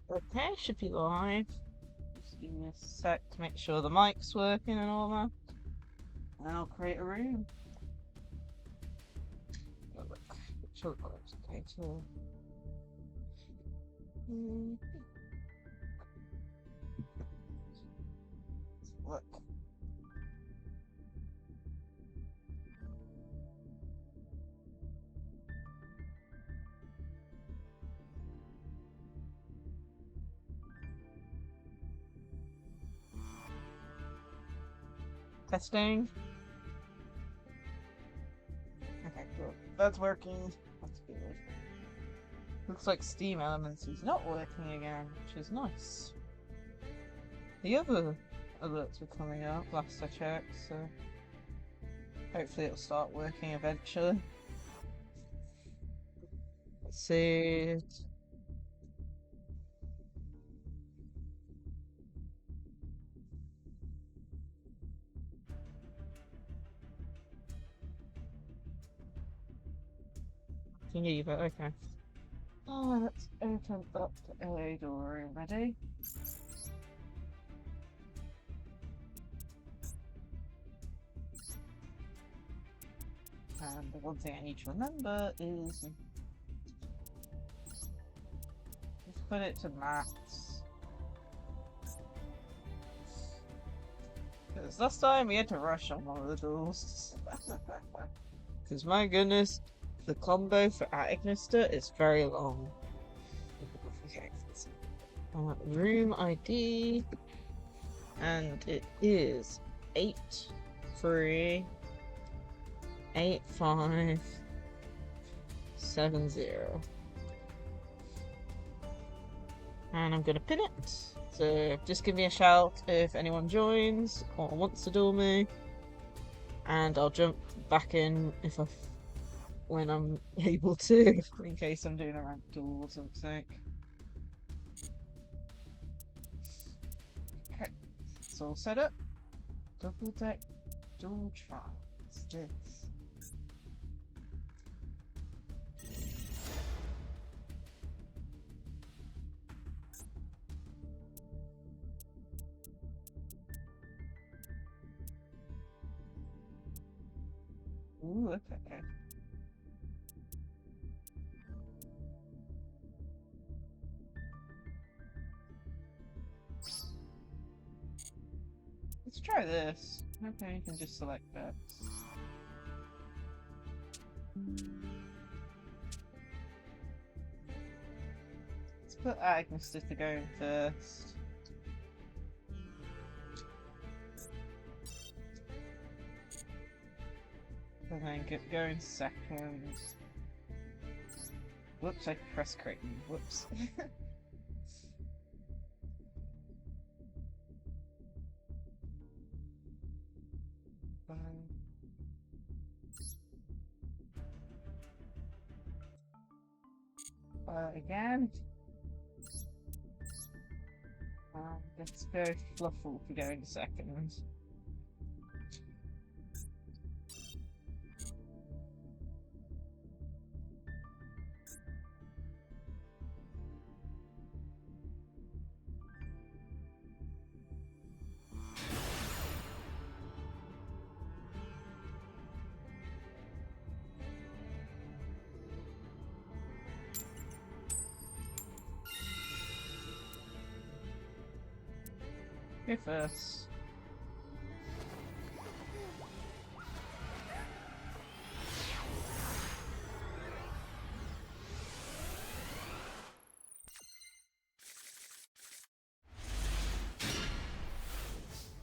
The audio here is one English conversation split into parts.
Okay, should be live. Just give me a sec to make sure the mic's working and all that. And I'll create a room. Oh, look. Sure, it's okay too. Look. Testing. Okay, cool. That's working. That's good. Looks like Steam Elements is not working again, which is nice. The other alerts were coming up last I checked, so hopefully it'll start working eventually. Let's see. Thingy, but okay. Oh, let's open up the LA door already. And the one thing I need to remember is just put it to max. Because last time we had to rush on one of the duels. Because my goodness, the combo for Agnister is very long. Okay, room ID, and it is 838570. And I'm gonna pin it. So just give me a shout if anyone joins or wants to duel me, and I'll jump back in when I'm able to, in case I'm doing a ranked duel or something. Okay, it's all set up. Double deck dual trials. This. Ooh, okay. Let's try this. Okay, you can just select bets. Let's put Agnes to go in first. And then go in second. Whoops, I pressed Creighton. Whoops. Again. Let's go Fluffle to go in second. Go first.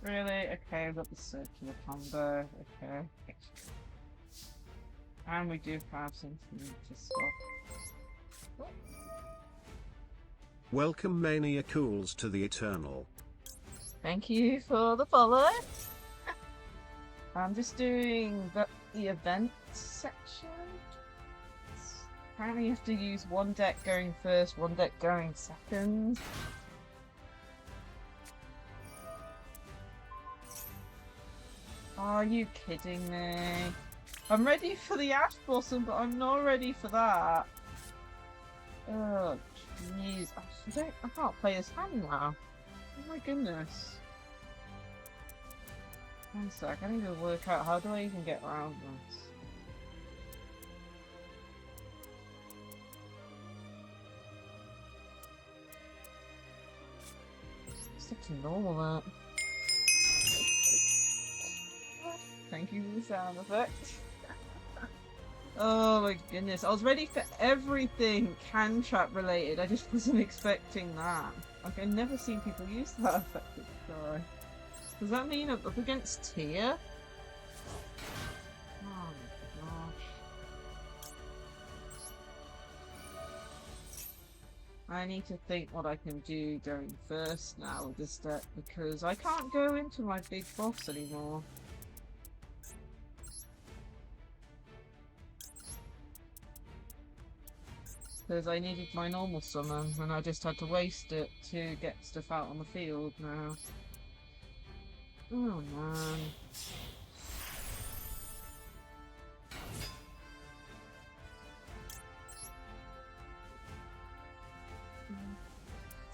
Really? Okay, I've got the circular combo. Okay. And we do have something to stop. Welcome Mania Cools to the Eternal. Thank you for the follow. I'm just doing the event section. Apparently you have to use one deck going first, one deck going second. Are you kidding me? I'm ready for the Ash Blossom, but I'm not ready for that. Ugh. Jeez, I can't play this hand now. Oh my goodness. One sec, I need to work out how do I even get around this. Stick to normal that. Thank you for the sound effect. Oh my goodness, I was ready for everything can trap related, I just wasn't expecting that. Like, I've never seen people use that effect before. Does that mean I'm up against Tia? Oh my gosh. I need to think what I can do going first now with this deck, because I can't go into my big boss anymore. Because I needed my normal summon, and I just had to waste it to get stuff out on the field now. Oh man.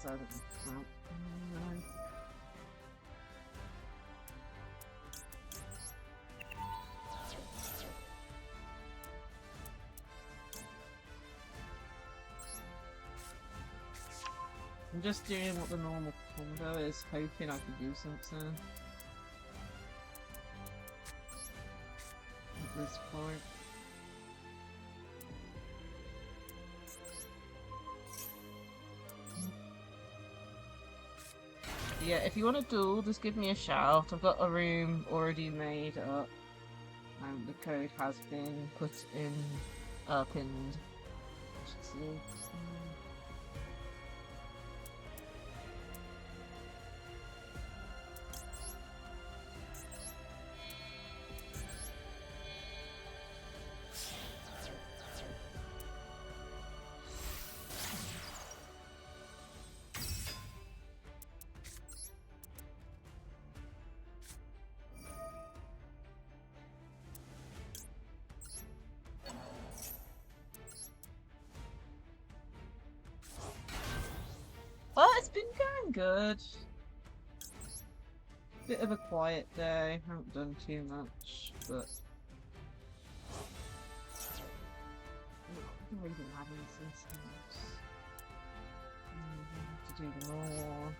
So I'm just doing what the normal combo is, hoping I can do something. At this point. Yeah, if you want to duel, just give me a shout. I've got a room already made up. And the code has been put in, pinned. I should see. Well, it's been going good. Bit of a quiet day. Haven't done too much, but I'm reading Madison systems. Have to do more.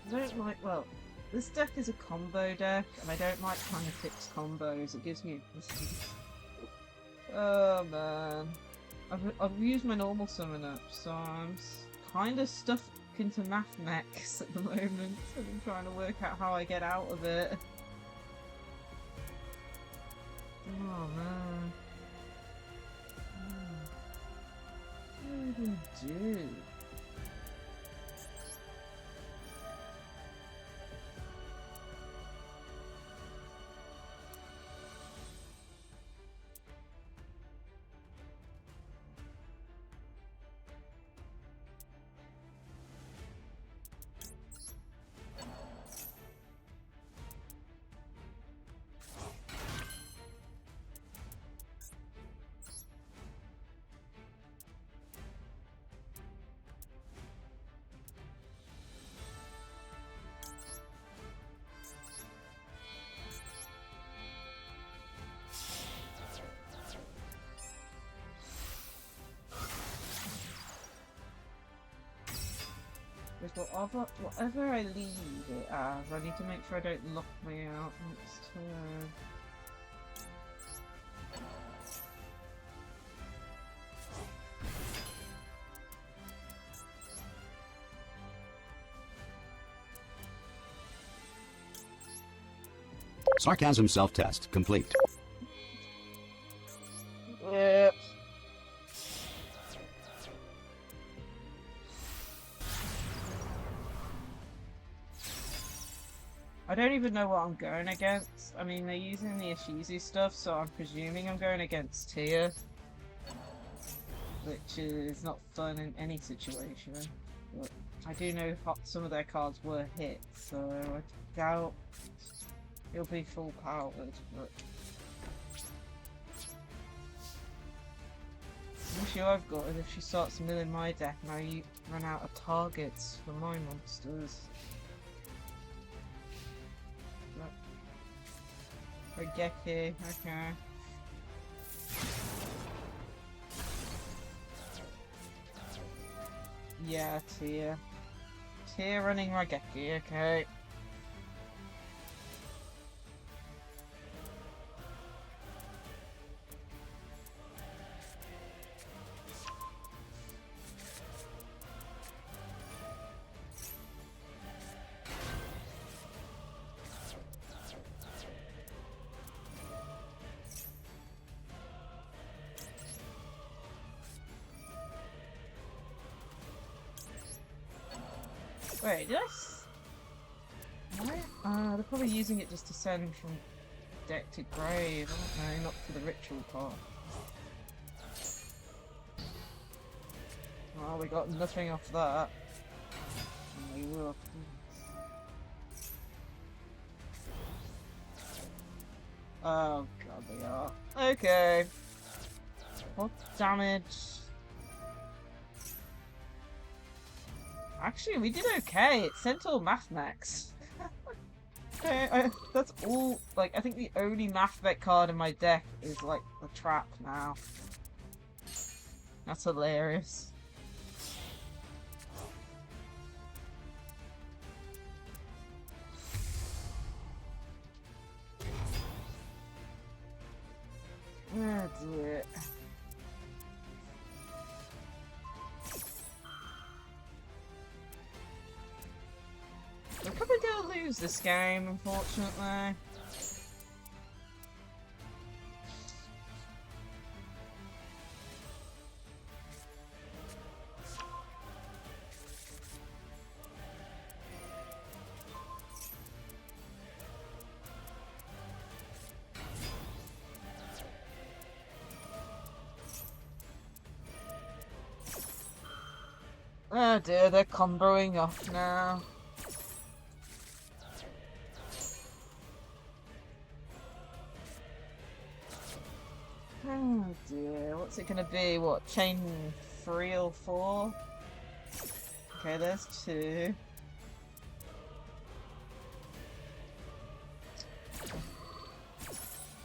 I don't like, well, this deck is a combo deck, and I don't like trying to fix combos. It gives me oh man. I've used my normal summon up, so I'm kind of stuck into math mechs at the moment, and I'm trying to work out how I get out of it. Oh man. What do I do? Whatever I leave it as, I need to make sure I don't lock me out next turn. Sarcasm self-test complete. Yep. I don't even know what I'm going against. I mean, they're using the Ishizu stuff, so I'm presuming I'm going against Tia, which is not fun in any situation. But I do know some of their cards were hit, so I doubt it'll be full powered. But the issue I've got is if she starts milling my deck, now you run out of targets for my monsters. Regeki, okay. Yeah, Tia. Tia running Regeki, okay. Wait, did I they're probably using it just to send from deck to grave. I don't know, not for the ritual part. Well, we got nothing off that. And we will. Oh god, they are. Okay. What damage? Actually, we did okay. It sent all Math Mechs. Okay, that's all. Like, I think the only Math Mech card in my deck is, like, the trap now. That's hilarious. That's it. We're probably gonna lose this game, unfortunately. Oh dear, they're comboing off now. Oh dear, what's it gonna be? What, chain 3 or 4? Okay, there's 2.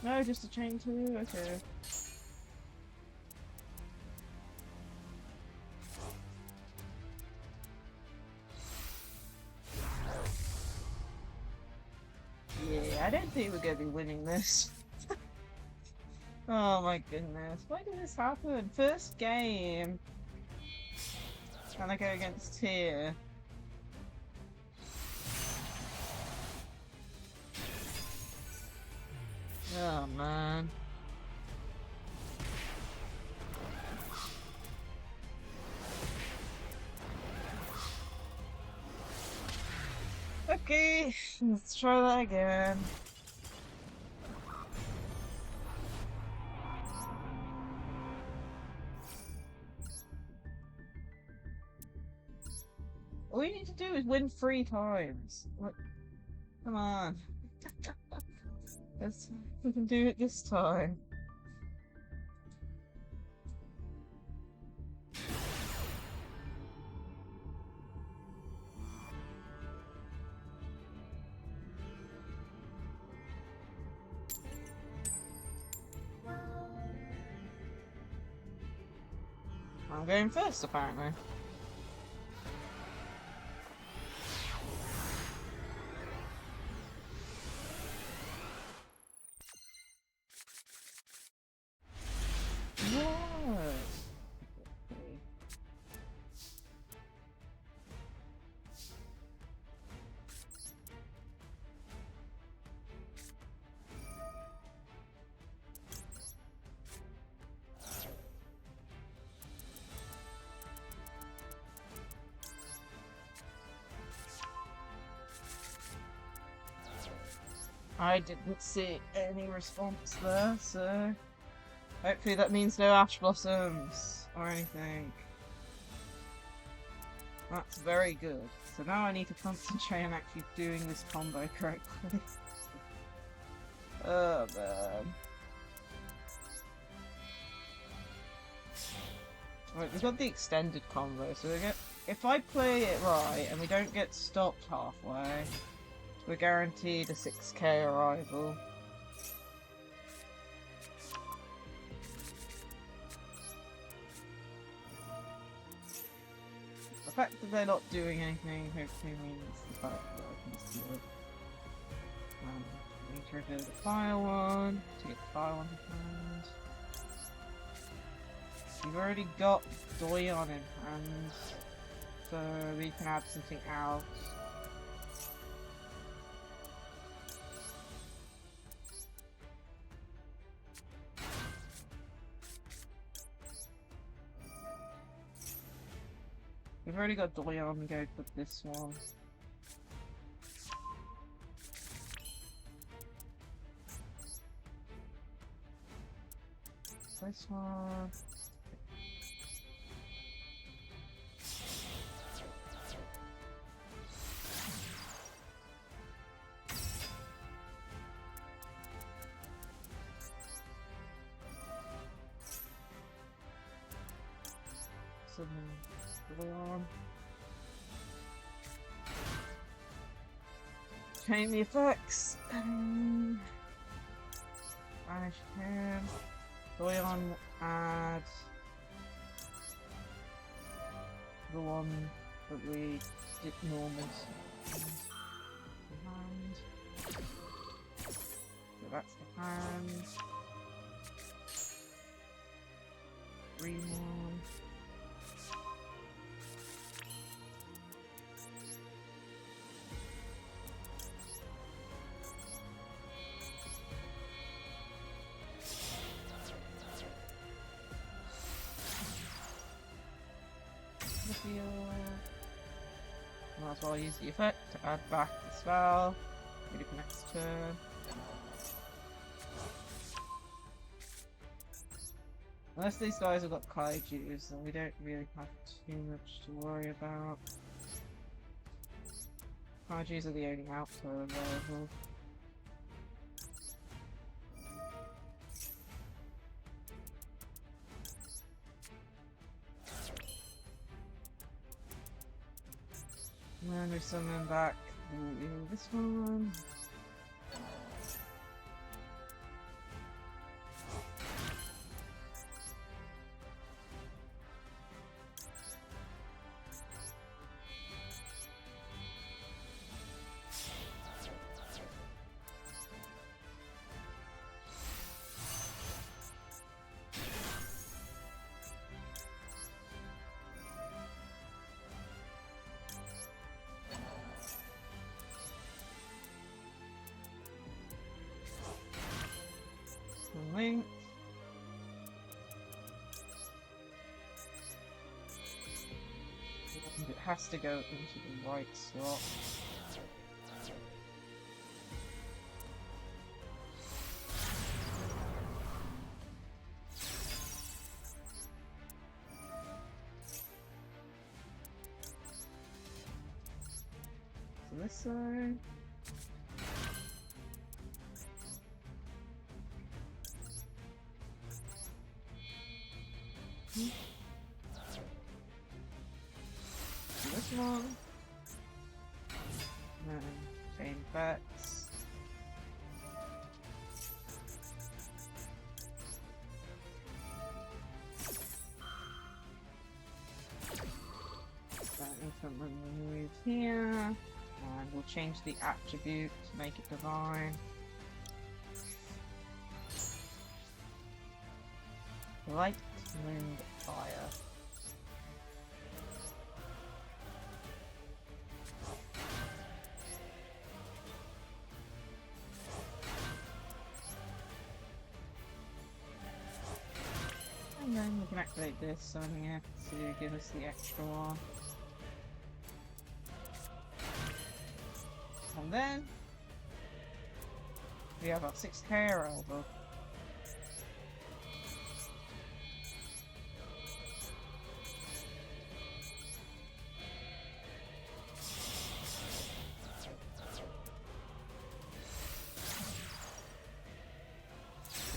No, just a chain 2, okay. Yeah, I don't think we're gonna be winning this. Oh my goodness, why did this happen? First game. Can I go against Tia? Oh man. Okay, let's try that again. All you need to do is win 3 times. What? Come on. We can do it this time. I'm going first, apparently. What? I didn't see any response there, so hopefully that means no ash blossoms or anything. That's very good. So now I need to concentrate on actually doing this combo correctly. Oh man. Right, we've got the extended combo, so we get, if I play it right and we don't get stopped halfway, we're guaranteed a 6k arrival. The fact that they're not doing anything hopefully means the fact that I can steal it. We need to reveal the fire one to get the fire one to hand. We've already got Doyon in hand, so we can add something else. We've already got Doyon, go for this one. This one. Change the effects. Banish him. Doyon, add the one that we did normal. Hand. So that's the hand. Green one. Might as well use the effect to add back the spell. Maybe the next turn. Unless these guys have got kaijus, then we don't really have too much to worry about. Kaijus are the only outflow available. And then we summon back this one. Link. It has to go into the right slot. So this side. This one. Chain bats. That instantly removes here. And we'll change the attribute to make it divine. Light, wind, fire. And then we can activate this on here to give us the extra one. And then We have about 6k arrival.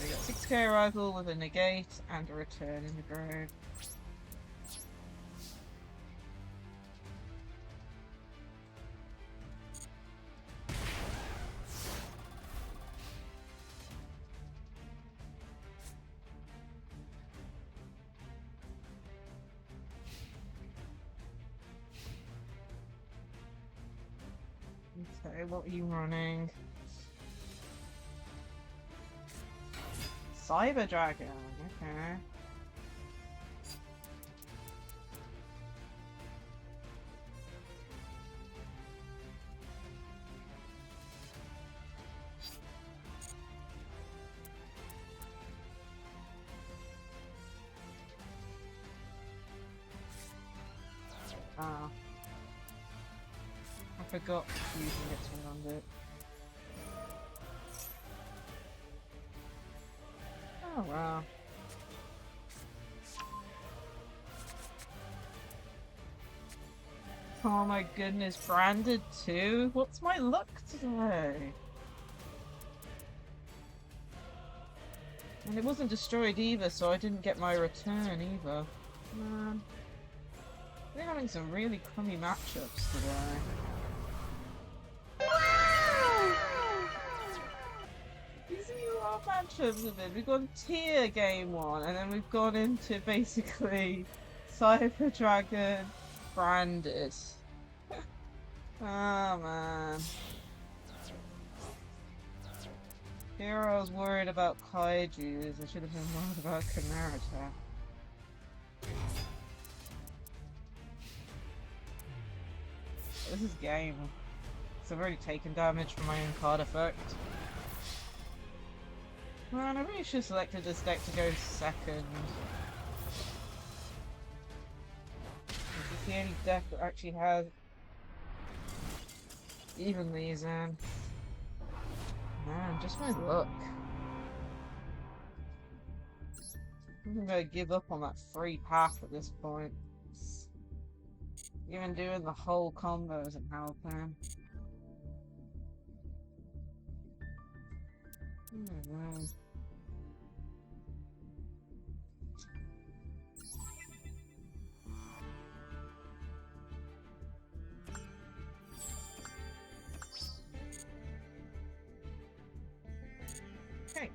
We got 6k arrival with a negate and a return in the grave. Okay, what are you running? Cyber Dragon, okay. Ah. I forgot using it to run it. Oh wow. Oh my goodness, branded too? What's my luck today? And it wasn't destroyed either, so I didn't get my return either. Man. We're having some really crummy matchups today. These are your matchups of it. We've gone tier game 1, and then we've gone into basically Cyber Dragon branded. Oh man. Here I was worried about kaijus. I should have been worried about Chimera attack. This is game. So I've already taken damage from my own card effect. Man, I really should have selected this deck to go second. This is the only deck that actually has even these in. Man, just my luck. I'm gonna give up on that free path at this point. Even doing the whole combo isn't helping. Okay.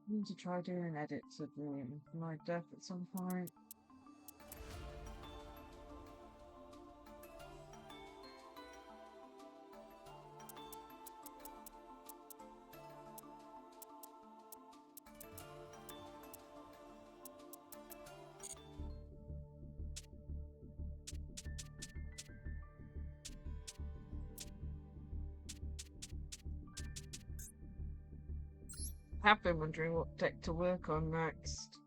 I need to try doing edits of my death at some point. Have been wondering what deck to work on next.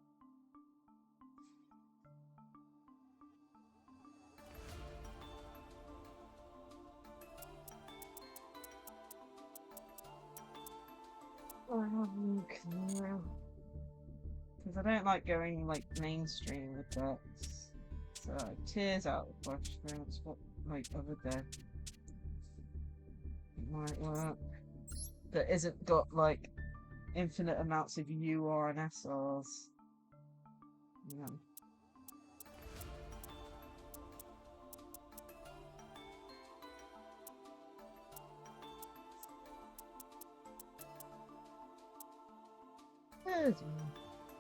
Because I don't like going like mainstream with decks. So tears out the question. It's what my other deck might work. That isn't got like infinite amounts of UR and SRs. Yeah.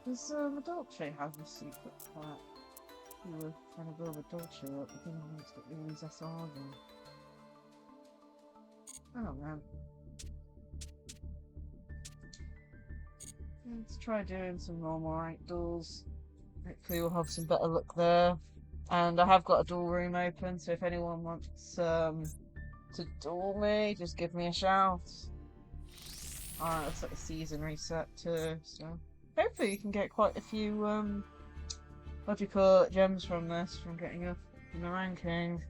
Does Dolce have a secret pack? You were trying to build a Dolce up, but didn't want to get all these SRs in. Oh man. Let's try doing some normal rank duels. Hopefully we'll have some better luck there. And I have got a duel room open, so if anyone wants to duel me, just give me a shout. Alright, let's let the season reset too, so hopefully you can get quite a few what do you call it, gems from this, from getting up in the ranking.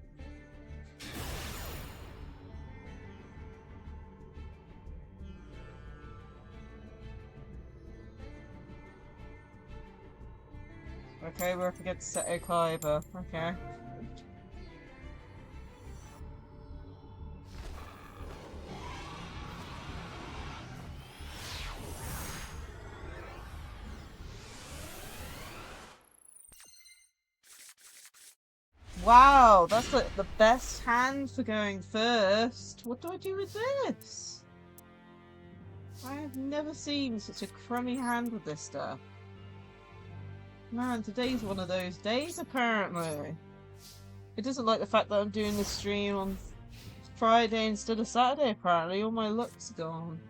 Okay, we're up against Seto Kaiba. Okay. Wow, that's like the best hand for going first. What do I do with this? I have never seen such a crummy hand with this stuff. Man, today's one of those days, apparently. It doesn't like the fact that I'm doing this stream on Friday instead of Saturday, apparently. All my luck's gone.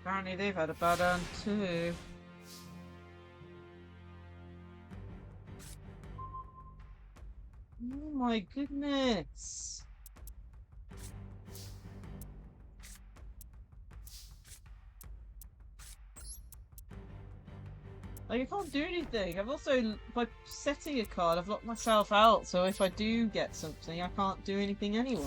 Apparently they've had a bad hand too. Oh my goodness. Like, I can't do anything. I've also, by setting a card, I've locked myself out, so if I do get something, I can't do anything anyway.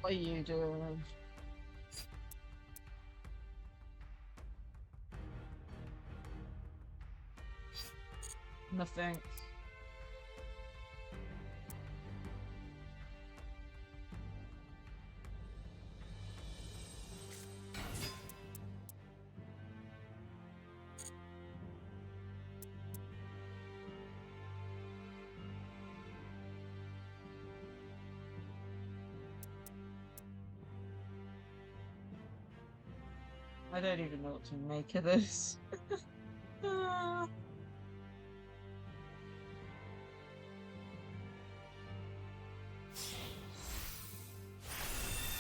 What are you doing? Nothing. I don't even know what to make of this. Ah.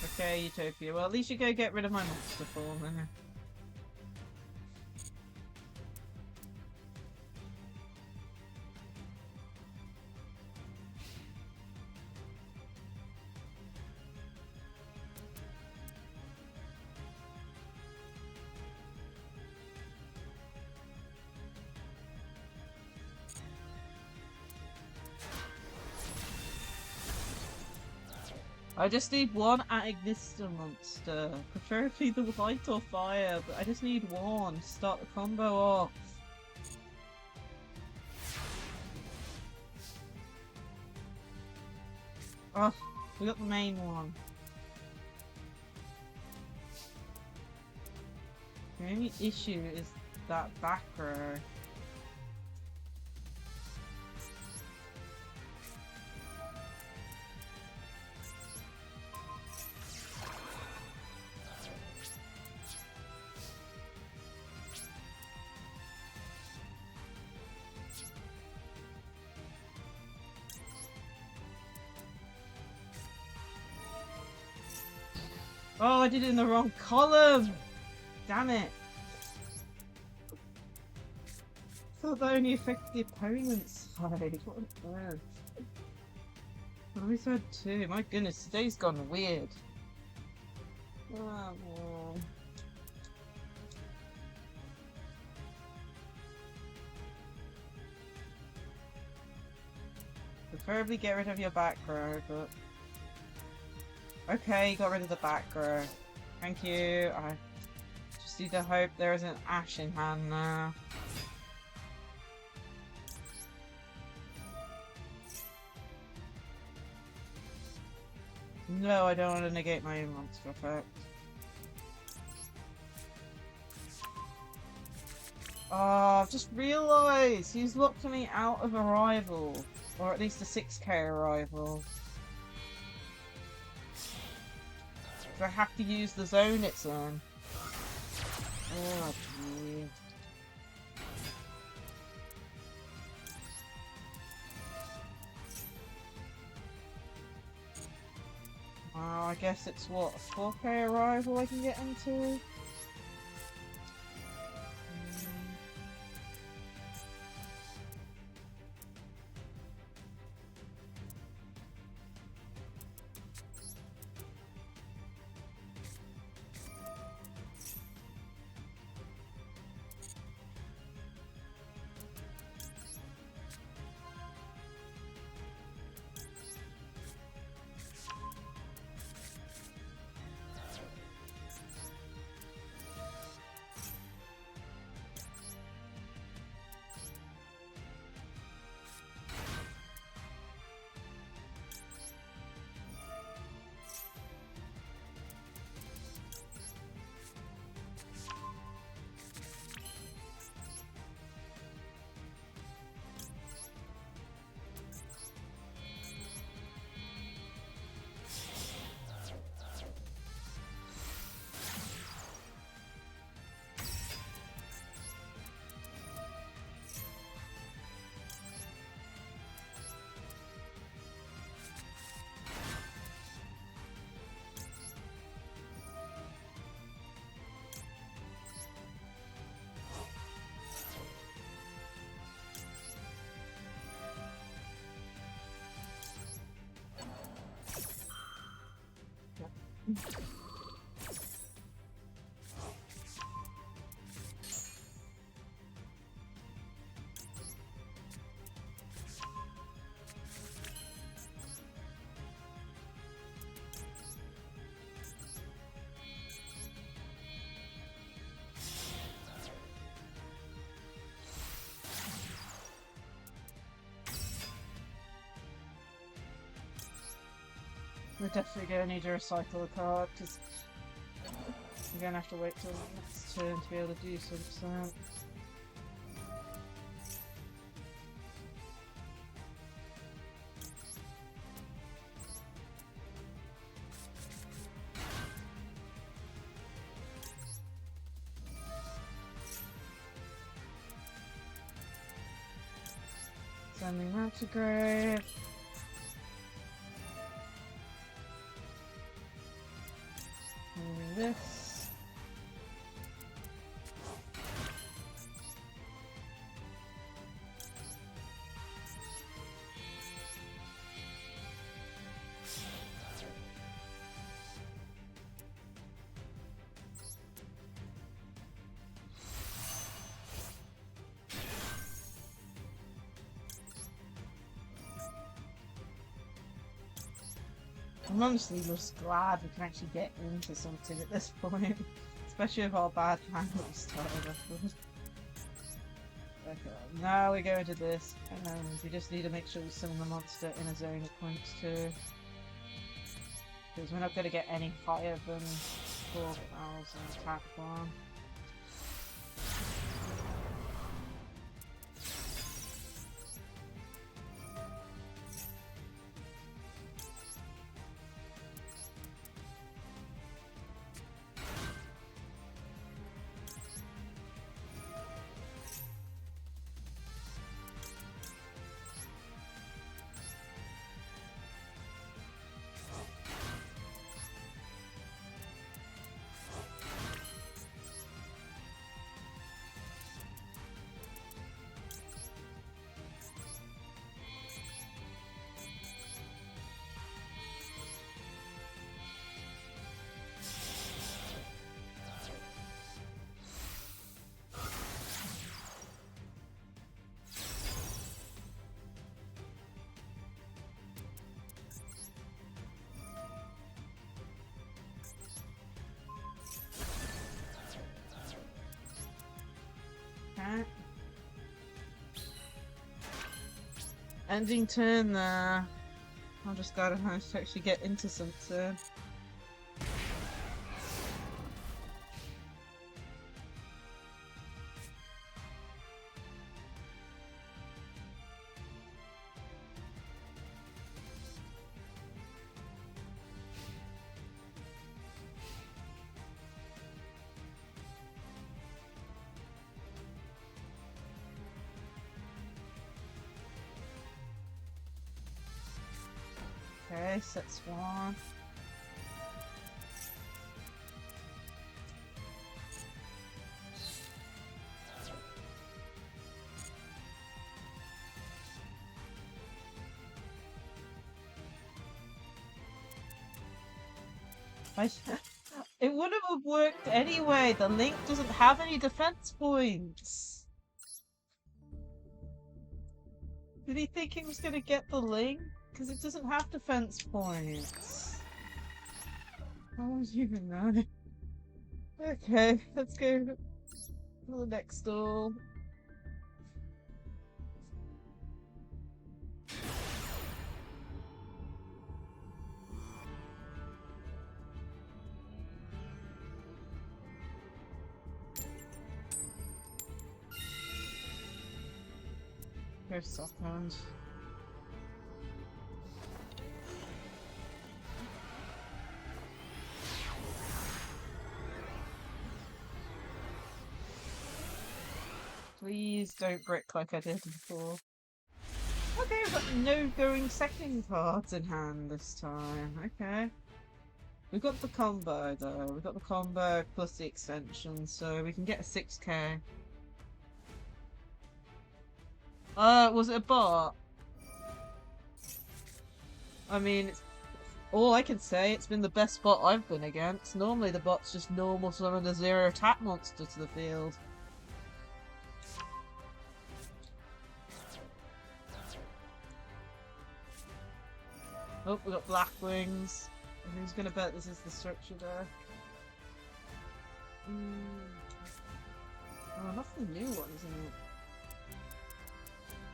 Okay, Utopia. Well, at least you go get rid of my monster form then. I just need one Ignister monster, preferably the light or fire, but I just need one to start the combo off. Oh, we got the main one. The only issue is that back row. Oh, I did it in the wrong column! Damn it! I thought that only affected the opponent's side. What on earth? I always had two. My goodness, today's gone weird. Oh, well. Preferably get rid of your back row, but... Okay, got rid of the back row. Thank you. I just need to hope there isn't Ash in hand now. No, I don't want to negate my own monster effect. Oh, I've just realised he's locked me out of a rival. Or at least a 6k rival. So I have to use the zone it's in. Oh, gee. Well, I guess it's what, a 4k arrival I can get into? We're definitely going to need to recycle a card, because we're going to have to wait till the next turn to be able to do something. Sending that to grave. Moving this. I'm honestly just glad we can actually get into something at this point. Especially with our bad hand that we started off with. Okay, now we go into this, and we just need to make sure we summon the monster in a zone at points too. Because we're not going to get any higher than 4,000 attack farm. Okay. Ending turn there. I just gotta manage to actually get into something. Okay, set Swan. It would have worked anyway. The Link doesn't have any defense points. Did he think he was gonna get the Link? Because it doesn't have defense points. How was even that? Okay, let's go to the next stall. Here's second. Please don't brick like I did before. Okay, I've got no going second cards in hand this time. Okay. We've got the combo though. We've got the combo plus the extension, so we can get a 6k. Was it a bot? I mean, all I can say, it's been the best bot I've been against. Normally the bot's just normal summon a 0 attack monster to the field. Oh, we got Black Wings. Who's gonna bet this is the structure deck? Oh, nothing new one, isn't it?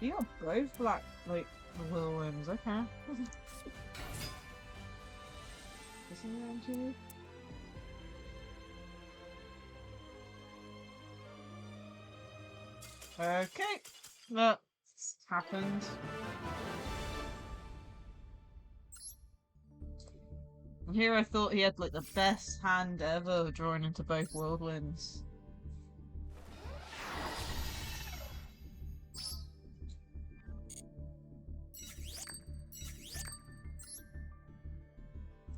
You got both black, like, whirlwinds, okay. Isn't round 2? Okay, that's happened. And here I thought he had like the best hand ever drawing into both whirlwinds.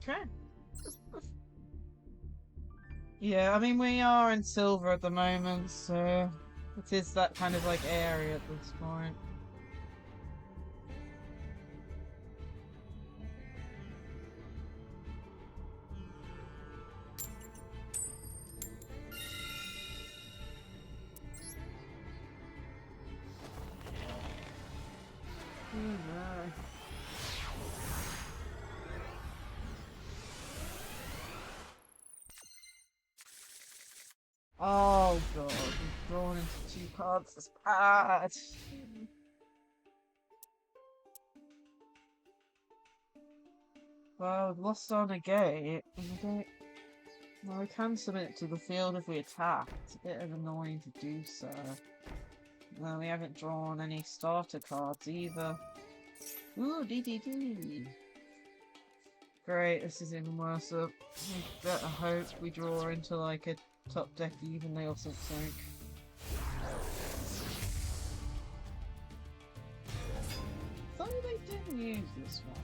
Okay. Yeah, I mean we are in silver at the moment, so it is that kind of like area at this point. Oh no. Oh god, we've drawn into 2 cards. That's bad. Well, we've lost on a gate. Well, we can submit it to the field if we attack. It's a bit annoying to do so. Well, we haven't drawn any starter cards either. Ooh, DDD. Great, this is even worse. We better hope we draw into like a top deck evenly or something. Thought they didn't use this one.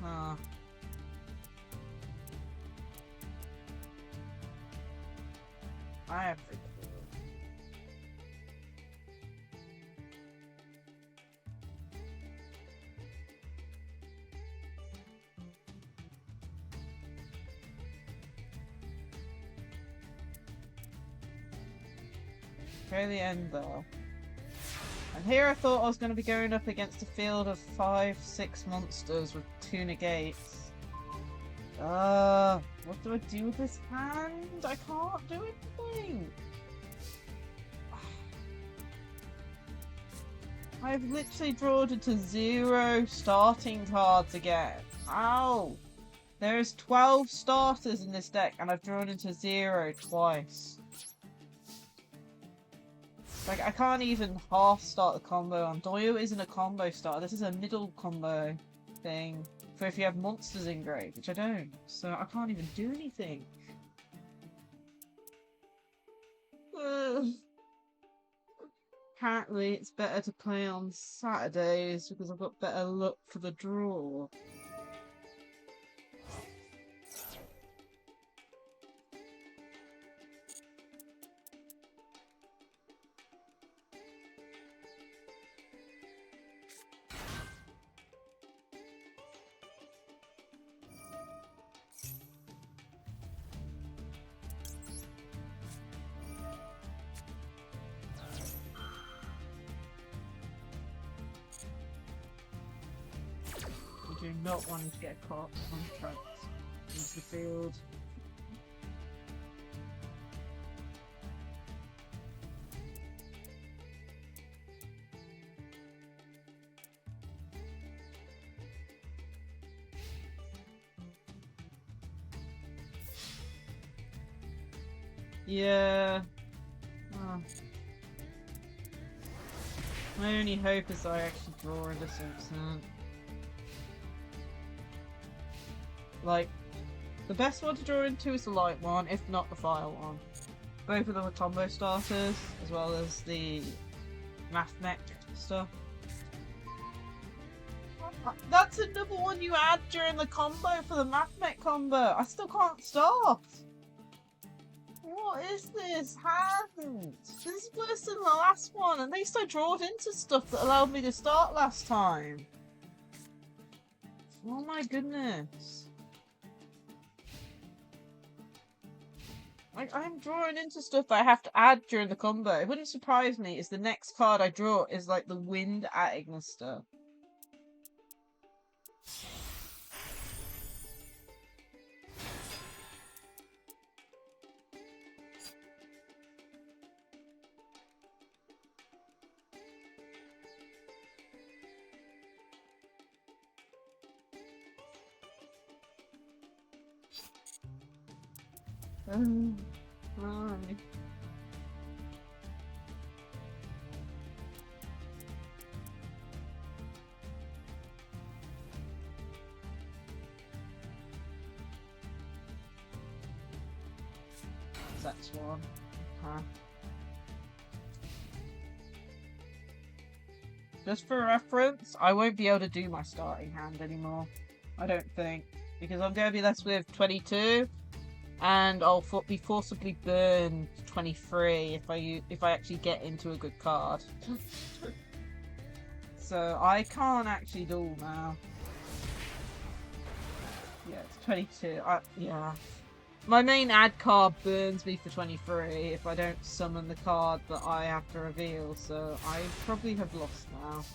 Huh. I have to. Okay, the end though. And here I thought I was going to be going up against a field of 5-6 monsters with 2 negates. What do I do with this hand? I can't do anything! I've literally drawn into 0 starting cards again. Ow! There's 12 starters in this deck, and I've drawn into 0 twice. Like, I can't even half start the combo on. Doyle isn't a combo starter. This is a middle combo thing for if you have monsters in grave, which I don't. So I can't even do anything. Ugh. Apparently, it's better to play on Saturdays because I've got better luck for the draw. I do not want to get caught on tracks into the field. Yeah. Oh. My only hope is I actually draw in this instant. Like, the best one to draw into is the light one, if not the fire one. Both of them are combo starters, as well as the math mech stuff. That's another one you add during the combo for the math mech combo. I still can't start. What is this? Hand! This is worse than the last one. At least I drawed into stuff that allowed me to start last time. Oh my goodness. I'm drawing into stuff that I have to add during the combo. It wouldn't surprise me if the next card I draw is like the Wind Attigna stuff. Right. That's one. Huh. Just for reference, I won't be able to do my starting hand anymore. I don't think. Because I'm going to be left with 22. And I'll be forcibly burned 23 if I actually get into a good card. So I can't actually duel now. Yeah, it's 22. Yeah. My main ad card burns me for 23 if I don't summon the card that I have to reveal, so I probably have lost now.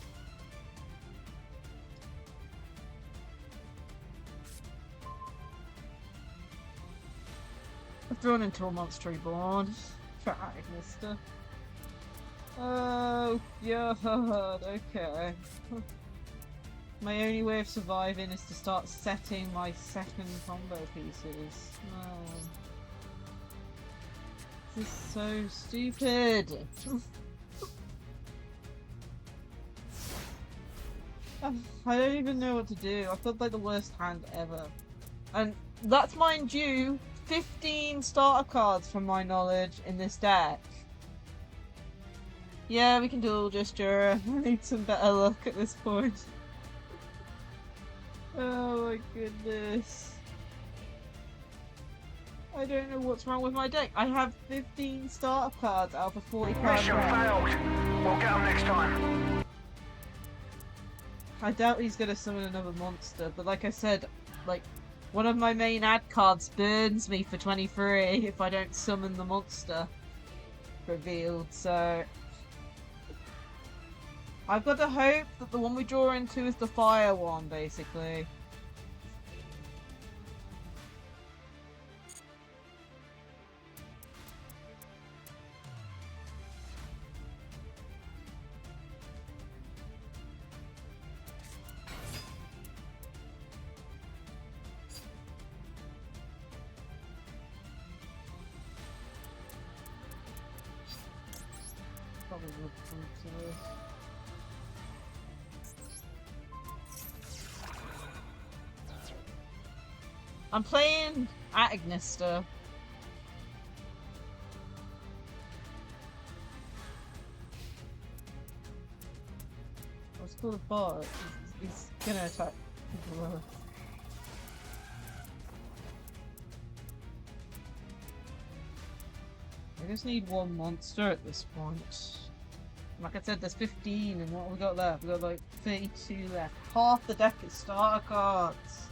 I've drawn into a Monster Reborn for Agnister. Oh, God, okay. My only way of surviving is to start setting my second combo pieces. Oh. This is so stupid! I don't even know what to do. I felt like the worst hand ever. And that's mind you, 15 starter cards from my knowledge in this deck. Yeah, we can duel gesture. I need some better luck at this point. Oh my goodness. I don't know what's wrong with my deck. I have 15 starter cards out of a 40 card Mission failed. We'll get them next time. I doubt he's gonna summon another monster, but like I said, like, one of my main ad cards burns me for 23 if I don't summon the monster revealed, so I've got to hope that the one we draw into is the fire one, basically. probably would come to this. I'm playing Agnister. What's called a bot? He's gonna attack people. I just need one monster at this point. Like I said, there's 15, and what have we got left? We got like 32 left. Half the deck is starter cards.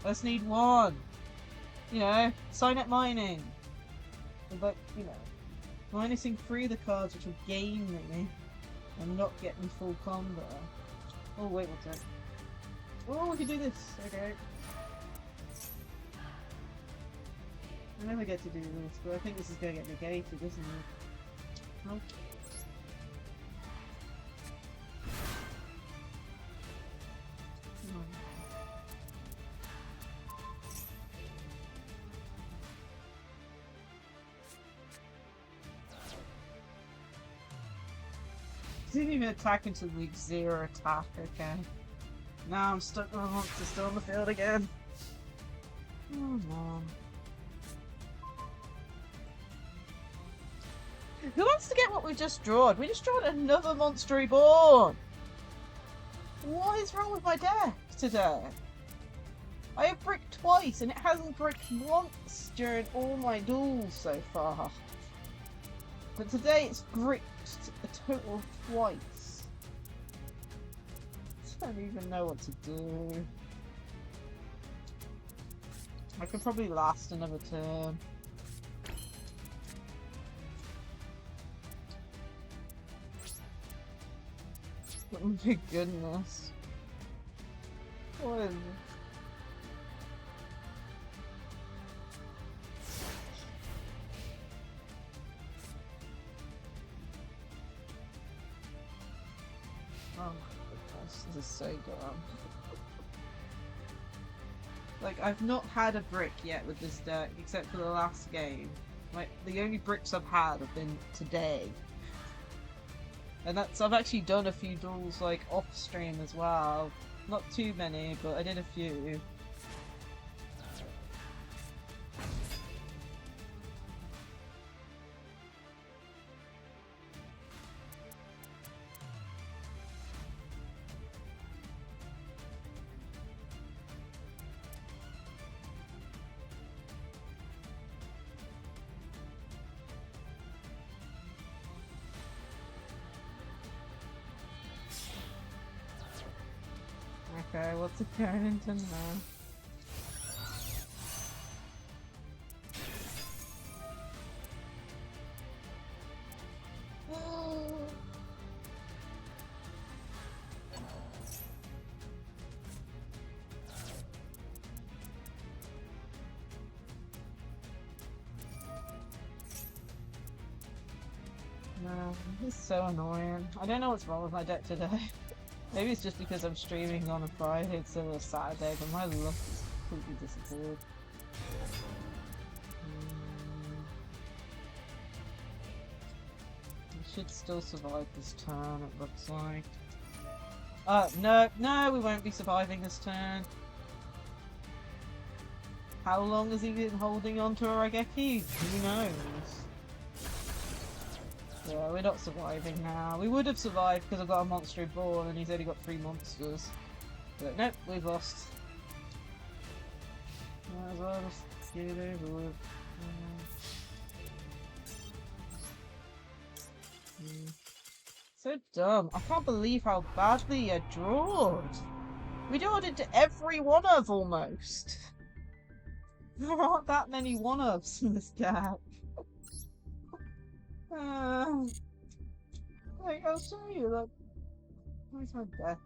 I just need one. You know, sign up mining. But, you know, minusing 3 of the cards which will gain me and not get me full combo. Oh, wait, what's that? Oh, we can do this. Okay. I never get to do this, but I think this is going to get negated, isn't it? Oh. Didn't even attack into week 0 attack, okay. Now I'm stuck with a monster still on the field again. Oh man. Who wants to get what we just drawed? We just drawed another monster reborn! What is wrong with my deck today? I have bricked twice and it hasn't bricked once during all my duels so far. But today it's bricked a total of twice. I don't even know what to do. I could probably last another turn. Oh my goodness. What is it? Oh my goodness, this is so dumb. Like, I've not had a brick yet with this deck, except for the last game. Like, the only bricks I've had have been today. And that's, I've actually done a few duels, like, off stream as well. Not too many, but I did a few. Okay, what's it going into now? No, this is so annoying. I don't know what's wrong with my deck today. Maybe it's just because I'm streaming on a Friday instead of a Saturday, but my luck is completely disappeared. We should still survive this turn, it looks like. No, we won't be surviving this turn. How long has he been holding on to Arageki? Who knows? Yeah, we're not surviving now. We would have survived because I've got a monster reborn and he's only got 3 monsters. But nope, we've lost. Might as well just get it over with. So dumb. I can't believe how badly I drawed. We drawed into every one-of almost. There aren't that many one-ofs in this deck. Like, I'll show you, like, where's my deck?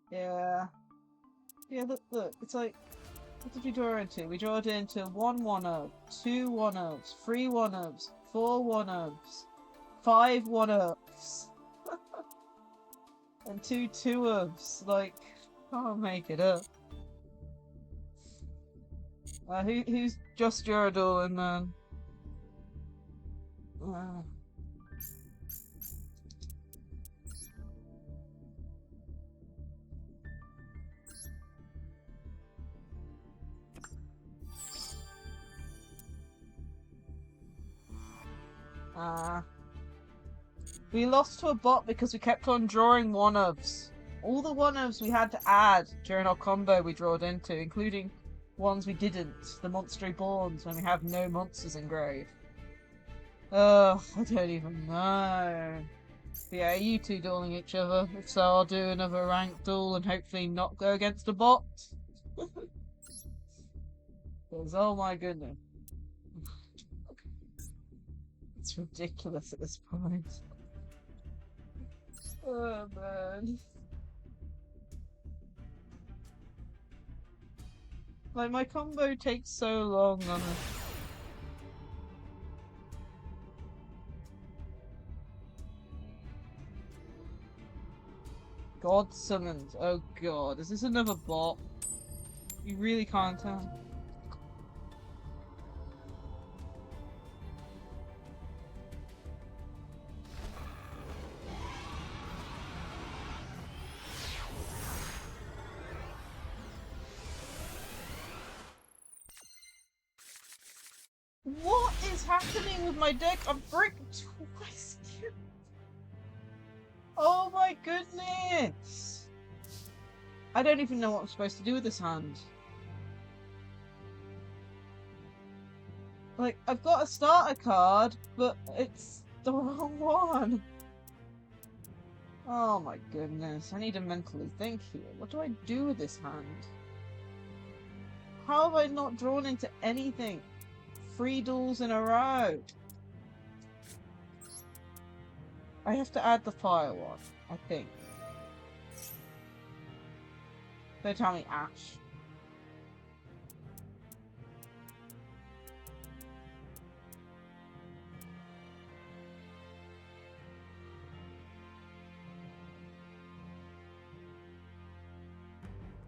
Yeah. Yeah, look, it's like, what did we draw into? We drawed into 1 one-of, 2 one-ofs, 3 one-ofs, 4 one-ofs, 5 one-ofs. And 2-2-ofs, like, can't make it up. Who's just Duel and then? We lost to a bot because we kept on drawing one-ofs. All the one-ofs we had to add during our combo we drawed into, including ones we didn't. The monstery Borns when we have no monsters in grave. Ugh, I don't even know. But yeah, you two dueling each other. If so, I'll do another ranked duel and hopefully not go against a bot. Because, oh my goodness. It's ridiculous at this point. Oh man. Like, my combo takes so long on it. God summoned. Oh god, is this another bot? You really can't tell. What is happening with my deck? I'm bricked twice. Oh my goodness! I don't even know what I'm supposed to do with this hand. Like, I've got a starter card, but it's the wrong one. Oh my goodness, I need to mentally think here. What do I do with this hand? How have I not drawn into anything? 3 duels in a row. I have to add the fire one, I think. Don't tell me Ash.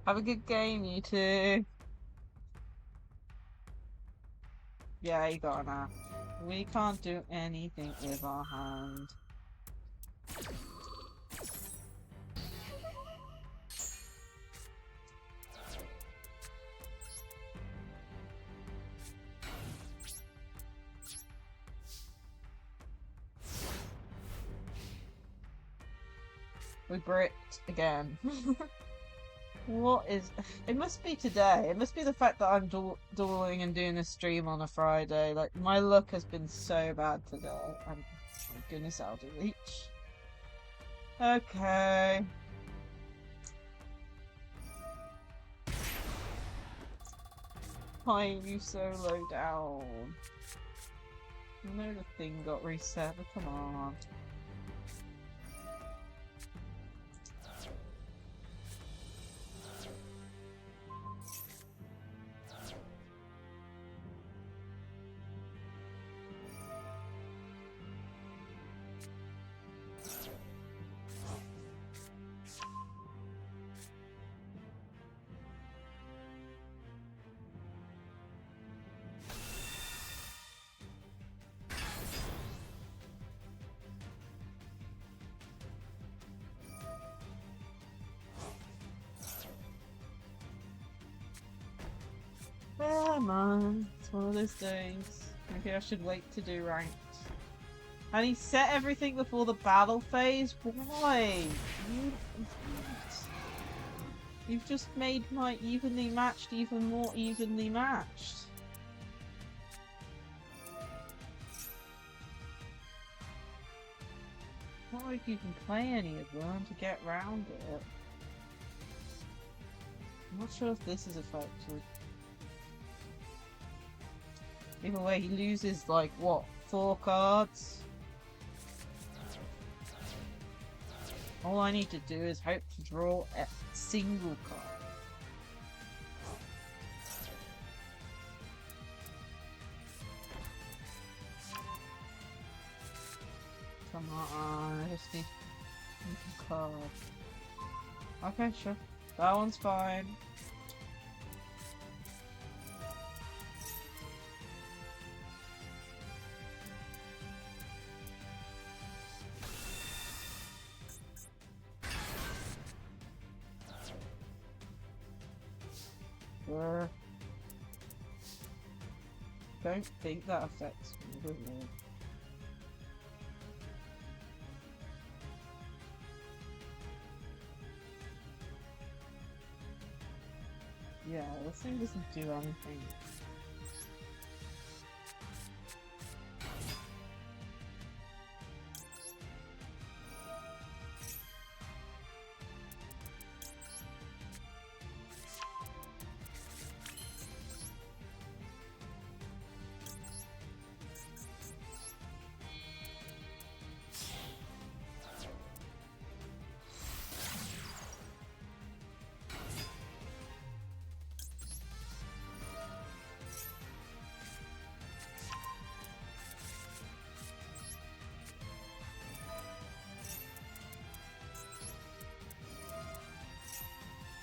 Have a good game, you two. Yeah, you got an Ash. We can't do anything with our hand. We bricked again. What is... It must be today. It must be the fact that I'm dueling and doing a stream on a Friday. Like, my luck has been so bad today. My goodness, I'll do reach. Okay. Why are you so low down? I know the thing got reset, but come on. Come on, it's one of those days. Maybe I should wait to do ranked. And he set everything before the battle phase? Why? You've just made my evenly matched even more evenly matched. Not like you can play any of them to get round it. I'm not sure if this is effective. Either way, he loses, like, what, 4 cards? All I need to do is hope to draw a single card. Come on, I just need a card. Okay, sure. That one's fine. Sure. Don't think that affects me, do you? Yeah, this thing doesn't do anything.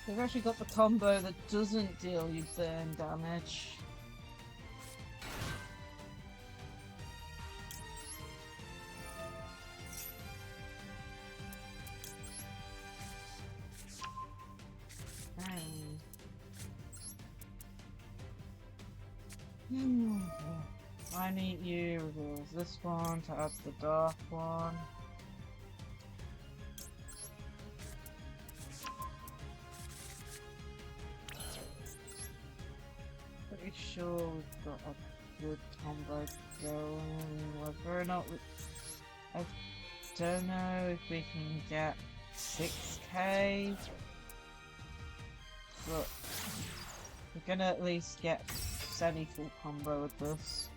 They've actually got the combo that doesn't deal you burn damage. I need you. There's this one to add the dark one. Pretty sure we've got a good combo going. Whether or not I don't know if we can get 6k, but we're gonna at least get semi-full combo with this.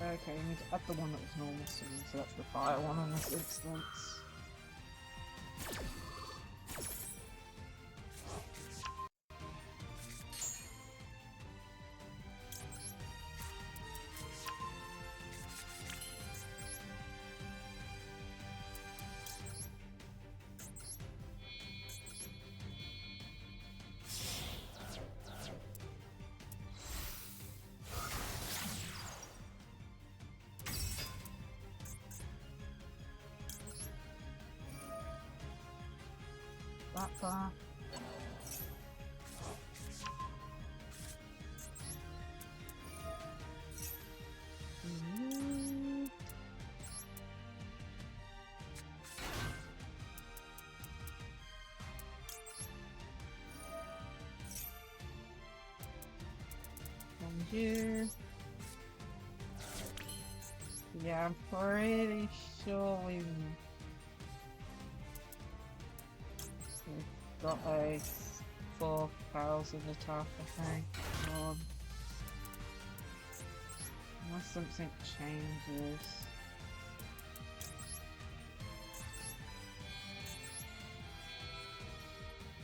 Okay, we need to up the one that was normal soon, so that's the fire one in this instance. That far. From here. Yeah, I'm pretty sure we've got a 4,000 attack, I think. Unless something changes.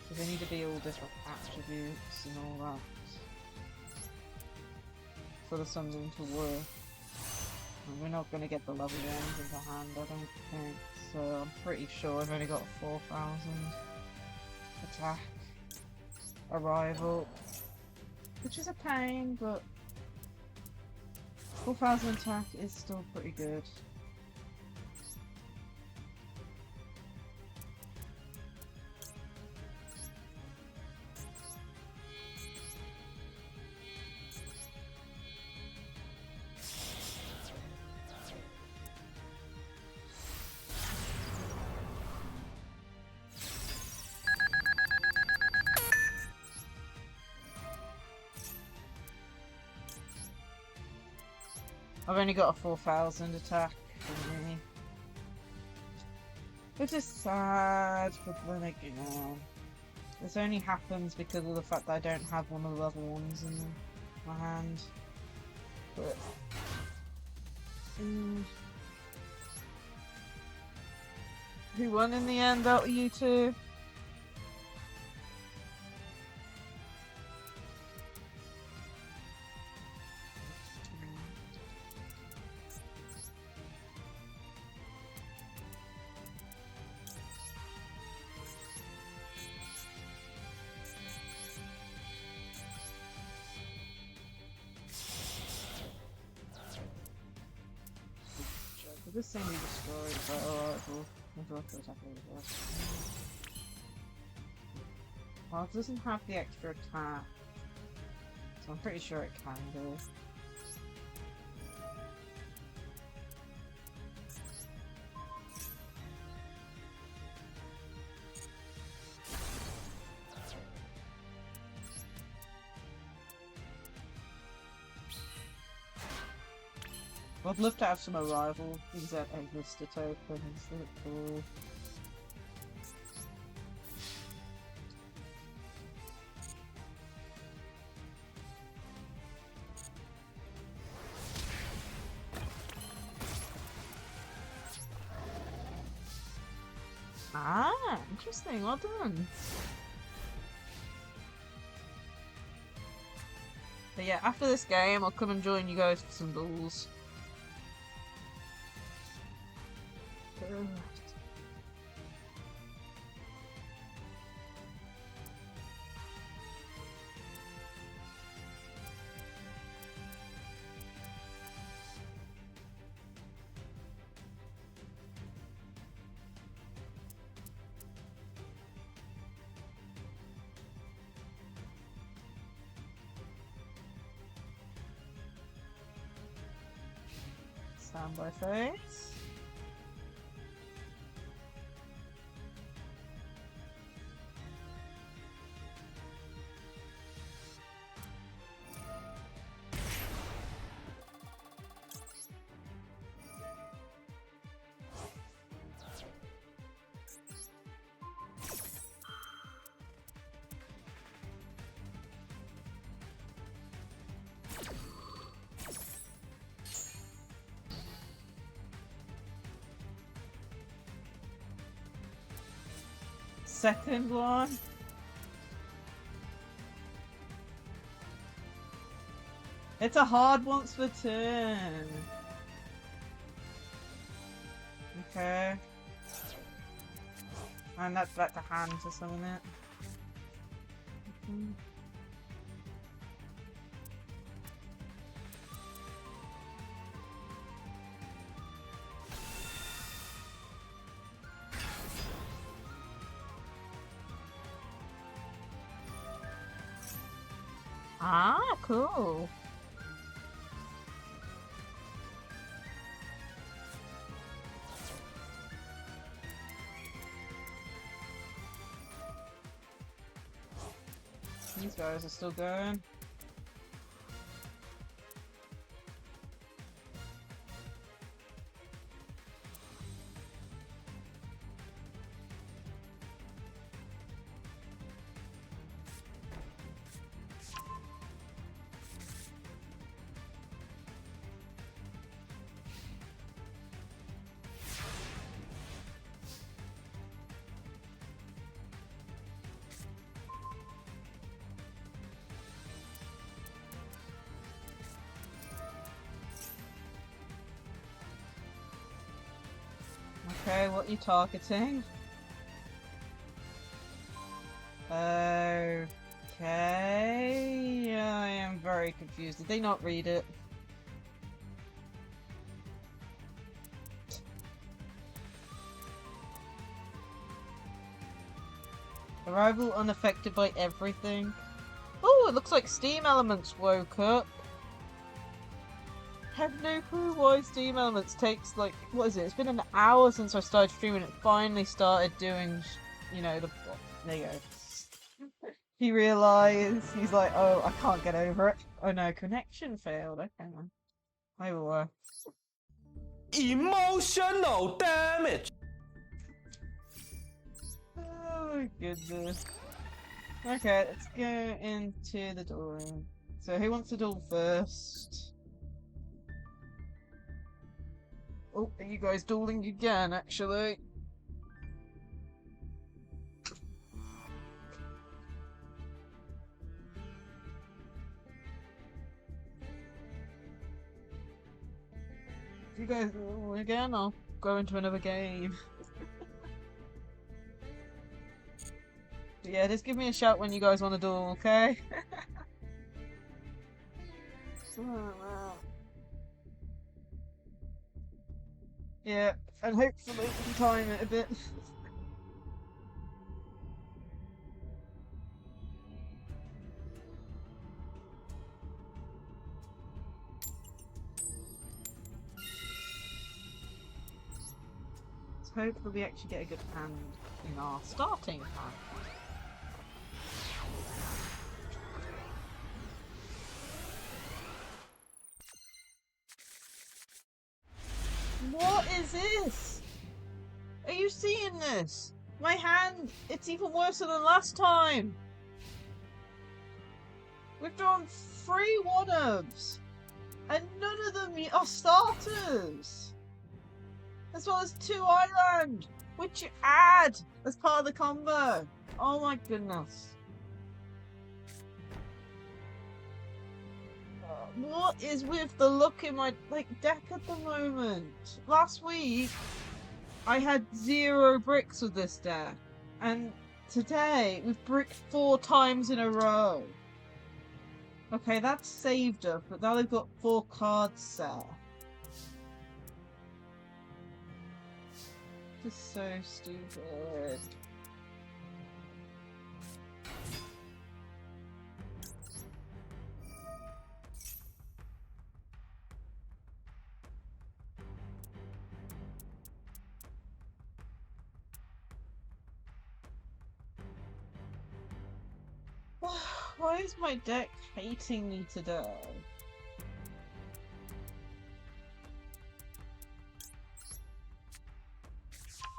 Because they need to be all different attributes and all that. For the something to work. And we're not going to get the level 1s into hand, I don't think. So I'm pretty sure I've only got a 4,000 attack arrival, which is a pain, but 4,000 attack is still pretty good. I've only got a 4,000 attack for me. Which is sad, but then again, this only happens because of the fact that I don't have one of the level 1s in my hand. But Who won in the end out of you two? This thing we destroyed, but oh, well, it doesn't have the extra attack, so I'm pretty sure it can do. I'd love to have some arrival things at a Vista tokens. They look cool. Ah, interesting. Well done. But yeah, after this game, I'll come and join you guys for some duels. Stand by face. Second one. It's a hard once per turn. Okay. And that's back to hand to summon it. Ah, cool. These guys are still going. Okay, what are you targeting? Okay, I am very confused. Did they not read it? Arrival unaffected by everything. Oh, it looks like Steam Elements woke up. Have no clue why Steam Elements takes, like, what is it? It's been an hour since I started streaming. It finally started doing, you know, the... There you go. He realised, he's like, oh, I can't get over it. Oh no, connection failed. Okay, man. I will, Emotional damage! Oh my goodness. Okay, let's go into the duel. So who wants to duel first? Oh, are you guys dueling again, actually? you guys again, I'll go into another game. But yeah, just give me a shout when you guys want to duel, okay? Yeah, and hopefully we can time it a bit. Let's hope that we actually get a good hand in our starting hand. What is this? Are you seeing this? My hand, it's even worse than the last time. We've drawn 3 one-ups, and none of them are starters. As well as 2 island, which you add as part of the combo. Oh my goodness. What is with the look in my deck at the moment? Last week, I had 0 bricks with this deck, and today we've bricked 4 times in a row. Okay, that's saved up, but now they've got 4 cards set. This is so stupid. Why is my deck hating me today?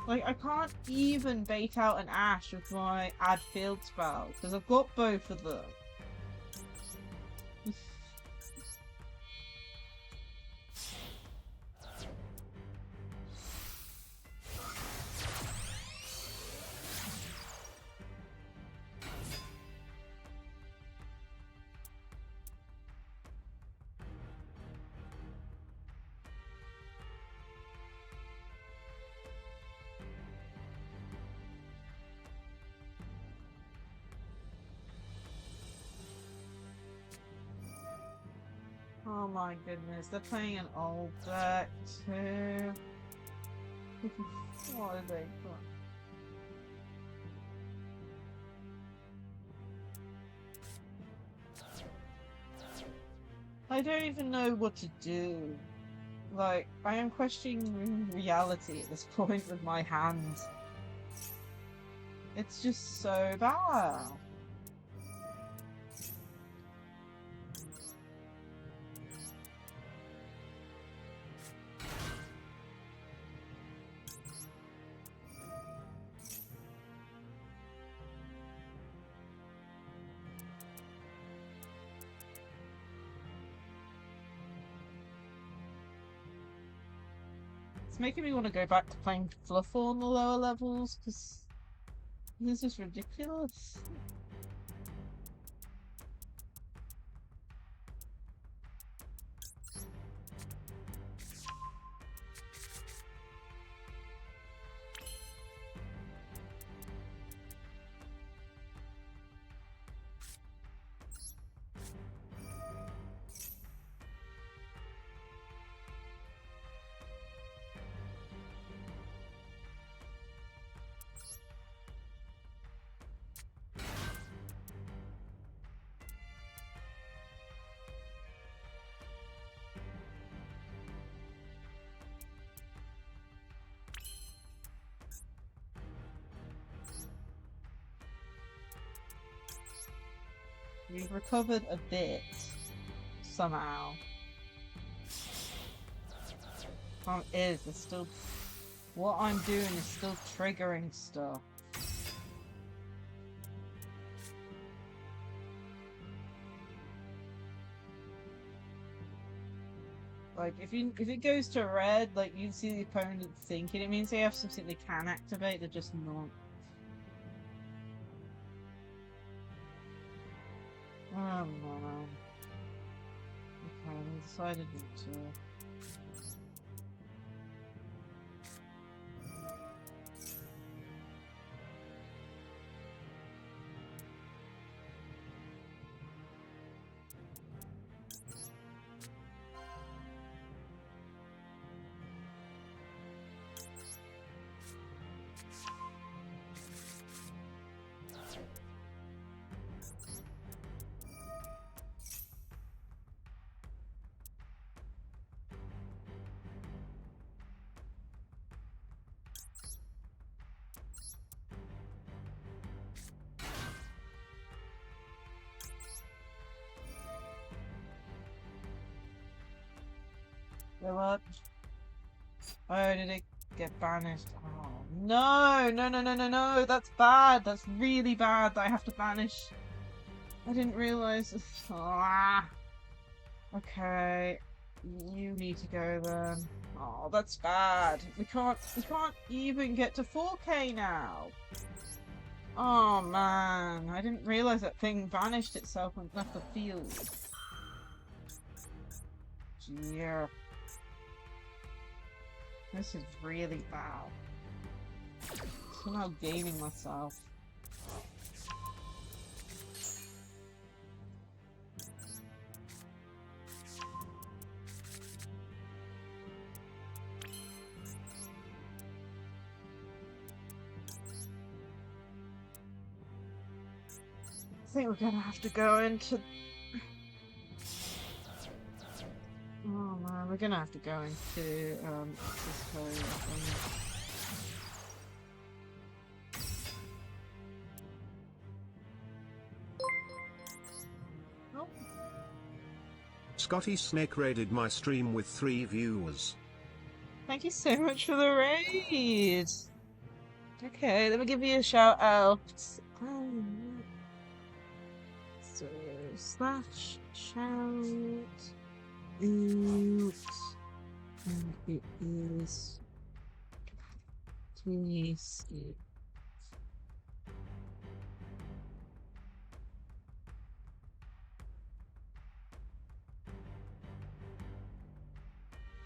Like, I can't even bait out an Ash with my add field spell, because I've got both of them. Oh my goodness, they're playing an old deck too. What are they doing? I don't even know what to do. Like, I am questioning reality at this point with my hands. It's just so bad. It's making me want to go back to playing Fluffle on the lower levels, because this is ridiculous. We've recovered a bit, somehow. Problem is, it's still... What I'm doing is still triggering stuff. Like, if it goes to red, like, you see the opponent thinking, it means they have something they can activate, they're just not. Oh no. Okay, I decided not to. So what? Oh, did it get banished? Oh, no! No, no, no, no, no! That's bad! That's really bad that I have to banish. I didn't realize. Ah. Okay. You need to go then. Oh, that's bad. We can't even get to 4K now. Oh man, I didn't realize that thing vanished itself and left the field. Dear. This is really bad. Somehow gaming myself. I think we're gonna have to go into... Oh man, we're gonna have to go into this code, I think. Oh. Scotty Snake raided my stream with 3 viewers. Thank you so much for the raid! Okay, let me give you a shout out. So, slash shout out, and it is please.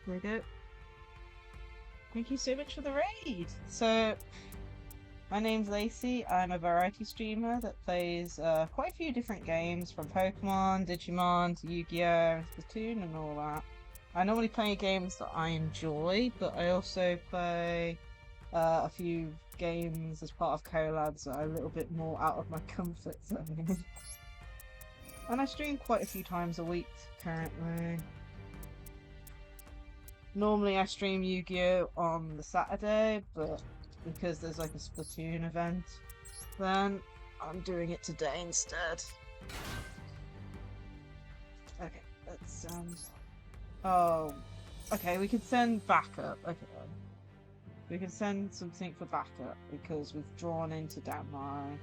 There we go. Thank you so much for the raid! So, my name's Lacie. I'm a variety streamer that plays quite a few different games, from Pokemon, Digimon, to Yu-Gi-Oh, Splatoon and all that. I normally play games that I enjoy, but I also play a few games as part of collabs that are a little bit more out of my comfort zone. And I stream quite a few times a week currently. Normally I stream Yu-Gi-Oh on the Saturday, but because there's like a Splatoon event, then I'm doing it today instead. Okay, let's send... Oh, okay, we can send backup. Okay, we can send something for backup because we've drawn into Damai.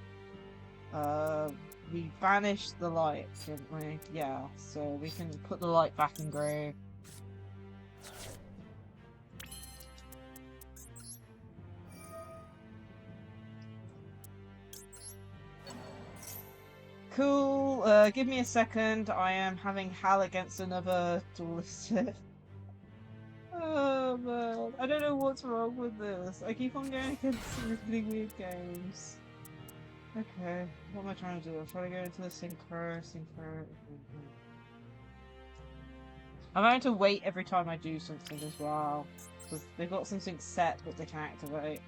We banished the light, didn't we? Yeah, so we can put the light back in grey. Cool, give me a second. I am having Hal against another duelist. Oh man, I don't know what's wrong with this. I keep on going against really weird games. Okay, what am I trying to do? I'm trying to go into the synchro. I'm going to wait every time I do something as well, because they've got something set that they can activate.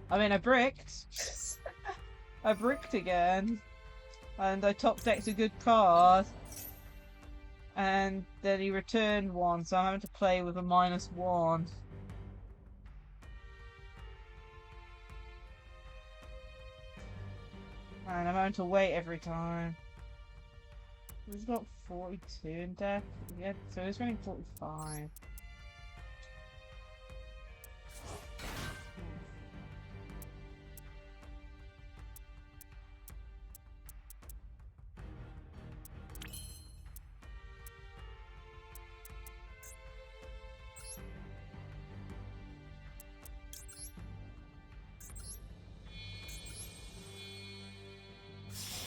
I mean, I bricked. I bricked again. And I top decked a good card. And then he returned one, so I'm having to play with a -1. And I'm having to wait every time. He's got 42 in deck. Yeah, so he's running 45.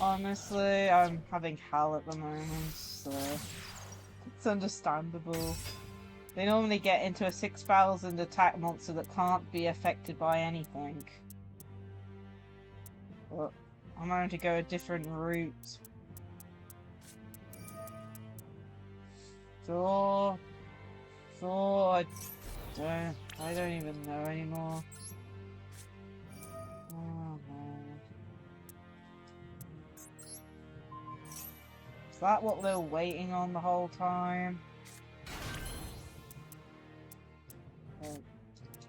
Honestly, I'm having hell at the moment, so it's understandable. They normally get into a 6,000 attack monster that can't be affected by anything. But I'm going to go a different route. So I don't even know anymore. Oh man. Is that what they were waiting on the whole time?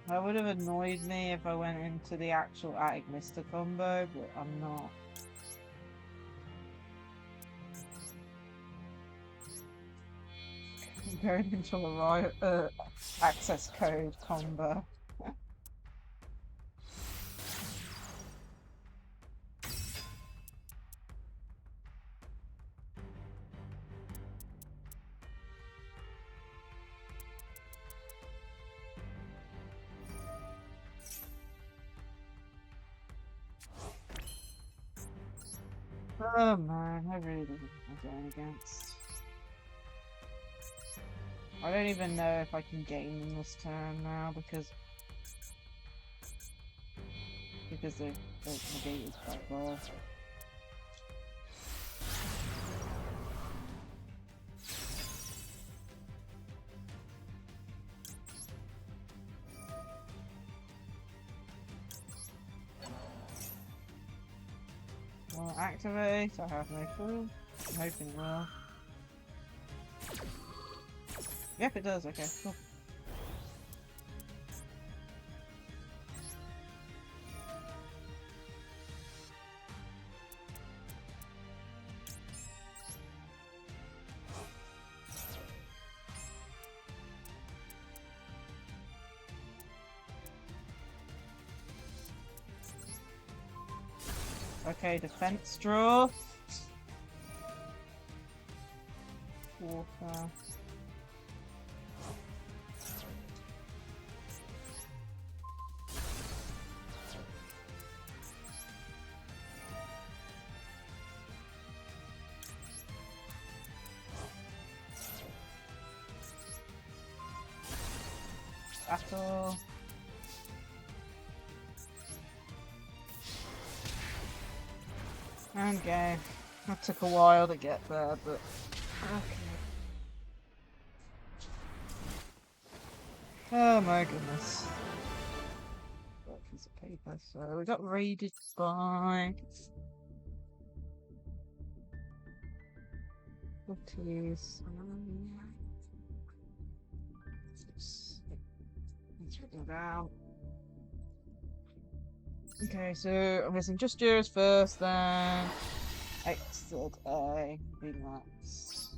That would have annoyed me if I went into the actual Attic Mister combo, but I'm not. I'm going into a access code combo. Oh man, I really don't know what I'm going against. I don't even know if I can gain them this turn now because the gate is quite low. Will it activate? I have no clue. I'm hoping it will. Yep, it does. Okay, cool. Okay, defense draw. Water. Battle. Okay. That took a while to get there, but okay. Oh my goodness. Got a piece of paper, so we got raided by Please. It's written down. Okay, so I'm guessing just yours first, then exit A, be next.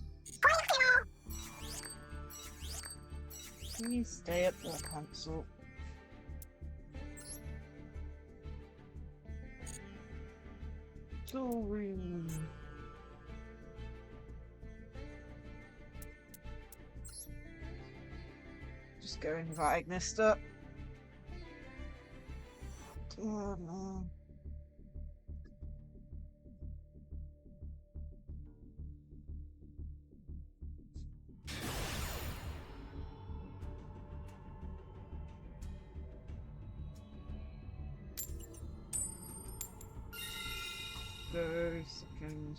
Please stay up there, cancel. Storeroom. Just go invite Mister. Oh man. Go second.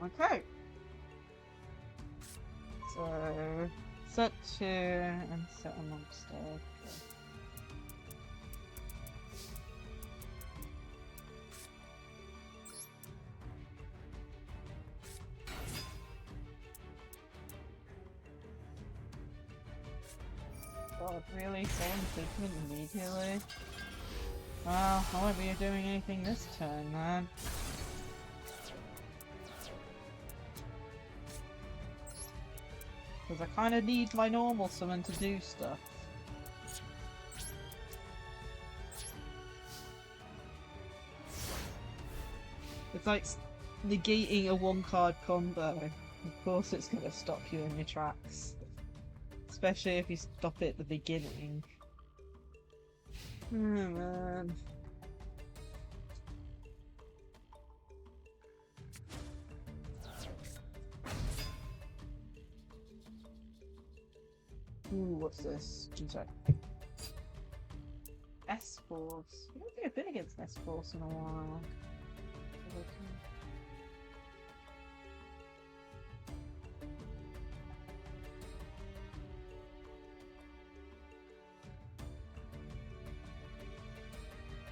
Okay. So set to and set a monster. Okay. God, really? Someone treatment immediately? Well, I won't be doing anything this turn, man. Because I kind of need my normal summon to do stuff. It's like negating a one-card combo. Of course it's going to stop you in your tracks. Especially if you stop it at the beginning. Oh man. Ooh, what's this? G-Tech. S-Force. I don't think I've been against S-Force in a while.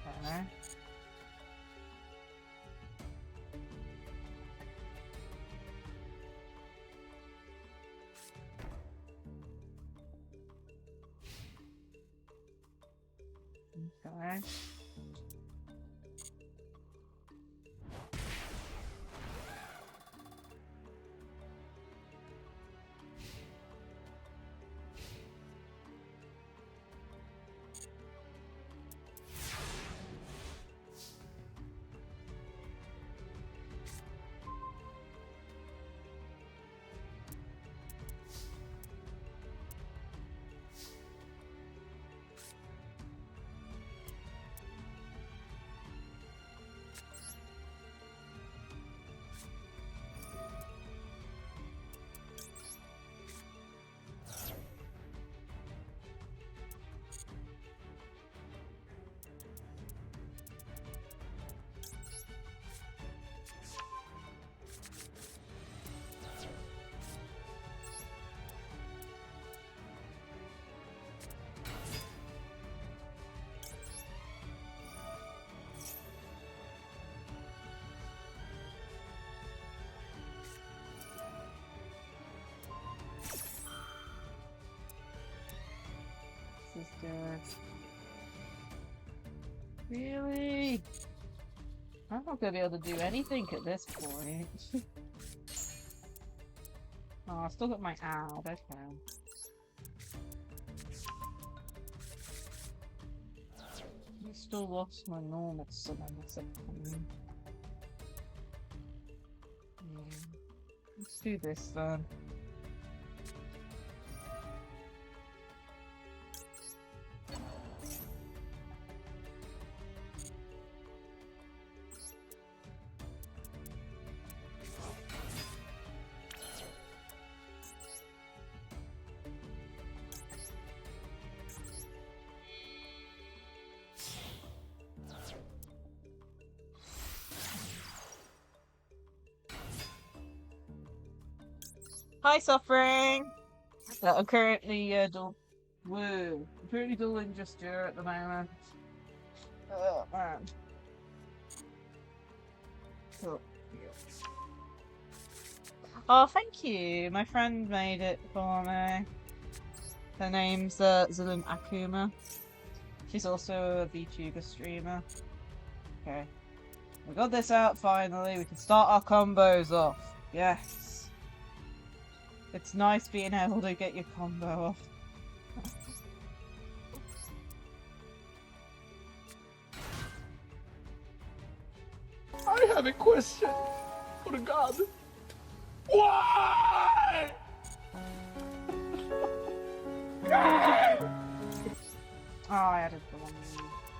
I don't know. Okay. Sister. Really? I'm not gonna be able to do anything at this point. Oh, I still got my ad, okay. I still lost my normal summon, except for me. Yeah. Let's do this then. Hi, Suffering! I'm currently, I'm currently dueling just Joe at the moment. Oh, man. Cool. Oh, thank you! My friend made it for me. Her name's, Zulum Akuma. She's also a VTuber streamer. Okay. We got this out finally, we can start our combos off. Yes! It's nice being able to get your combo off. I have a question for God. Why? Oh, I added the one.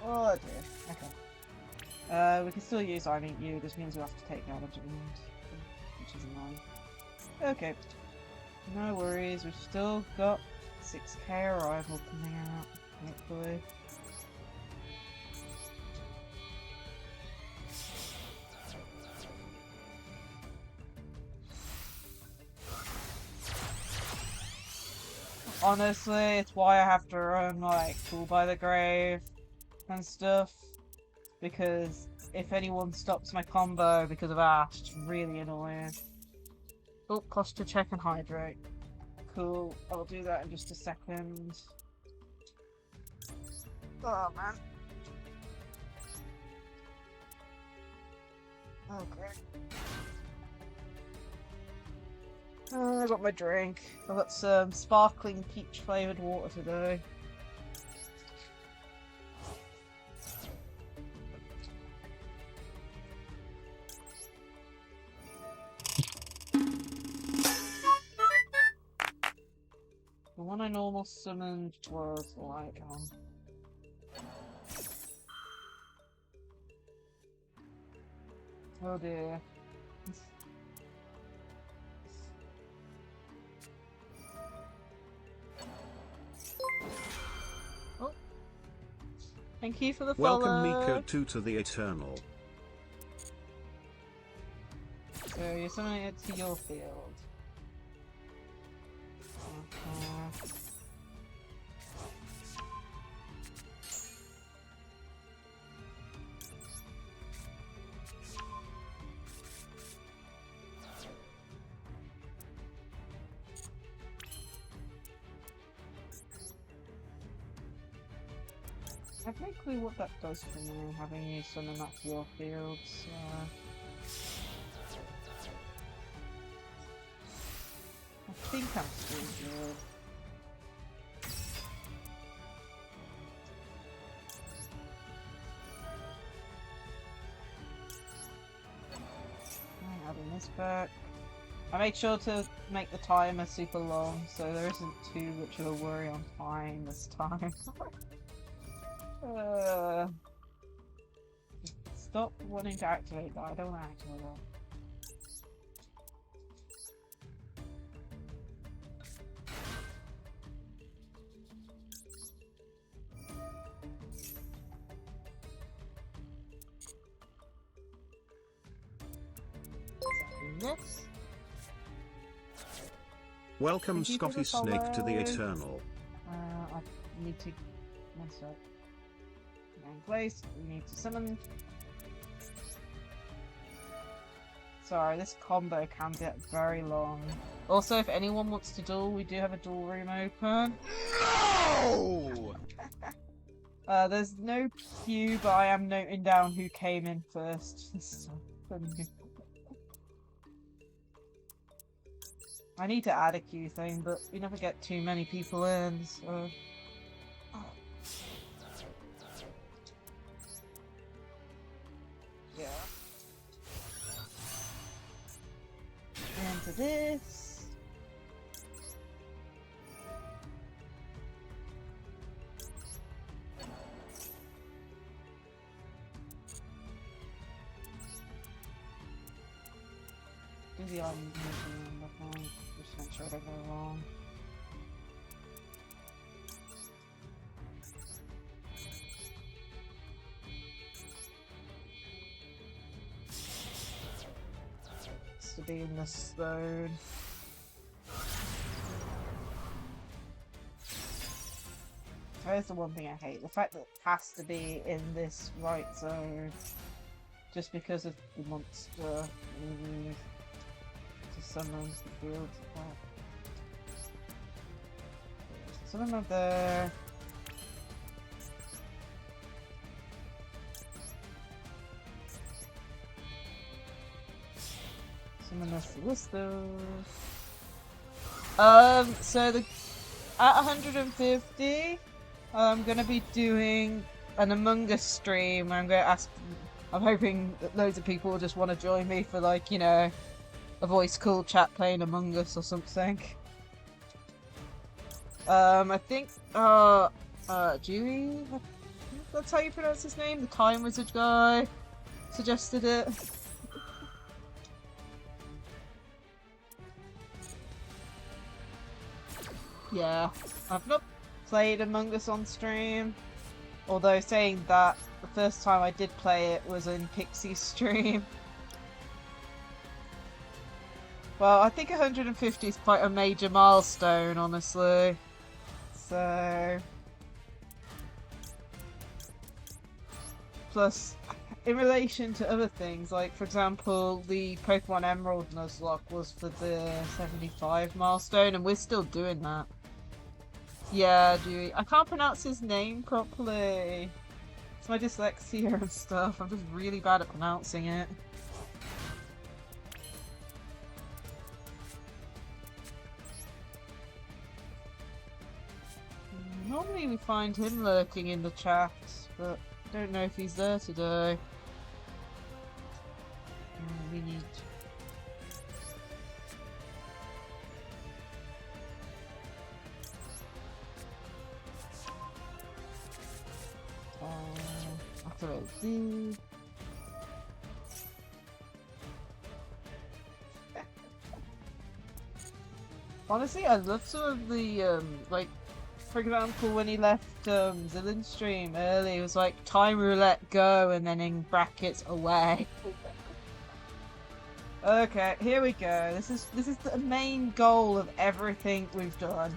Oh dear. Okay. We can still use I mean you, this means we have to take damage at the end, which is annoying. Okay. No worries, we've still got 6k arrival coming out, hopefully. Honestly, it's why I have to run like Cool by the Grave and stuff. Because if anyone stops my combo because of Ash, it's really annoying. Oh, posture check and hydrate. Cool, I'll do that in just a second. Oh man. Okay. I got my drink. I got some sparkling peach flavoured water today. The one I normal summoned was like, Oh dear. Oh. Thank you for the follow. Welcome Miko 2 to the Eternal. So you're summoning it to your field. I have no clue what that does for me, having you summon that to your fields. I think I'm still good. I'm having this back. I made sure to make the timer super long, so there isn't too much of a worry on time this time. Stop wanting to activate that. I don't want to activate that. This. Welcome Scotty Snake to the Eternal. I need to mess up. In place, we need to summon. Sorry, this combo can get very long. Also, if anyone wants to duel, we do have a duel room open. No! There's no queue, but I am noting down who came in first. I need to add a queue thing, but we never get too many people in, so... Yeah. Into this. Do the item just make sure I don't go wrong. To be in this zone. That is the one thing I hate. The fact that it has to be in this right zone. Just because of the monster to summon the field. Summon up there. So at 150, I'm gonna be doing an Among Us stream. I'm hoping that loads of people will just want to join me for, like, you know, a voice call chat playing Among Us or something. I think Dewey, that's how you pronounce his name, the Time Wizard guy, suggested it. Yeah, I've not played Among Us on stream, although saying that, the first time I did play it was in Pixie's stream. Well, I think 150 is quite a major milestone, honestly. So... Plus, in relation to other things, like, for example, the Pokemon Emerald Nuzlocke was for the 75 milestone, and we're still doing that. Yeah, Dewey. I can't pronounce his name properly. It's my dyslexia and stuff. I'm just really bad at pronouncing it. Normally we find him lurking in the chat, but I don't know if he's there today. We need... activate Z. Honestly, I love some of the, like, for example, when he left Zillin's stream early, it was like, time roulette, go, and then in brackets, away. Okay, here we go. This is the main goal of everything we've done.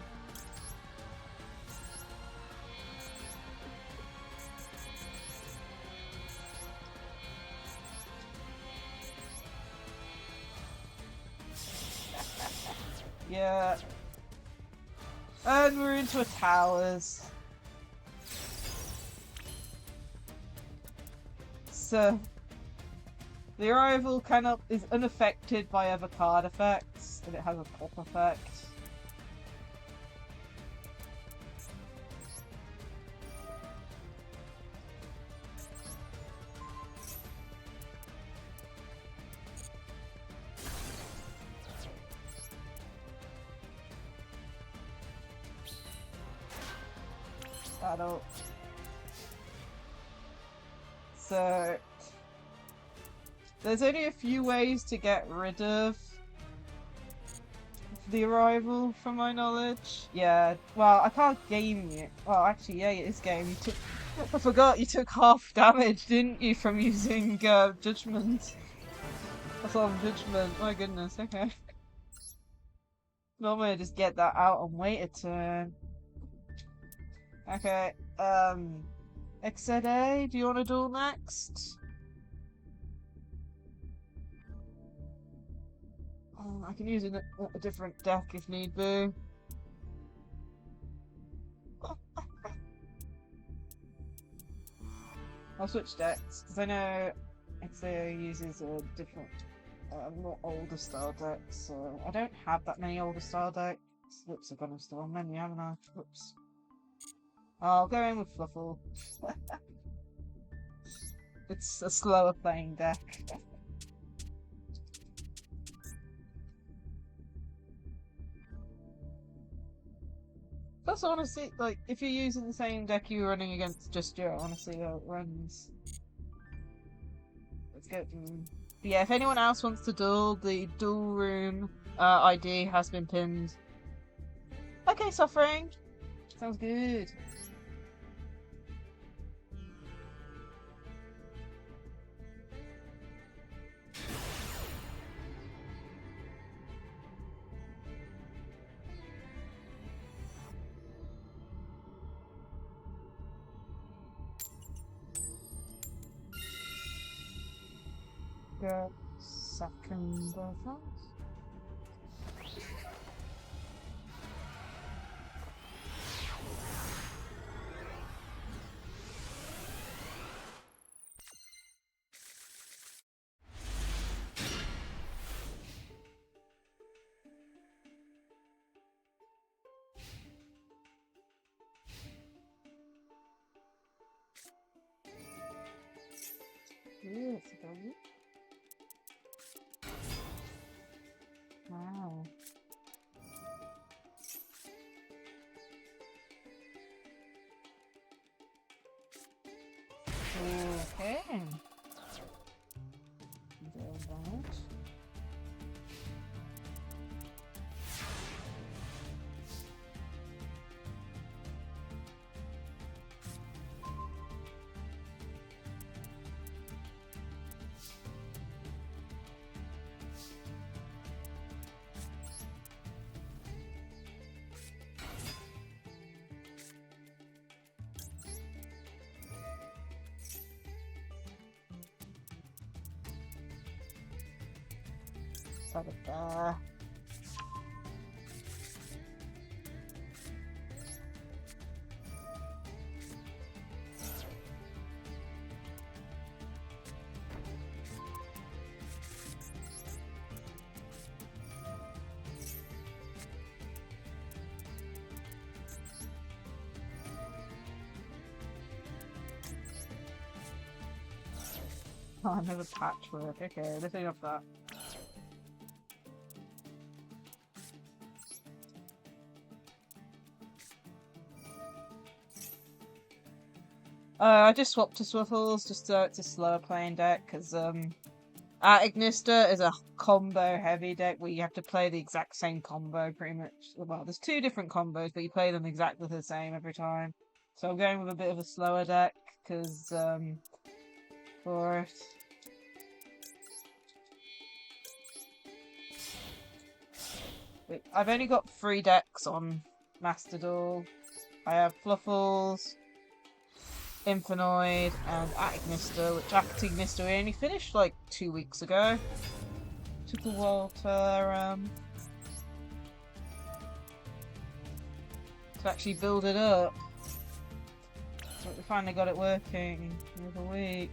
Yeah. And we're into a towers. So the arrival is unaffected by other card effects, and it has a pop effect. Battle. So there's only a few ways to get rid of the arrival, from my knowledge. Yeah, well, I can't game you. Well, actually, yeah, it is game. You took. I forgot you took half damage, didn't you, from using judgment? That's all judgment. My goodness. Okay. Normally, I just get that out and wait a turn. Okay. XZA, do you want to duel next? I can use a different deck if need be. I'll switch decks, because I know XA uses a different, more older style deck, so I don't have that many older style decks. Whoops, I've gone into the wrong menu, haven't I? Whoops. I'll go in with Fluffle. It's a slower playing deck. Plus, I want to see, like, if you're using the same deck you're running against just Joe, I want to see how it runs. Let's go. But yeah, if anyone else wants to duel, the duel room ID has been pinned. Okay, Suffering. Sounds good. Second offense. Yes, it wow. Okay. Da-da-da. Oh, another patchwork. Okay, this ain't up that. I just swapped to Swiffles just so it's a slower playing deck because Ignista is a combo heavy deck where you have to play the exact same combo pretty much. Well, there's two different combos, but you play them exactly the same every time. So I'm going with a bit of a slower deck, because, for it. I've only got 3 decks on Master Duel. I have Fluffles, Infernoid, and Ignista, which Ignista we only finished like 2 weeks ago. Took a while to actually build it up. So we finally got it working the other week.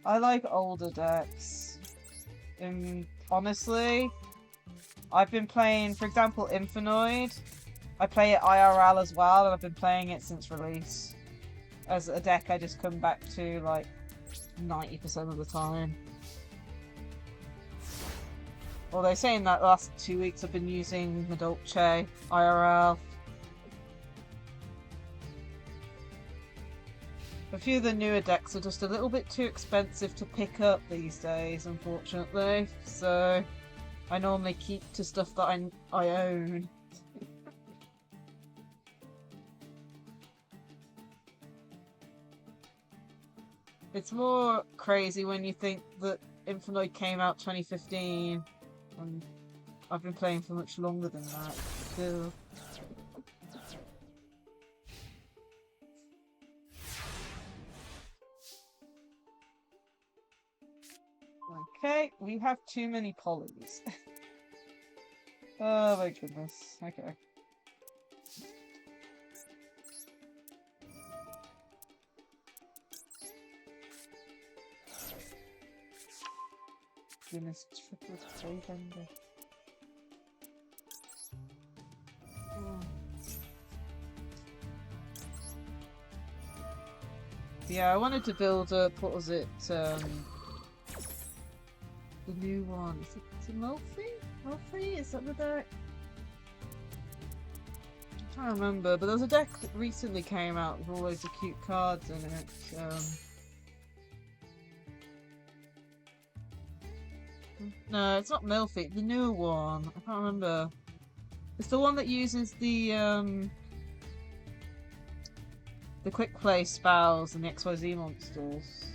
I like older decks. Honestly, I've been playing, for example, Infernoid. I play it IRL as well, and I've been playing it since release. As a deck I just come back to like 90% of the time. Although saying that, last 2 weeks I've been using Madolche IRL. A few of the newer decks are just a little bit too expensive to pick up these days, unfortunately. So I normally keep to stuff that I own. It's more crazy when you think that Infernoid came out 2015, and I've been playing for much longer than that still. Okay, we have too many polys. Oh my goodness. Okay. Goodness, triple play vendor. Yeah, I wanted to build up, what was it, the new one. Is it Melfi? Melfi? Is that the deck? I can't remember, but there was a deck that recently came out with all those cute cards in it. No, it's not Melfi, the newer one. I can't remember. It's the one that uses the quick play spells and the XYZ monsters.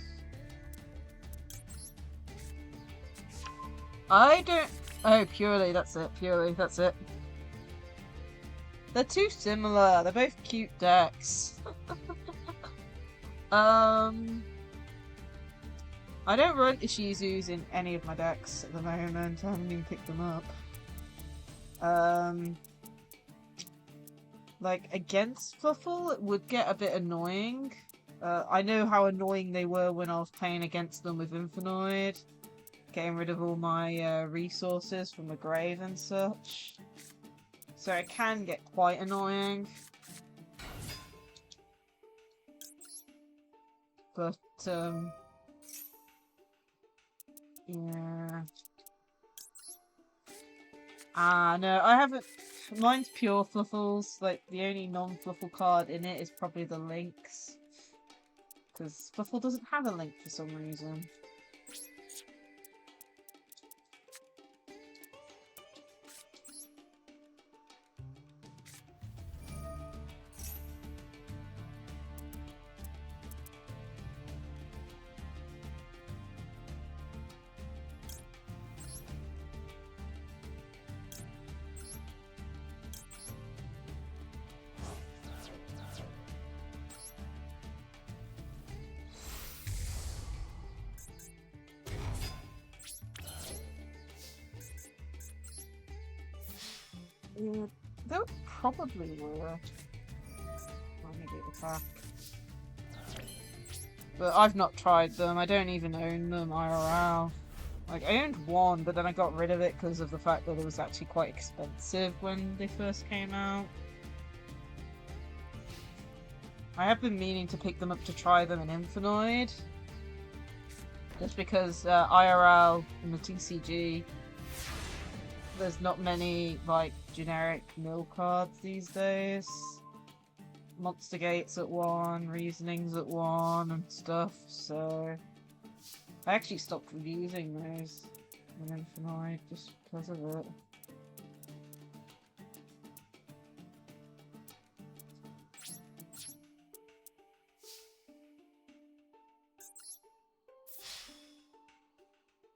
I don't... Oh, Purely, that's it. Purely, that's it. They're too similar. They're both cute decks. I don't run Ishizus in any of my decks at the moment. I haven't even picked them up. Like, against Fluffle, it would get a bit annoying. I know how annoying they were when I was playing against them with Infernoid. Getting rid of all my resources from the grave and such. So it can get quite annoying. But, yeah. No, I haven't... Mine's pure Fluffles. Like, the only non-Fluffle card in it is probably the Lynx. Because Fluffle doesn't have a Link for some reason. Yeah, they probably were. Let me get it back. But I've not tried them. I don't even own them IRL. Like, I owned one, but then I got rid of it because of the fact that it was actually quite expensive when they first came out. I have been meaning to pick them up to try them in Infernoid. Just because IRL and the TCG there's not many, like, generic mill cards these days. Monster Gate's at 1, Reasoning's at 1, and stuff, so... I actually stopped using those in Infinite just because of it.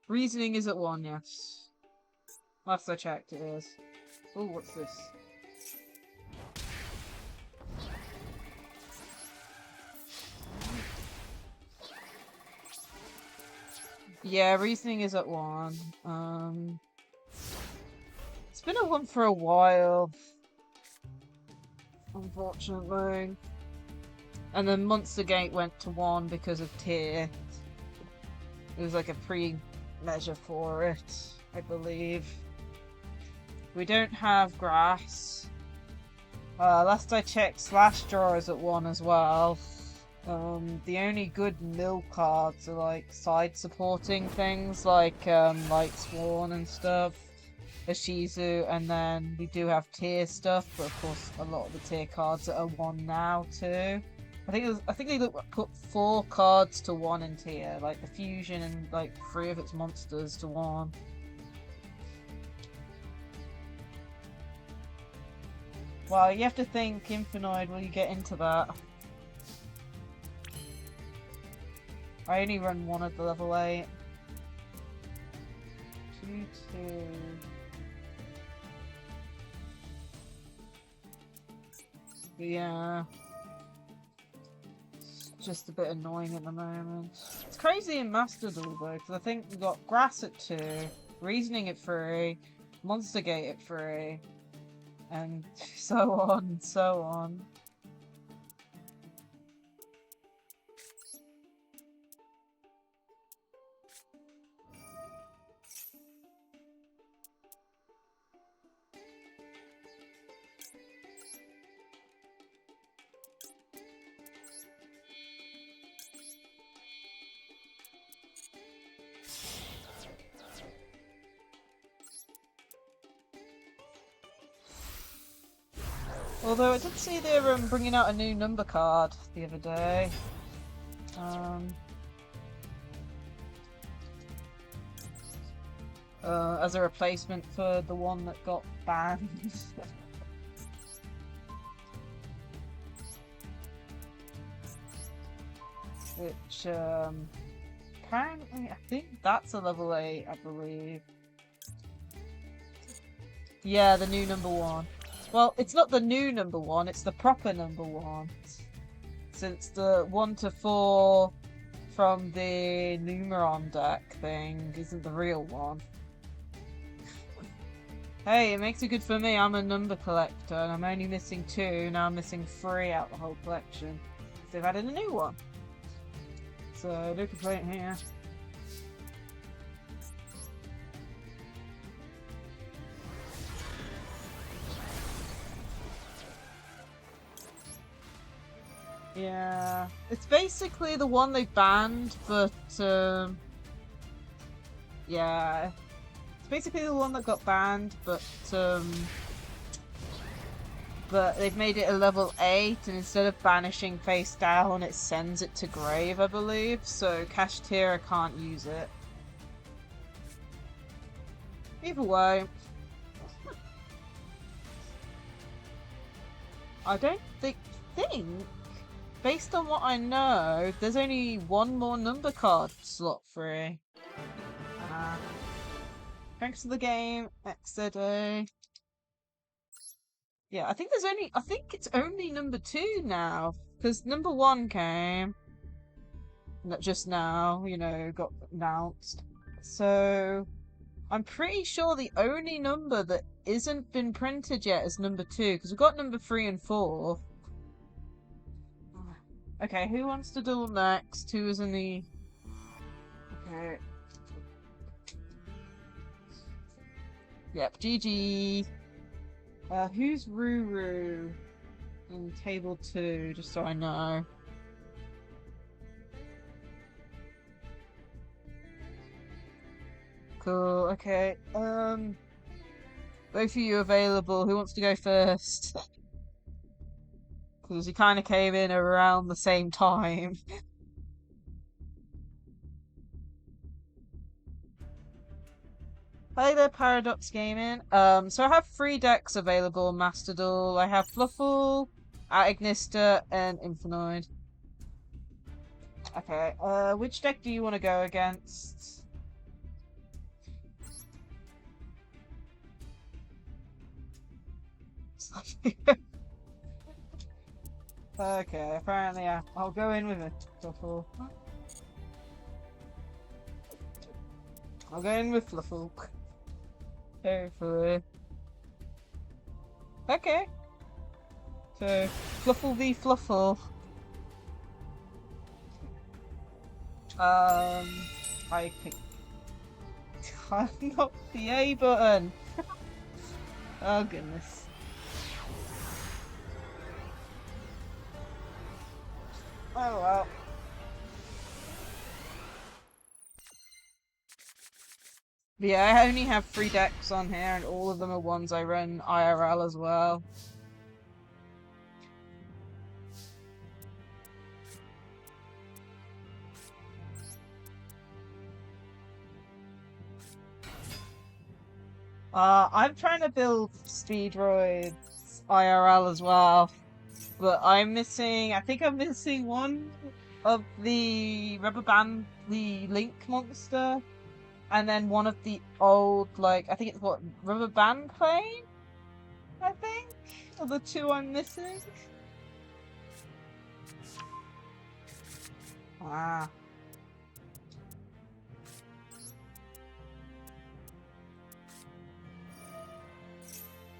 Reasoning is at 1, yes. Last I checked, it is. Oh, what's this? Yeah, Reasoning is at 1. It's been at 1 for a while, unfortunately. And then Monster Gate went to 1 because of tier. It was like a pre-measure for it, I believe. We don't have grass. Last I checked, Slash Draw is at 1 as well. The only good mill cards are like side supporting things like Light Sworn and stuff, Ashizu, and then we do have tier stuff, but of course a lot of the tier cards are 1 now too. I think they put 4 cards to 1 in tier, like the fusion and like 3 of its monsters to 1. Well, you have to think Infinite will you get into that. I only run 1 at the level 8. 2, 2. But yeah. It's just a bit annoying at the moment. It's crazy in Master Duel though, because I think we've got Grass at 2, Reasoning at 3, Monster Gate at 3, and so on and so on. Although I did see they're bringing out a new number card the other day. As a replacement for the one that got banned. Which, apparently, I think that's a level 8, I believe. Yeah, the new number 1. Well, it's not the new number 1, it's the proper number 1. Since the 1 to 4 from the Numeron deck thing isn't the real one. Hey, it makes it good for me, I'm a number collector, and I'm only missing 2, now I'm missing 3 out the whole collection. So they've added a new one. So, no complaint here. Yeah, it's basically the one they banned, but yeah, it's basically the one that got banned, but they've made it a level 8, and instead of banishing face down, it sends it to grave, I believe. So Kashtira can't use it. Either way, I don't think. Based on what I know, there's only 1 more number card slot free. Thanks to the game, XZA. Yeah, I think it's only number 2 now. Because number 1 came. Just now, you know, got announced. So, I'm pretty sure the only number that isn't been printed yet is number 2. Because we've got number 3 and 4. Okay, who wants to duel next? Who is in the... Okay. Yep, GG. Who's Ruru in table 2, just so I know? Cool, okay. Both of you available. Who wants to go first? Because you kind of came in around the same time. Hi there, Paradox Gaming. So I have 3 decks available on Master Duel. I have Fluffle, Agnista, and Infinite. Okay, which deck do you want to go against? Okay, apparently I'll go in with it. Fluffle. I'll go in with Fluffle. Hopefully. Okay. So, Fluffle v Fluffle. I pick. I'm not the A button. Oh goodness. Oh well. But yeah, I only have 3 decks on here, and all of them are ones I run IRL as well. I'm trying to build Speedroids IRL as well, but I think I'm missing one of the rubber band, the Link monster, and then one of the old, like, I think it's what, rubber band plane? I think? Are the 2 I'm missing? Ah.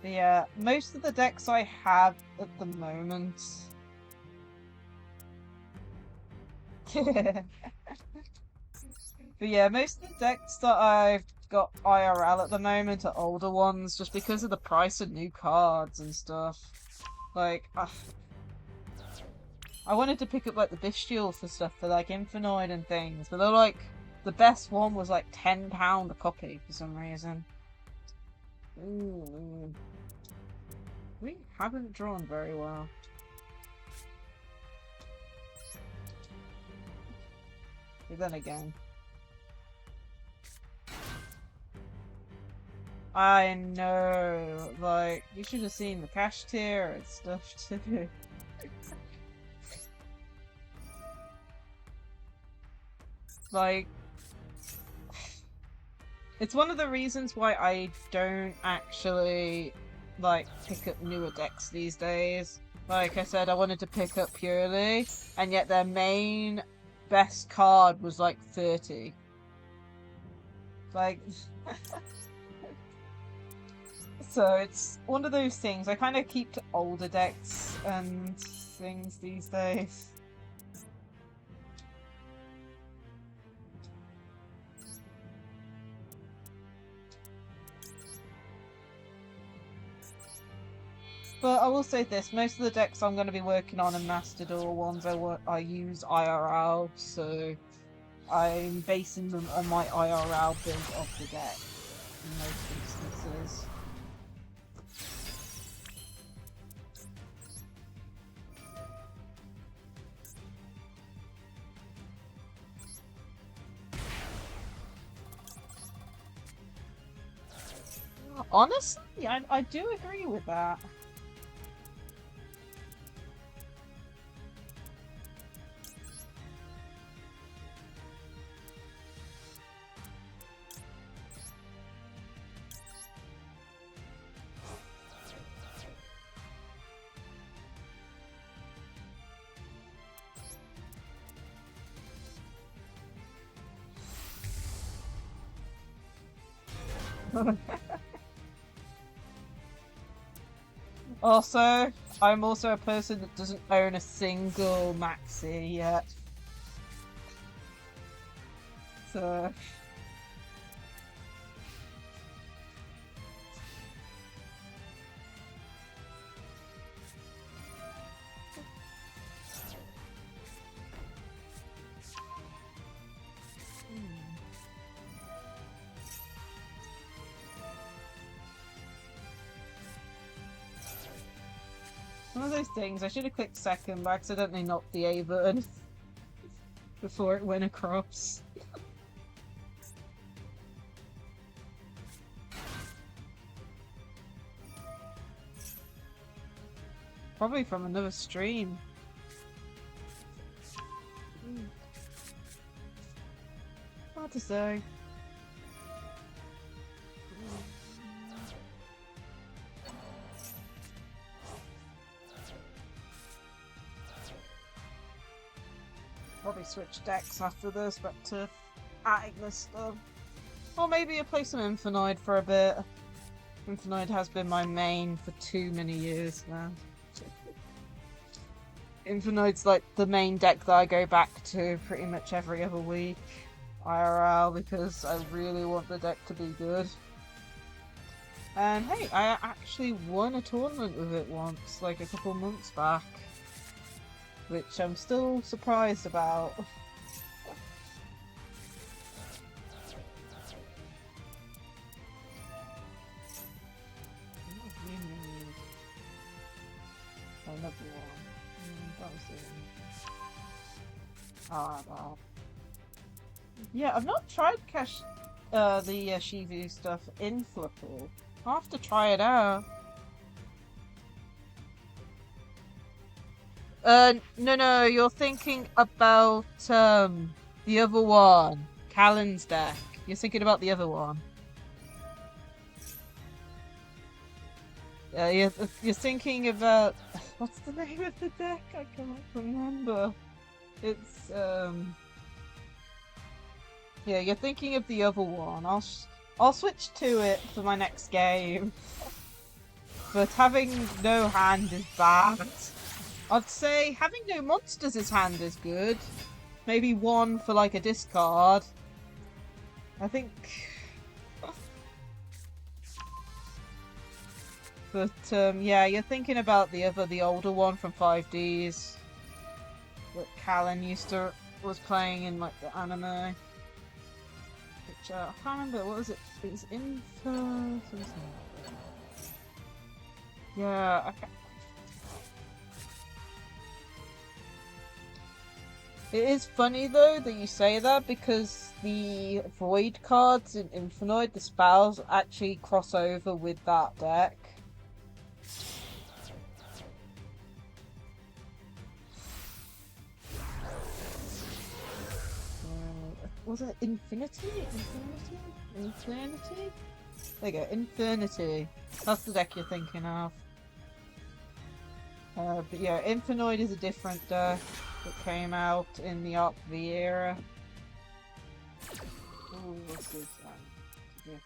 But yeah, most of the decks I have at the moment. But yeah, most of the decks that I've got IRL at the moment are older ones, just because of the price of new cards and stuff. Like, I wanted to pick up like the Bestial for stuff for like Infinite and things, but they're like, the best one was like £10 a copy for some reason. Ooh. We haven't drawn very well. But then again, I know, like, you should have seen the cash tier and stuff too. Like, it's one of the reasons why I don't actually, like, pick up newer decks these days. Like I said, I wanted to pick up Purely, and yet their main best card was like 30. Like, so it's one of those things. I kind of keep to older decks and things these days. But I will say this, most of the decks I'm going to be working on are Master Duel ones I use IRL, so I'm basing them on my IRL build of the deck in most instances. Honestly, I do agree with that. Also, I'm also a person that doesn't own a single maxi yet. So... of those things. I should have clicked second, but I accidentally knocked the A button before it went across. Probably from another stream. Hard to say. Probably switch decks after this back to Agnes stuff. Or maybe I'll play some Infinite for a bit. Infinite has been my main for too many years now. Infinite's like the main deck that I go back to pretty much every other week. IRL, because I really want the deck to be good. And hey, I actually won a tournament with it once, like a couple months back. Which I'm still surprised about. Another one. That was the one. Well. Yeah, I've not tried the Shivu stuff in Fluffle. I'll have to try it out. No, you're thinking about, the other one. Callan's deck. You're thinking about the other one. You're thinking about... What's the name of the deck? I can't remember. It's, Yeah, you're thinking of the other one. I'll switch to it for my next game. But having no hand is bad. I'd say having no monsters as hand is good. Maybe one for like a discard. I think... But yeah, you're thinking about the older one from 5Ds. That Callan was playing in like the anime. Which I can't remember, what was it? It was Info... Yeah, I can't... It is funny though that you say that, because the Void cards in Infinite, the spells, actually cross over with that deck. Was it Infinity? Infernity? There you go, Infernity. That's the deck you're thinking of. But yeah, Infinite is a different deck that came out in the Arc V era. Ooh, what's this one? Yes.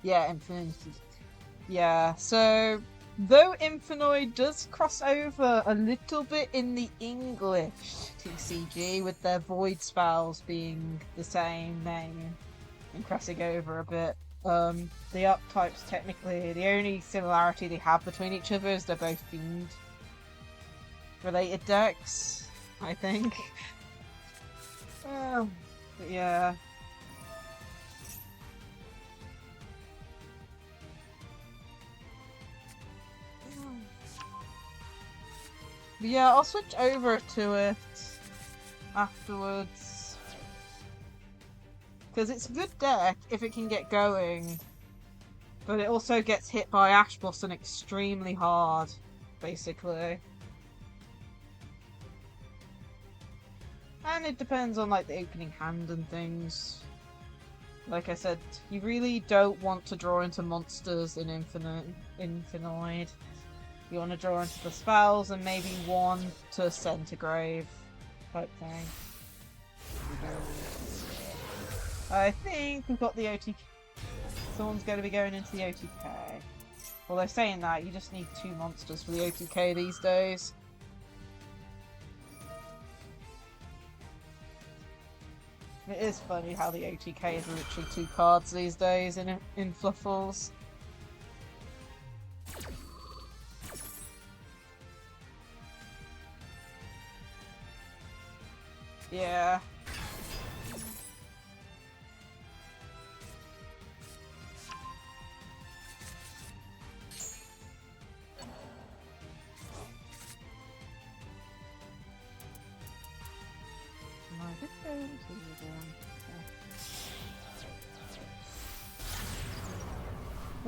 Yeah, Infinity. Yeah, so though Infinite does cross over a little bit in the English TCG, with their void spells being the same name and crossing over a bit, the archetypes technically, the only similarity they have between each other is they're both fiend related decks, I think. But yeah. But yeah, I'll switch over to it afterwards. Because it's a good deck if it can get going. But it also gets hit by Ash Blossom extremely hard, basically. And it depends on like the opening hand and things. Like I said, you really don't want to draw into monsters in Infinite. You want to draw into the spells and maybe one to Centigrave type thing. I think we've got the OTK. Someone's going to be going into the OTK. Although saying that, you just need 2 monsters for the OTK these days. It is funny how the OTK is literally 2 cards these days in Fluffles. Yeah.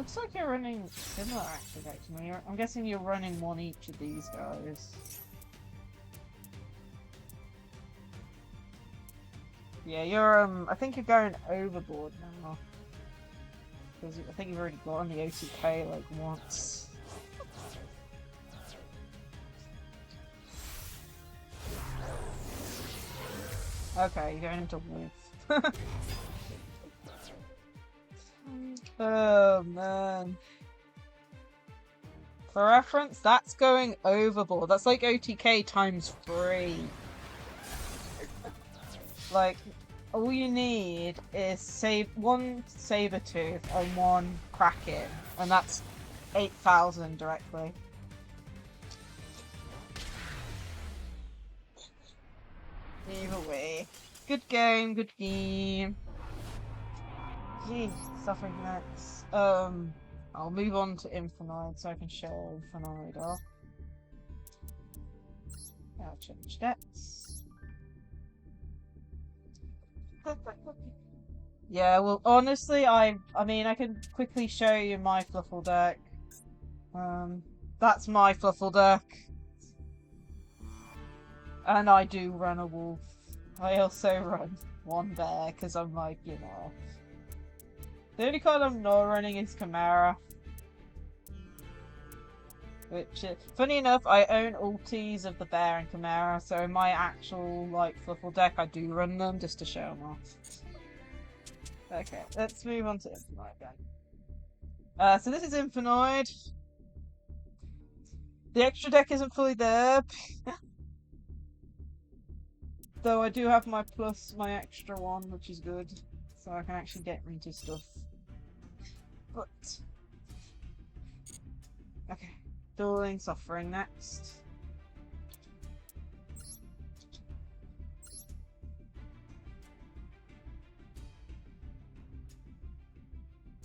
Looks like you're running similar actually to me. I'm guessing you're running one each of these guys. Yeah, you're I think you're going overboard now. Because I think you've already gotten the OTK like once. Okay, you're going into wolf. Oh man. For reference, that's going overboard. That's like OTK times 3. Like, all you need is one Sabertooth and one Kraken, and that's 8,000 directly. Either way. Good game, good game. Jeez, suffering next. I'll move on to Infinite so I can show Infinite off. I'll change decks. Yeah, well, honestly, I mean, I can quickly show you my Fluffle deck. That's my Fluffle deck. And I do run a wolf. I also run one bear, because I'm like, you know. The only card I'm not running is Chimera. Which, funny enough, I own ultis of the bear and Chimera, so in my actual, like, Fluffle deck, I do run them just to show them off. Okay, let's move on to Infinite then. So this is Infinite. The extra deck isn't fully there. Though I do have my plus, my extra one, which is good. So I can actually get into stuff. But... okay. Dueling Suffering next.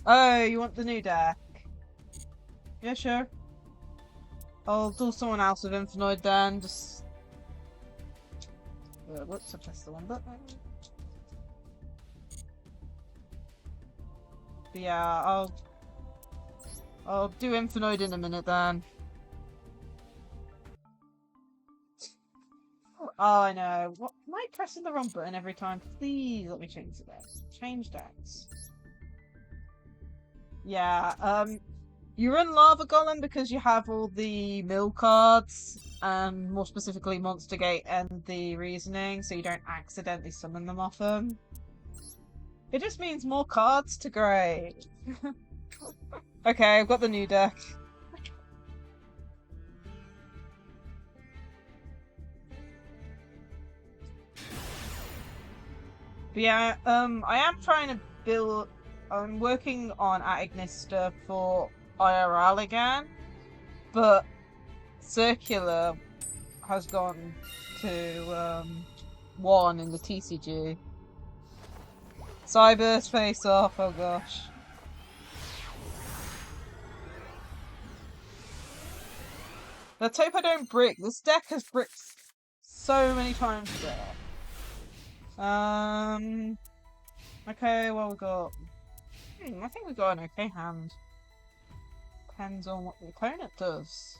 Oh, you want the new deck? Yeah, sure. I'll do someone else with Infinite then, just... whoops, I pressed the one button. But yeah, I'll do Infinite in a minute then. Oh, I know. What? Am I pressing the wrong button every time? Please let me change the deck. Change decks. Yeah, you run Lava Golem because you have all the mill cards, and more specifically Monster Gate and the Reasoning, so you don't accidentally summon them off them. It just means more cards to grade. Okay, I've got the new deck. But yeah, I am trying to build... I'm working on Ignister for IRL again, but Circular has gone to 1 in the TCG. Cyber's face off, oh gosh. Let's hope I don't brick. This deck has bricked so many times today. Okay, well we got... I think we got an okay hand. Depends on what the opponent does.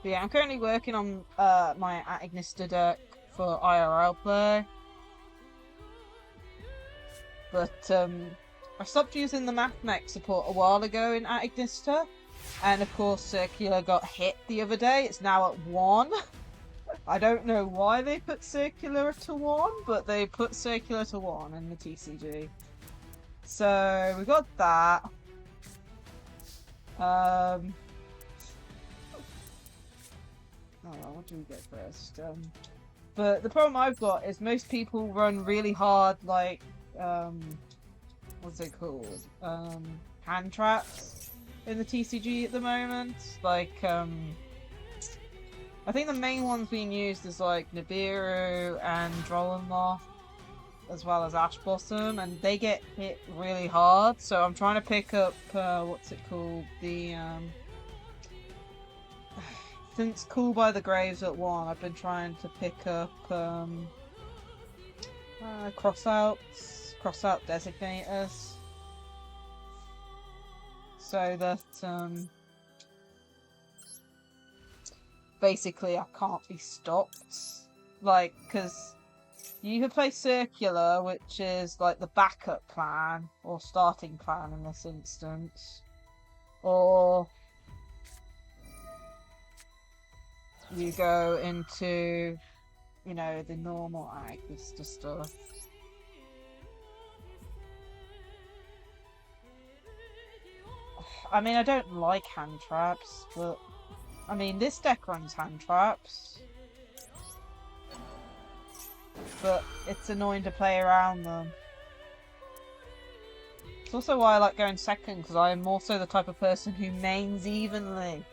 But yeah, I'm currently working on my Ignister deck for IRL play. But I stopped using the Math Mech support a while ago in Ignister, and of course Circular got hit the other day. It's now at 1. I don't know why they put Circular to 1, but they put Circular to 1 in the TCG. So we got that. Oh, well, what do we get first? But the problem I've got is most people run really hard, like, what's it called? Hand traps in the TCG at the moment. Like, I think the main ones being used is like Nibiru and Drolenmoth, as well as Ash Blossom, and they get hit really hard. So I'm trying to pick up, what's it called? The since Cool by the Graves at 1, I've been trying to pick up crossout designators, so that basically I can't be stopped. Like, because you could play circular, which is like the backup plan or starting plan in this instance, or you go into, you know, the normal Agatha stuff. I mean, I don't like hand traps, but I mean, this deck runs hand traps, but it's annoying to play around them. It's also why I like going second, because I am also the type of person who mains evenly.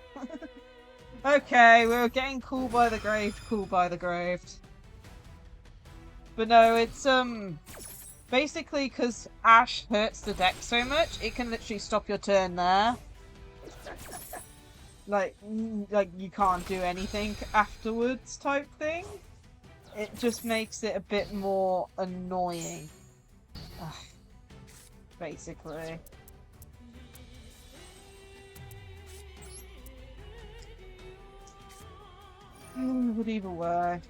Okay, we were getting cool by the grave. But no, it's basically because Ash hurts the deck so much, it can literally stop your turn there. Like you can't do anything afterwards type thing. It just makes it a bit more annoying. Ugh. Basically. But either way.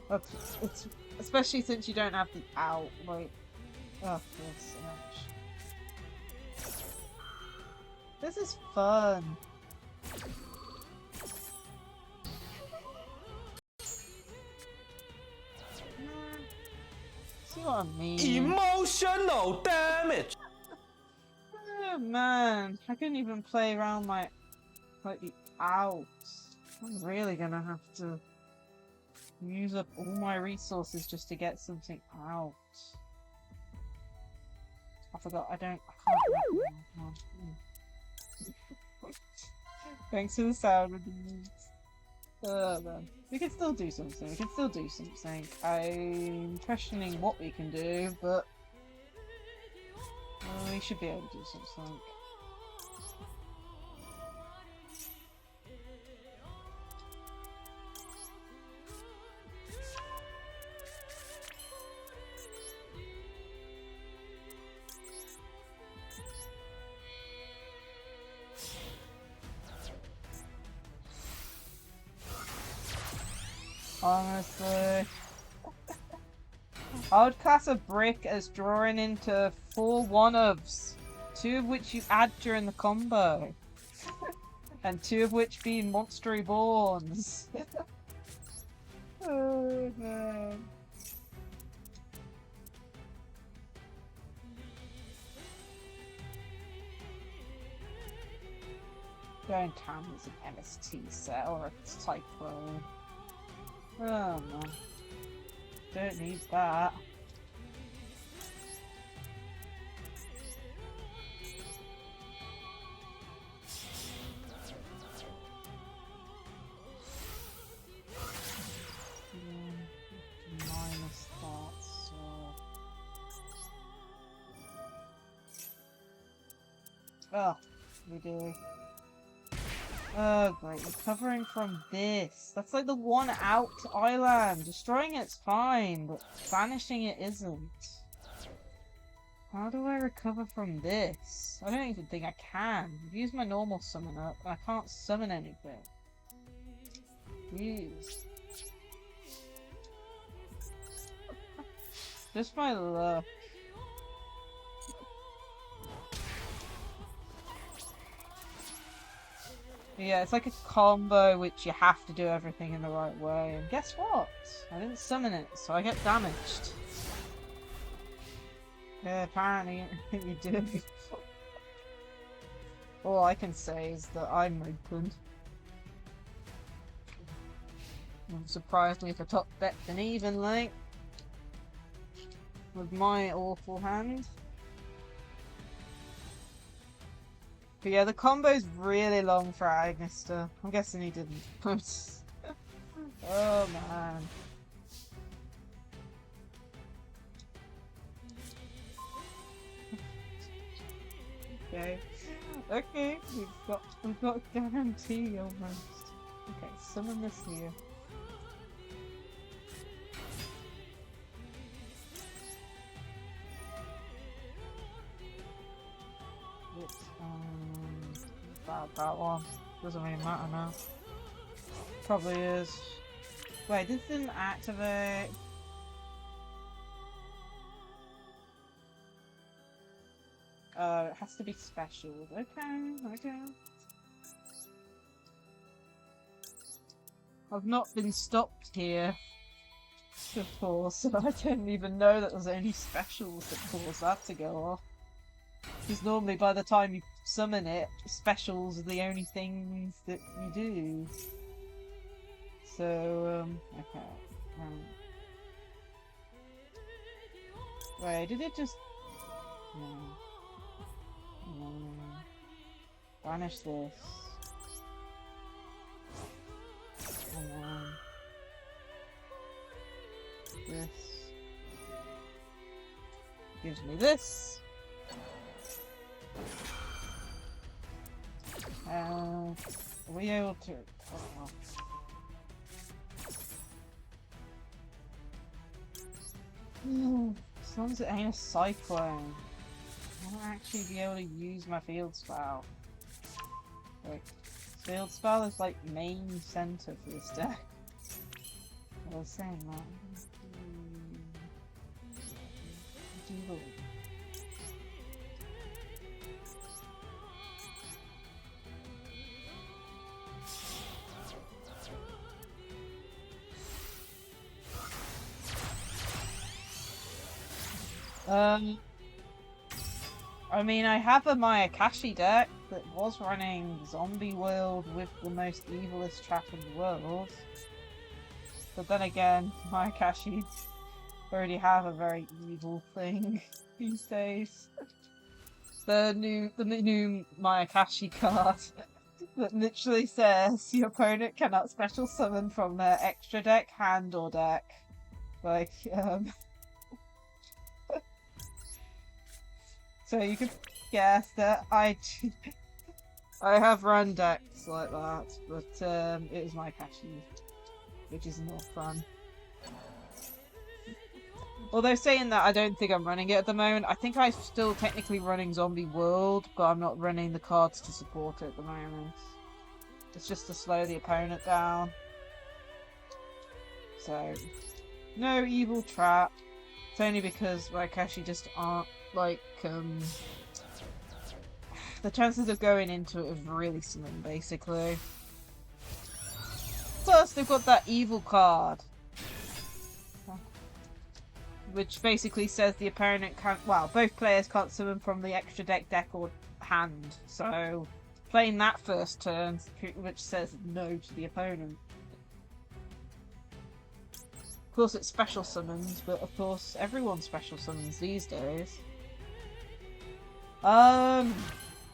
It's especially since you don't have the out, like, oh, this so much. This is fun. See what I mean? Emotional damage. Oh man, I couldn't even play around my the outs. I'm really gonna have to use up all my resources just to get something out. I forgot. I can't. Thanks for the sound of the man. We can still do something. I'm questioning what we can do, but we should be able to do something. Honestly, I would class a brick as drawing into 4 one-ofs, 2 of which you add during the combo, and 2 of which being monster reborns. Oh man. Going town is an MST set or a typo. Oh no. Don't need that. Minus that, so... Oh, we do. Oh great, recovering from this. That's like the one out island. Destroying it's fine, but banishing it isn't. How do I recover from this? I don't even think I can. I've used my normal summon up, and I can't summon anything. Use. Just my luck. Yeah, it's like a combo which you have to do everything in the right way. And guess what? I didn't summon it, so I get damaged. Yeah, apparently you do. All I can say is that I'm open. I'm surprised we could top bet an evenly with my awful hand. But yeah, the combo's really long for Agnister. I'm guessing he didn't. Oh man. Okay. Okay, we've got guarantee almost. Okay, summon this here. It's that one. Doesn't really matter now. Probably is. Wait, this didn't activate. It has to be special. Okay. I've not been stopped here before, so I didn't even know that there's any specials that cause that to go off. Because normally by the time you summon it, specials are the only things that you do. So, okay. Wait, did it just... No. Banish this. And then... This. Gives me this. Are we able to... Oh. As long as it ain't a cyclone, I won't actually be able to use my field spell. Like, field spell is like main center for this deck. I was saying that. Duel. I mean, I have a Mayakashi deck that was running Zombie World with the most evilest trap in the world. But then again, Mayakashis already have a very evil thing these days. The new Mayakashi card that literally says your opponent cannot special summon from their extra deck, hand, or deck. Like, so you can guess that I have run decks like that, but it was Mayakashi, which is more fun. Although saying that, I don't think I'm running it at the moment. I think I'm still technically running Zombie World, but I'm not running the cards to support it at the moment. It's just to slow the opponent down. So, no evil trap. It's only because Mayakashi just aren't, like, the chances of going into it is really slim, basically. Plus, they've got that evil card, which basically says the opponent can't, well, both players can't summon from the extra deck or hand. So, playing that first turn, which says no to the opponent. Of course, it's special summons, but of course, everyone special summons these days.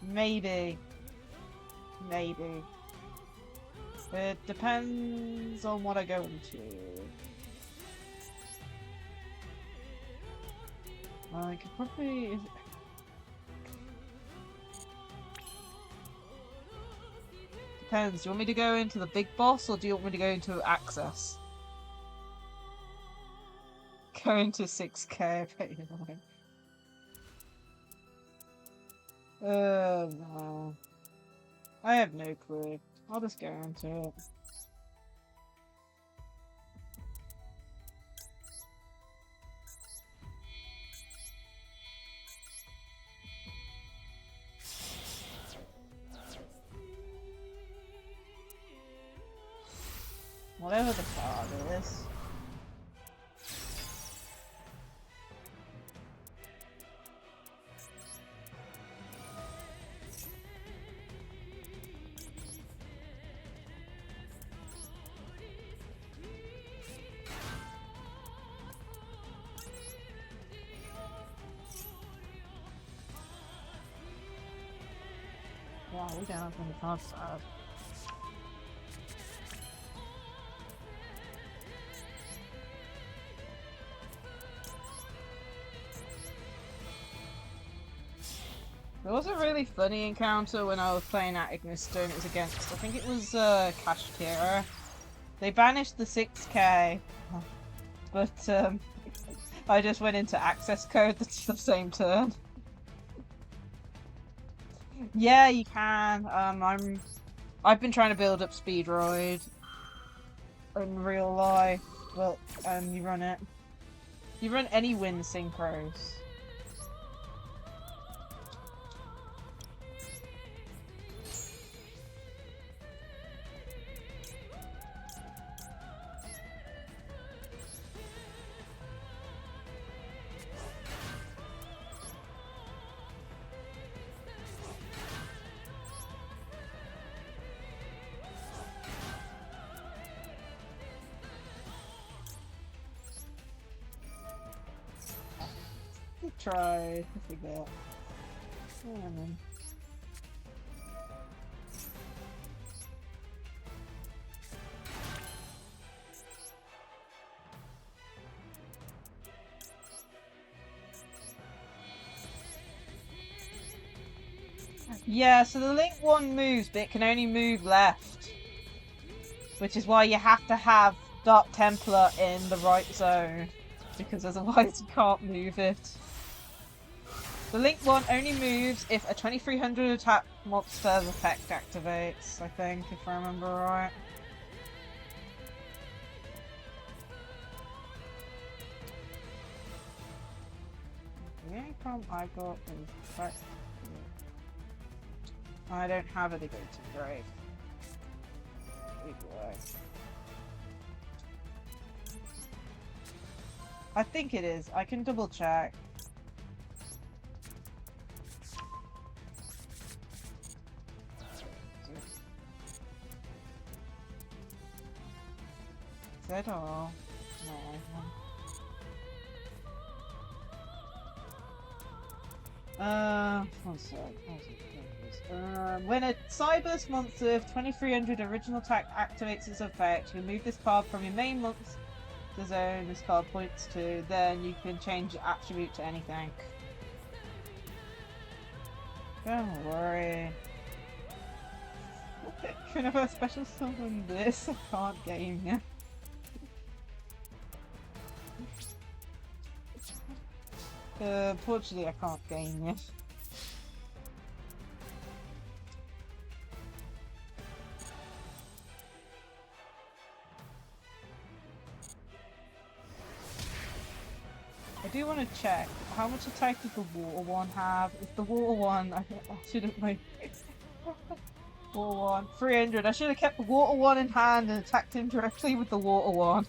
Maybe. Maybe. It depends on what I go into. I could probably... Depends. Do you want me to go into the big boss, or do you want me to go into access? Go into 6k, no. I have no clue. I'll just go into it. Whatever the card is. Wow, we don't have any cards to add. There was a really funny encounter when I was playing at Ignister and it was against, I think it was Kashtira. They banished the 6k, but I just went into access code the same turn. Yeah, you can. I've been trying to build up Speedroid in real life, but you run it. You run any win synchros. Try. I forget. Yeah, man. Yeah, so the Link 1 moves, but it can only move left. Which is why you have to have Dark Templar in the right zone. Because otherwise you can't move it. The Link 1 only moves if a 2300 attack monster's effect activates, I think, if I remember right. The only problem I've got is that I don't have a go-to grave. I think it is. I can double check. Is that all? No. One sec. When a Cyburst monster with 2300 original attack activates its effect, you remove this card from your main monster zone this card points to, then you can change the attribute to anything. Don't worry. Can I have a special summon this? I can't game yet. Unfortunately I can't game yet. I do want to check how much attack does the water one have. If the water one, I should have made water one 300. I should have kept the water one in hand and attacked him directly with the water one.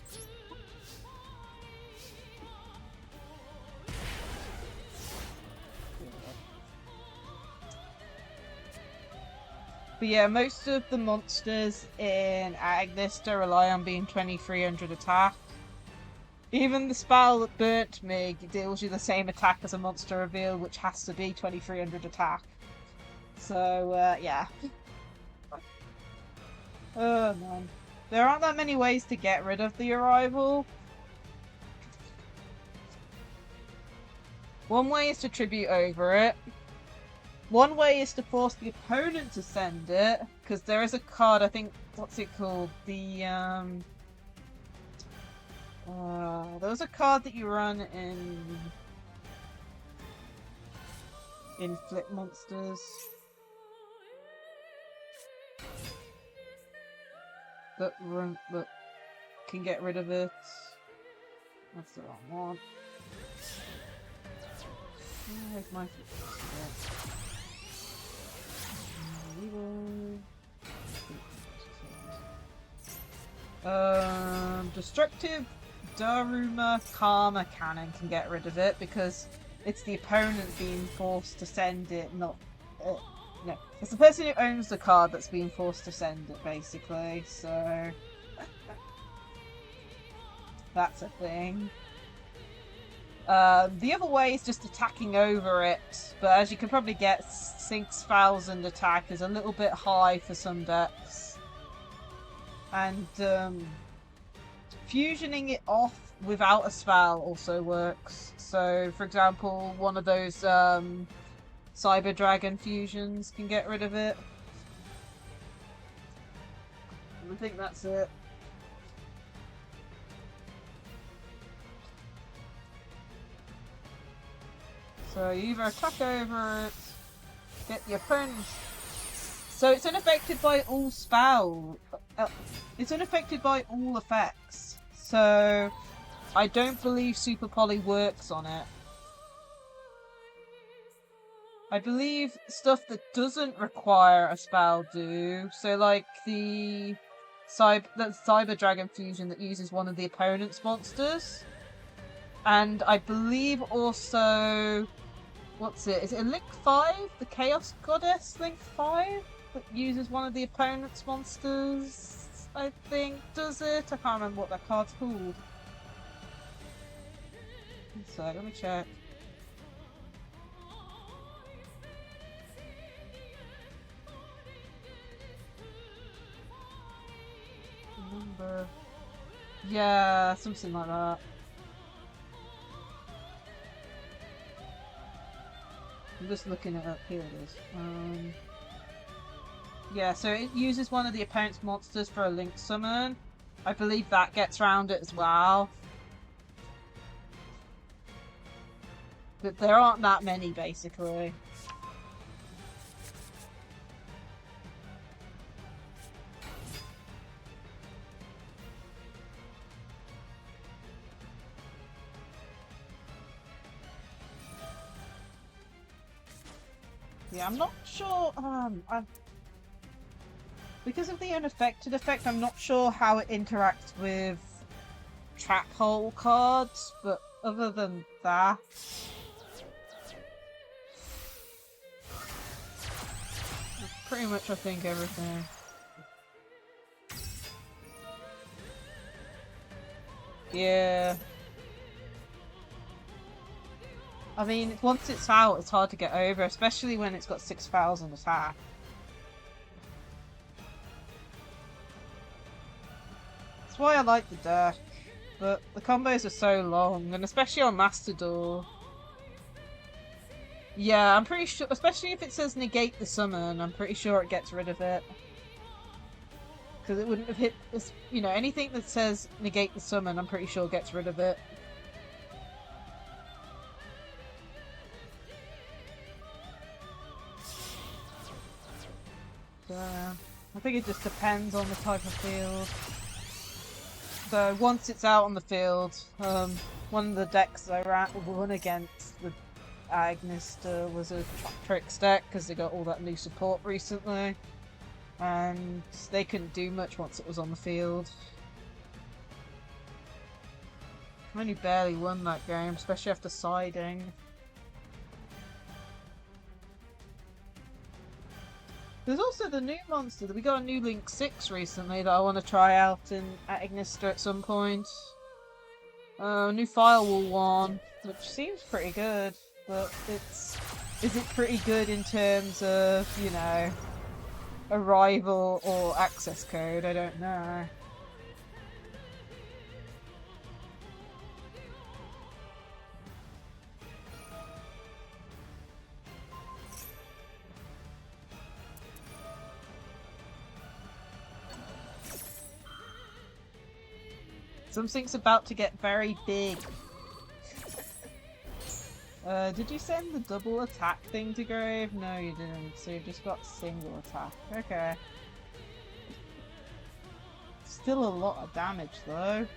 But yeah, most of the monsters in Agnista rely on being 2300 attack. Even the spell that burnt me deals you the same attack as a monster reveal, which has to be 2300 attack. So, yeah. Oh man. There aren't that many ways to get rid of the arrival. One way is to tribute over it. One way is to force the opponent to send it, because there is a card, I think, what's it called? The, there was a card that you run in Flip Monsters that can get rid of it. That's the wrong one. Where's my Destructive Daruma Karma Cannon can get rid of it because it's the opponent being forced to send it, not no, it's the person who owns the card that's being forced to send it, basically. So that's a thing. The other way is just attacking over it, but as you can probably get, 6,000 attack is a little bit high for some decks. And fusioning it off without a spell also works. So, for example, one of those Cyber Dragon fusions can get rid of it. I think that's it. So you either attack over it, get the opponent. So it's unaffected by all it's unaffected by all effects. So I don't believe Super Poly works on it. I believe stuff that doesn't require a spell do. So like the Cyber Dragon fusion that uses one of the opponent's monsters. And I believe also, what's it? Is it a Link 5? The Chaos Goddess Link 5? That uses one of the opponent's monsters, I think, does it? I can't remember what that card's called. So, let me check. Number. Yeah, something like that. I'm just looking it up. Here it is. Yeah, so it uses one of the opponent's monsters for a Link summon. I believe that gets around it as well. But there aren't that many, basically. Yeah, I'm not sure. Because of the unaffected effect, I'm not sure how it interacts with trap hole cards, but other than that, pretty much I think everything. Yeah. I mean, once it's out, it's hard to get over, especially when it's got 6,000 attack. That's why I like the deck, but the combos are so long, and especially on Master Duel. Yeah, I'm pretty sure, especially if it says negate the summon, I'm pretty sure it gets rid of it. Because it wouldn't have hit this, you know, anything that says negate the summon, I'm pretty sure gets rid of it. I think it just depends on the type of field. So once it's out on the field, one of the decks I won against the Agnister was a Tricks deck because they got all that new support recently, and they couldn't do much once it was on the field. I only barely won that game, especially after siding. There's also the new monster that we got a new Link 6 recently that I want to try out at Ignister at some point. New Firewall one, which seems pretty good, but is it pretty good in terms of, you know, arrival or access code? I don't know. Something's about to get very big. Did you send the double attack thing to Grave? No, you didn't. So you just got single attack. Okay. Still a lot of damage, though.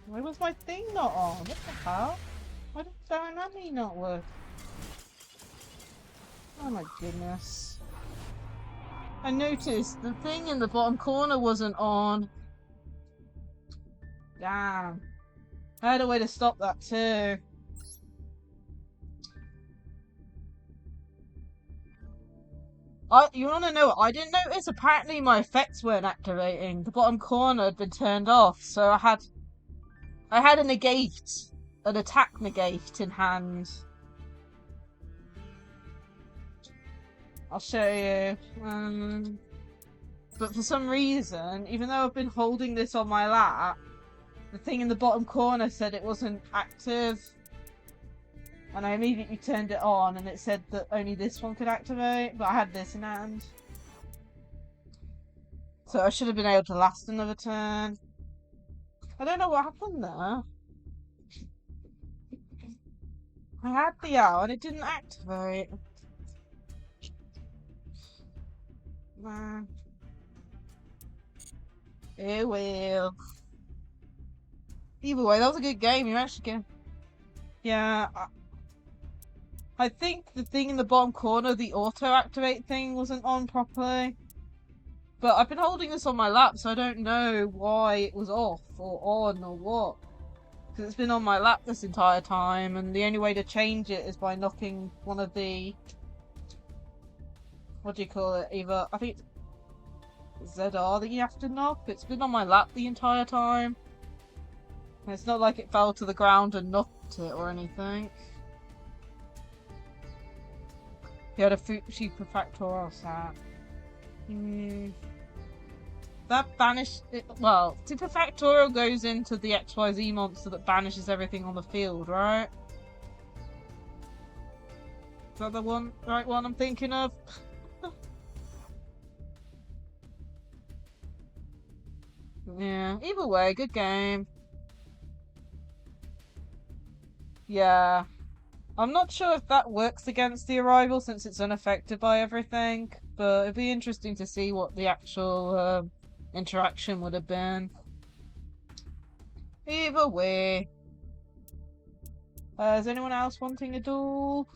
Why was my thing not on? What the hell? Why did Dynamic not work? Oh my goodness. I noticed the thing in the bottom corner wasn't on. Damn. I had a way to stop that too. You wanna know what I didn't notice? Apparently my effects weren't activating. The bottom corner had been turned off, so I had a negate, an attack negate in hand. I'll show you. But for some reason, even though I've been holding this on my lap, the thing in the bottom corner said it wasn't active. And I immediately turned it on and it said that only this one could activate, but I had this in hand. So I should have been able to last another turn. I don't know what happened there. I had the owl and it didn't activate. Nah. It will. Either way, that was a good game. You actually can. Yeah. I think the thing in the bottom corner, the auto-activate thing, wasn't on properly. But I've been holding this on my lap, so I don't know why it was off or on or what. Because it's been on my lap this entire time, and the only way to change it is by knocking one of the... What do you call it? Either... I think it's ZR that you have to knock. It's been on my lap the entire time. And it's not like it fell to the ground and knocked it or anything. He had a super factorial sat. That banished... Well, super factorial goes into the XYZ monster that banishes everything on the field, right? Is that the right one I'm thinking of? Yeah, either way, good game. Yeah. I'm not sure if that works against the arrival since it's unaffected by everything, but it'd be interesting to see what the actual interaction would have been. Either way. Is anyone else wanting a duel?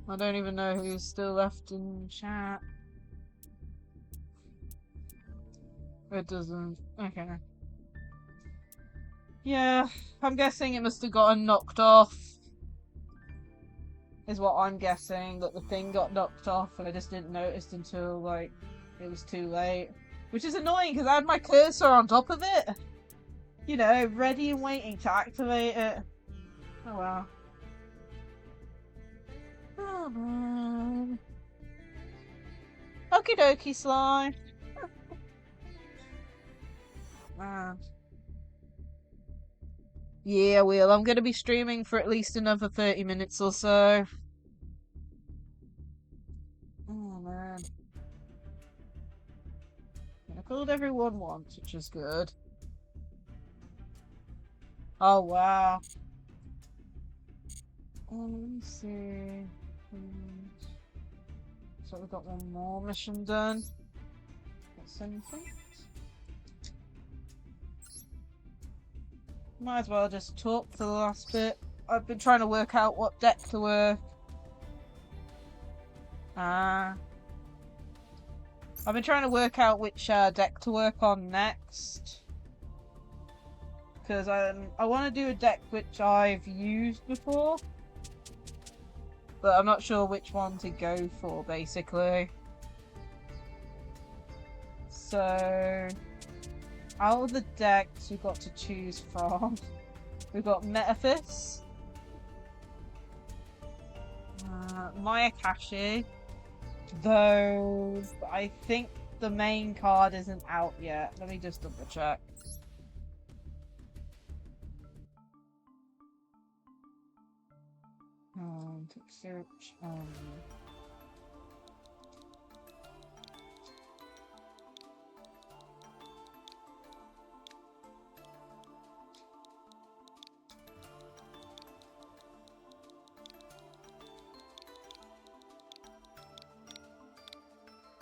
I don't even know who's still left in chat. It doesn't. Okay. Yeah, I'm guessing it must have gotten knocked off. Is what I'm guessing, that the thing got knocked off and I just didn't notice until, like, it was too late. Which is annoying because I had my cursor on top of it. You know, ready and waiting to activate it. Oh well. Oh man. Okie dokie, slime. Man. Yeah, Will. I'm going to be streaming for at least another 30 minutes or so. Oh, man. I called everyone once, which is good. Oh, wow. Let me see. So we've got one more mission done. That's anything. Might as well just talk for the last bit. I've been trying to work out what deck to work. I've been trying to work out which deck to work on next. Because I want to do a deck which I've used before. But I'm not sure which one to go for, basically. So... out of the decks we've got to choose from, we've got Metaphys, Mayakashi, though I think the main card isn't out yet. Let me just double check. Search.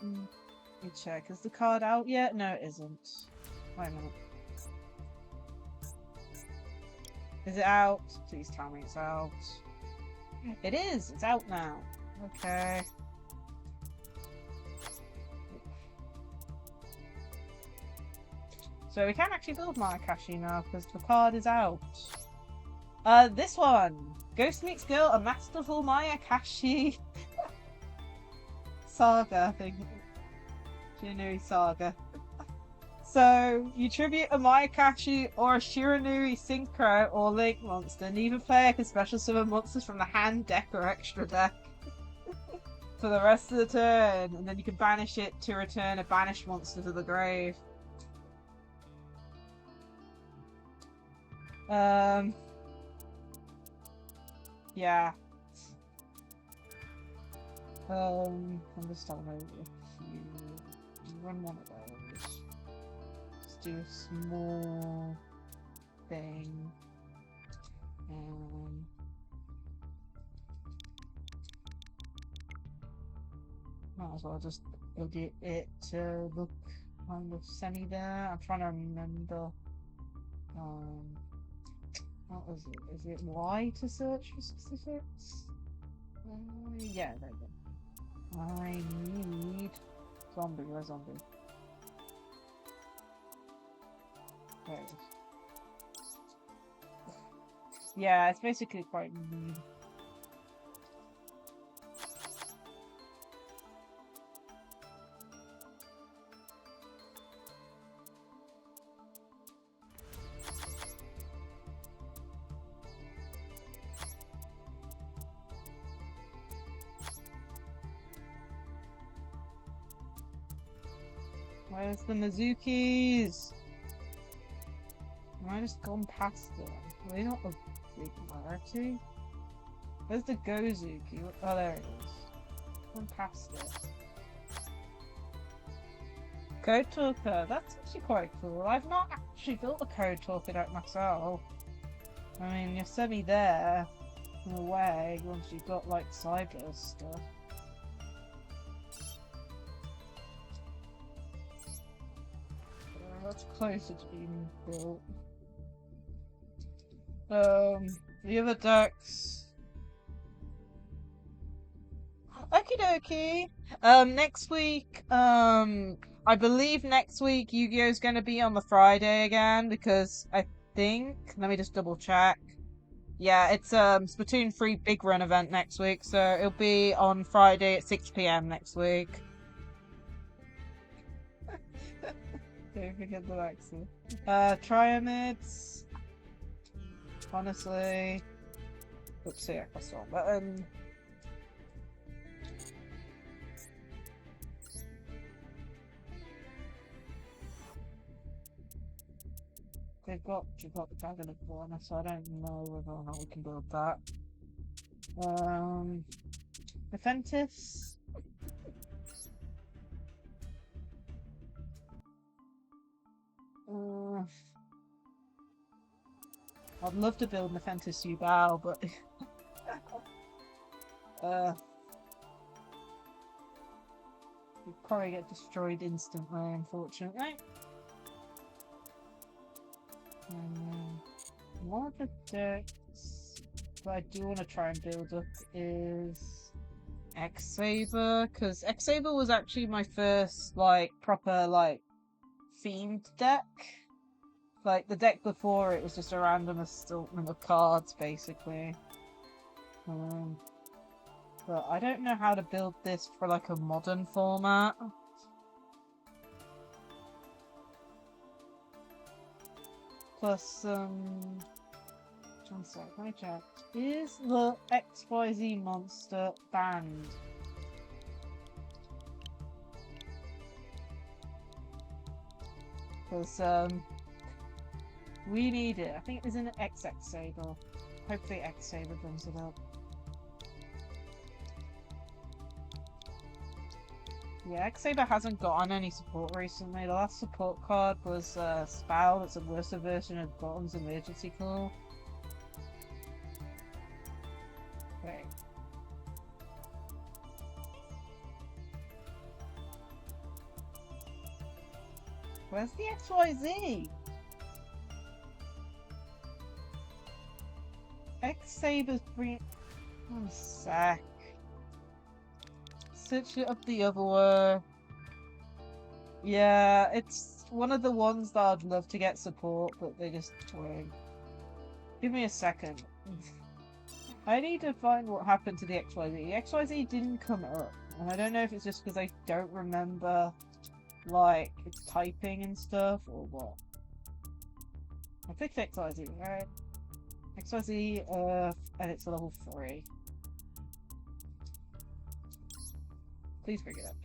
Let me check. Is the card out yet? No, it isn't. Why not? Is it out? Please tell me it's out. It is! It's out now. Okay. So we can actually build Mayakashi now because the card is out. This one. Ghost meets girl, a masterful Mayakashi saga, I think. Shiranui saga. So, you tribute a Mayakashi or a Shiranui Synchro or Link monster. Neither player can special summon monsters from the hand, deck, or extra deck for the rest of the turn, and then you can banish it to return a banished monster to the grave. Yeah. I'm just having a few. Run one of those. Let's do a small thing. Might as well just edit it to look kind of semi there. I'm trying to remember. What was it? Is it Y to search for specifics? Yeah, there we go. I need zombie. Where's zombie? There it is. Yeah, it's basically quite mean. Where's the Mizukis? Have I just gone past them? Are they not a big variety? Where's the Gozuki? Oh, there it is. Gone past it. Code Talker, that's actually quite cool. I've not actually built a Code Talker deck myself. I mean, you're semi there, in a way, once you've got like cyber stuff. That's closer to being built. The other decks. Okie dokie. Next week, I believe next week Yu-Gi-Oh is going to be on the Friday again because I think. Let me just double check. Yeah, it's Splatoon 3 Big Run event next week, so it'll be on Friday at 6 PM next week. Don't forget the vaccine. Triamids. Honestly. Oops, yeah, that's the wrong button. They've got the Dragon of Warner, so I don't know whether or not we can build that. Nephentis. I'd love to build Nephentis Yubao, but you'd probably get destroyed instantly, unfortunately. One of the decks that I do want to try and build up is X-Saber, because X-Saber was actually my first, like, proper, like, themed deck. Like, the deck before it was just a random assortment of cards, basically. But I don't know how to build this for, like, a modern format. Plus, one sec, let me check. Is the XYZ monster banned? Because, we need it. I think it was in XX Saber. Hopefully X Saber brings it up. Yeah, X Saber hasn't gotten any support recently. The last support card was Spell, that's a worse version of Bottom's emergency call. Wait. Where's the XYZ? X-Saber's bringing... One sec. Search it up the other way. Yeah, it's one of the ones that I'd love to get support, but they just won't. Give me a second. I need to find what happened to the XYZ. The XYZ didn't come up. And I don't know if it's just because I don't remember, like, its typing and stuff, or what. I picked XYZ, right? XYZ, and it's level 3. Please bring it up.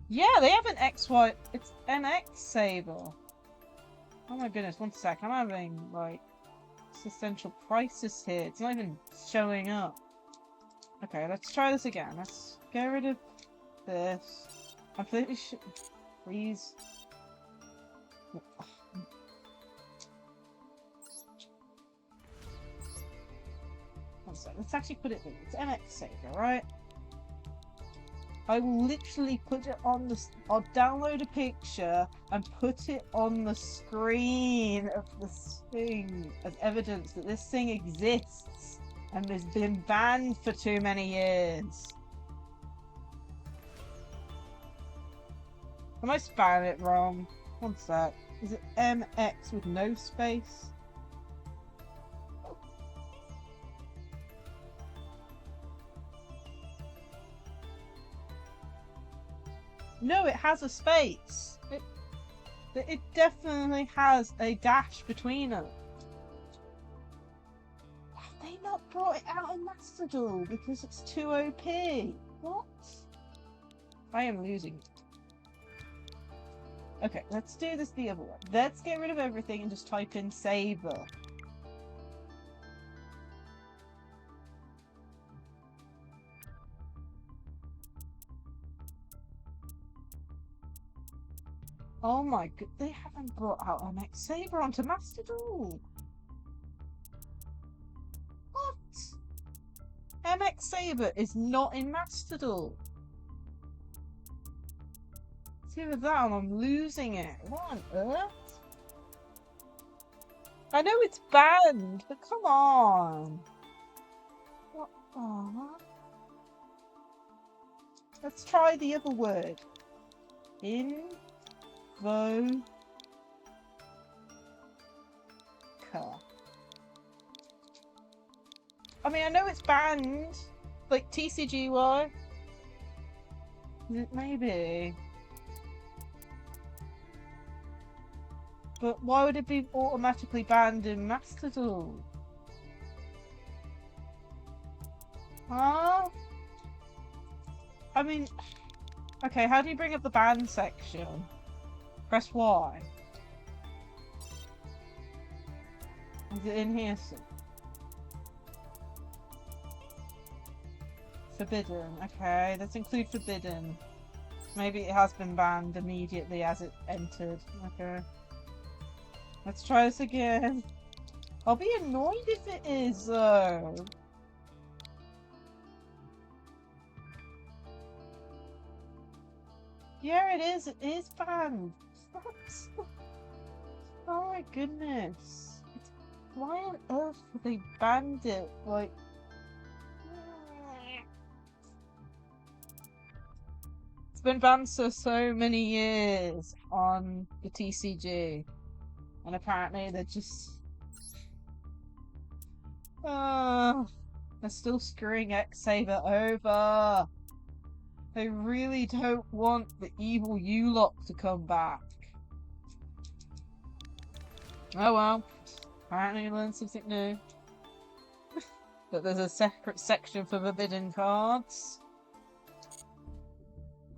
Yeah, they have an XY. It's MX Saber. Oh my goodness, one sec. I'm having, like, existential crisis here. It's not even showing up. Okay, let's try this again. Let's get rid of this. I'm pretty sure. Please. One sec. Let's actually put it in. It's MX Saber, right? I will literally put it on the. I'll download a picture and put it on the screen of this thing as evidence that this thing exists and has been banned for too many years. Am I spelling it wrong? One sec. Is it MX with no space? No, it has a space. It definitely has a dash between them. Have they not brought it out in Master Duel because it's too OP? What? I am losing. Okay, let's do this the other way. Let's get rid of everything and just type in Saber. Oh my god, they haven't brought out MX Saber onto Master Duel. What? MX Saber is not in Master Duel. It's either that or I'm losing it. What on earth? I know it's banned, but come on. What? Let's try the other word. ENVtuber. I mean, I know it's banned. Like TCGY. Maybe. But why would it be automatically banned in Master Duel? Huh? I mean... Okay, how do you bring up the ban section? Press Y. Is it in here? Forbidden. Okay, let's include forbidden. Maybe it has been banned immediately as it entered. Okay. Let's try this again. I'll be annoyed if it is, though. Yeah, it is. It is banned. Oh my goodness. Why on earth would they banned it? Like... It's been banned for so many years on the TCG. And apparently they're just... they're still screwing X-Saber over. They really don't want the evil U-Lock to come back. Oh well. Apparently you learned something new. But there's a separate section for forbidden cards.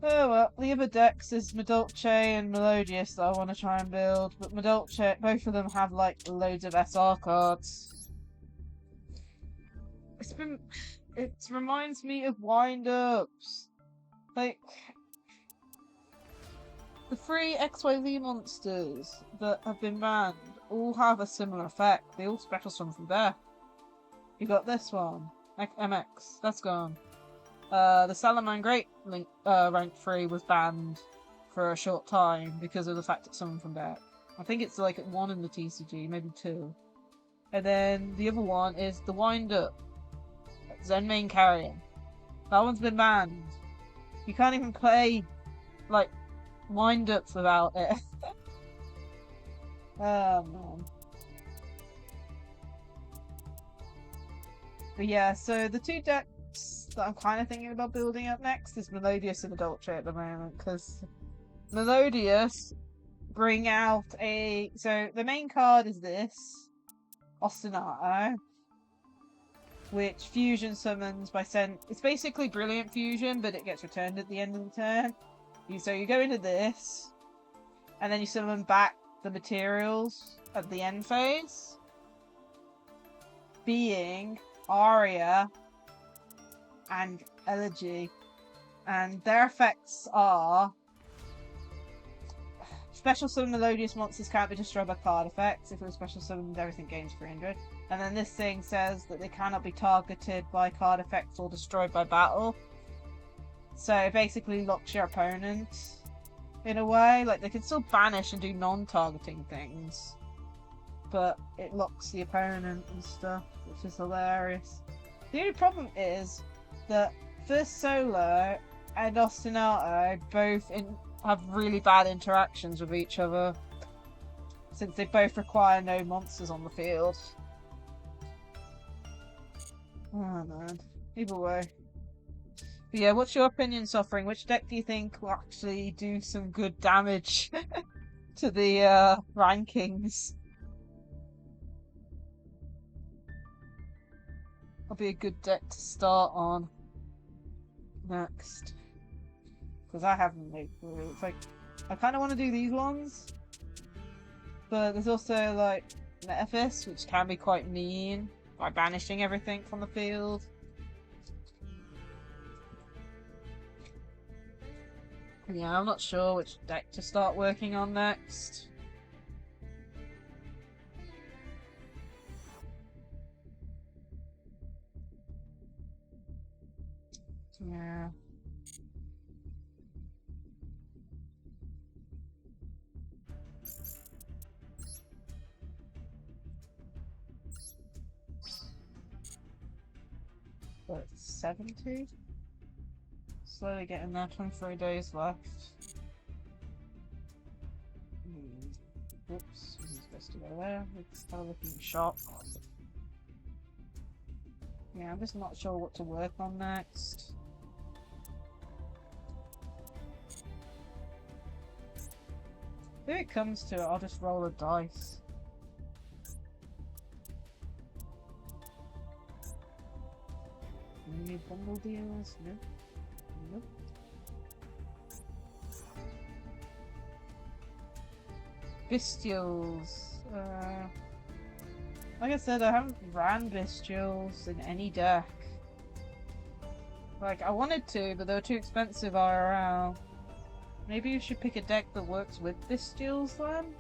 Oh well, the other decks is Madolce and Melodious that I want to try and build. But Madolce, both of them have like loads of SR cards. It reminds me of wind-ups. Like, the 3 XYZ monsters that have been banned all have a similar effect. They all special summon from there. You got this one, MX, that's gone. The Salaman Great rank 3 was banned for a short time because of the fact it's summoned from there. I think it's like at 1 in the TCG, maybe 2. And then the other one is the Wind-Up, Zen Main Carrier. That one's been banned. You can't even play, like, wind-ups about it. Oh, man. But yeah, so the two decks that I'm kind of thinking about building up next is Melodious and Adultery at the moment, because Melodious bring out a... So the main card is this, Ostinato, which fusion summons by it's basically Brilliant Fusion, but it gets returned at the end of the turn. So you go into this, and then you summon back the materials at the end phase, being Aria and Elegy, and their effects are special summon melodious monsters can't be destroyed by card effects. If it was special summoned, everything gains 300. And then this thing says that they cannot be targeted by card effects or destroyed by battle. So it basically locks your opponent in a way. Like, they can still banish and do non-targeting things, but it locks the opponent and stuff, which is hilarious. The only problem is that First Solo and Ostinato both have really bad interactions with each other, since they both require no monsters on the field. Oh man. Either way. But yeah, what's your opinion, Suffering? Which deck do you think will actually do some good damage to the rankings? That'll be a good deck to start on next. Because I haven't made through. It's like, I kind of want to do these ones, but there's also like Metaphys, which can be quite mean by banishing everything from the field. Yeah, I'm not sure which deck to start working on next. Yeah. What, 70? Slowly getting there, 23 days left. Whoops, this is supposed to go there. It's still looking sharp. Yeah, I'm just not sure what to work on next. If it comes to it, I'll just roll a dice. Any bundle deals? Nope. Nope. Bestials. Like I said, I haven't ran Bestials in any deck. Like, I wanted to, but they were too expensive IRL. Maybe you should pick a deck that works with Bestials then?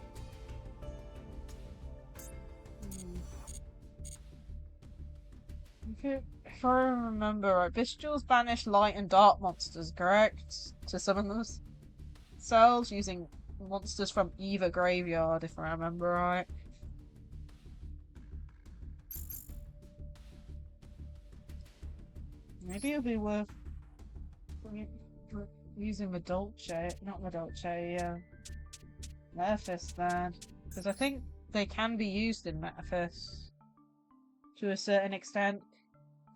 Okay, if I remember right, Bestials banish light and dark monsters, correct? To summon themselves using monsters from either graveyard, if I remember right. Maybe it'll be worth using Metaphys then, because I think they can be used in Metaphys to a certain extent.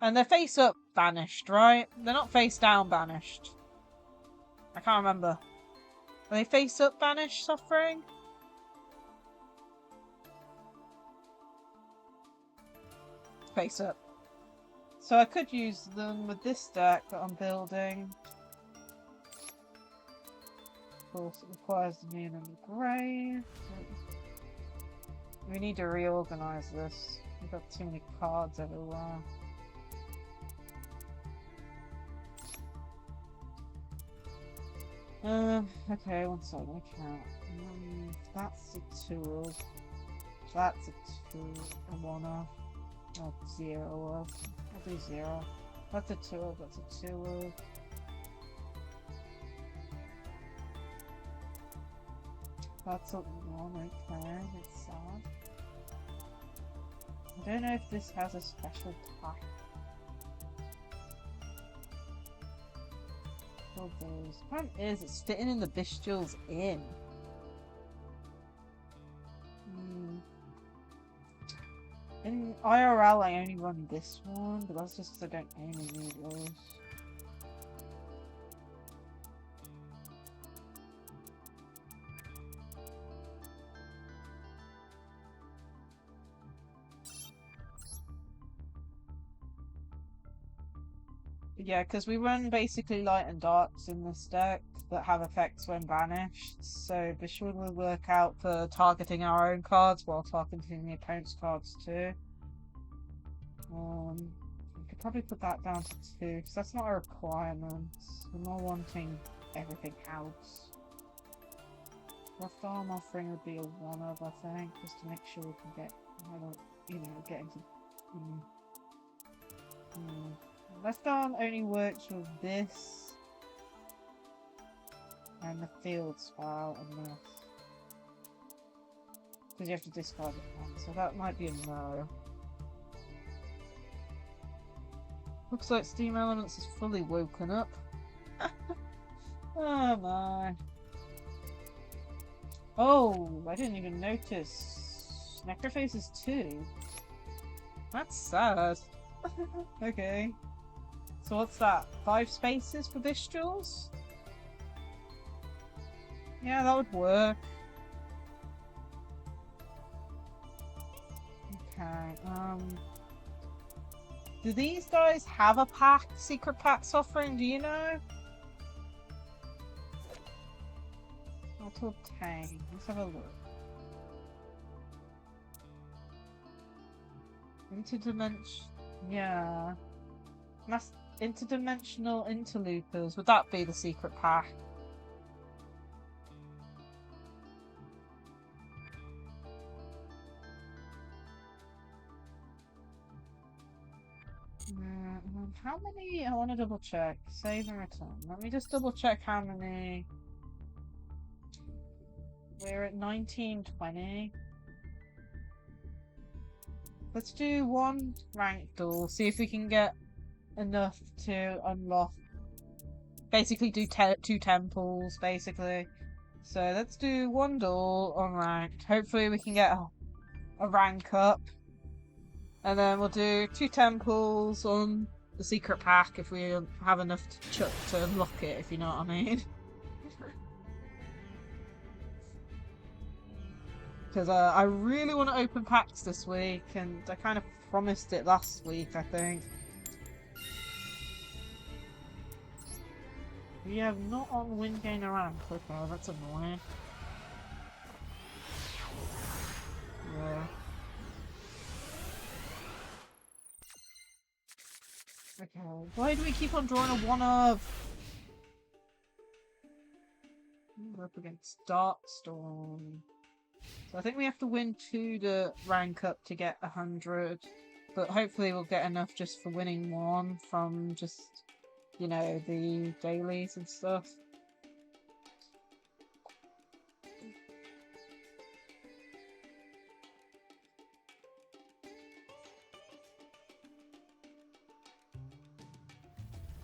And they're face up banished, right? They're not face down banished. I can't remember. Are they face up banished, Suffering? Face up. So I could use them with this deck that I'm building. Of course, it requires the moon and the grey. We need to reorganize this. We've got too many cards everywhere. Okay, one second, let me count. That's a 2. That's a 2. A 1 off. Oh, 0 off. I'll do 0. That's a 2. That's a 2. That's a 1, okay, it's sad. I don't know if this has a special type. The problem is it's fitting in the Bestials in. In IRL I only run this one, but that's just because I don't own any of those. Yeah, because we run basically light and darks in this deck that have effects when banished, so Bishwood will work out for targeting our own cards while targeting the opponent's cards too. We could probably put that down to 2, because that's not a requirement. We're more wanting everything else. Rough arm offering would be a 1-of, I think, just to make sure we can get, you know, get into... Left arm only works with this and the field spell and this. Because you have to discard it once, so that might be a no. Looks like Steam Elements is fully woken up. Oh my. Oh, I didn't even notice. Necrophase is 2. That's sad. Okay. So what's that? 5 spaces for Bestials? Yeah, that would work. Okay, do these guys have a pack, secret packs offering, do you know? How to obtain. Let's have a look. Interdimension. Yeah. Interdimensional interloopers. Would that be the secret pack? How many? I want to double check. Save and return. Let me just double check how many. We're at 1920. Let's do 1 ranked duel. See if we can get enough to unlock. Basically, do 2 temples. Basically, so let's do 1 duel on ranked. Hopefully, we can get a rank up, and then we'll do 2 temples on the secret pack if we have enough to unlock it. If you know what I mean. Because I really want to open packs this week, and I kind of promised it last week, I think. We have not on win gain a rank. Okay, that's annoying. Yeah. Okay, why do we keep on drawing a 1-of? We're up against Darkstorm. So I think we have to win 2 to rank up to get 100. But hopefully we'll get enough just for winning 1 from just, you know, the dailies and stuff.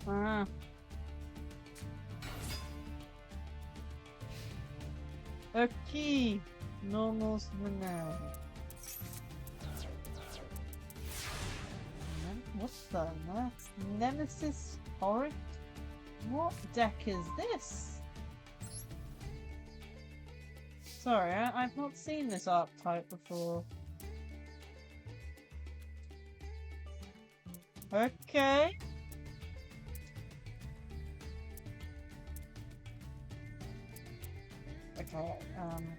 Ah. Okay. Normals now. What's the Nemesis Horrid? What deck is this? Sorry, I've not seen this archetype before. Okay. Okay,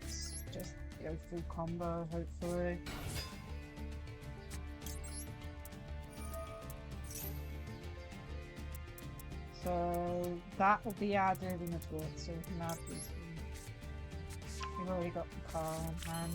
let's just go through combo, hopefully. So that will be added in the book, so we can add these. We've already got the car on hand.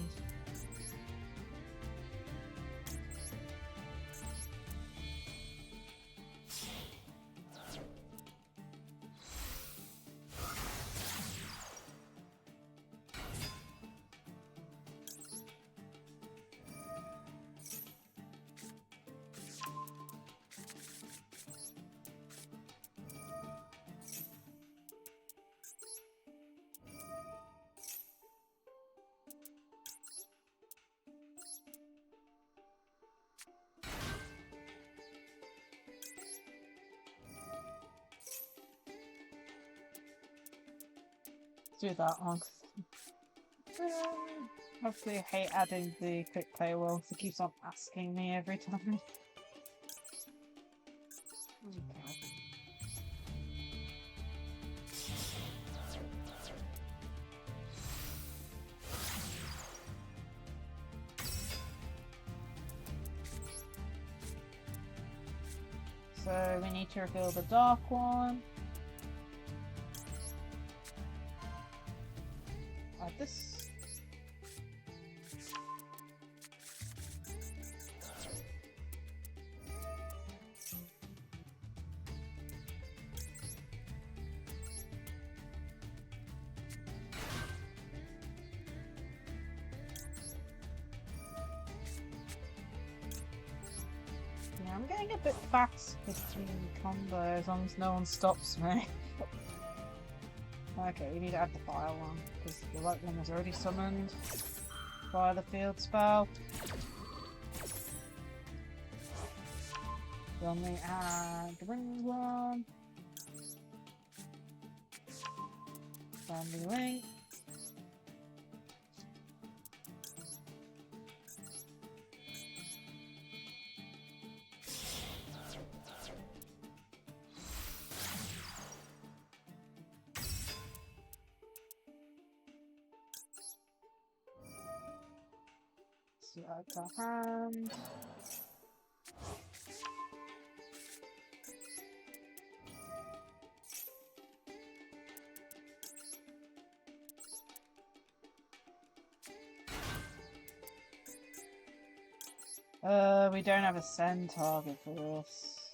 do that one. Obviously, I hate adding the quick play wall because it keeps on asking me every time. Okay. So we need to reveal the dark one. Add this. Yeah, I'm getting a bit fast between combos as long as no one stops me. Okay, we need to add the fire one because the light one was already summoned by the field spell. Then we add the wind one. Family link. Add the hand. We don't have a send target for this.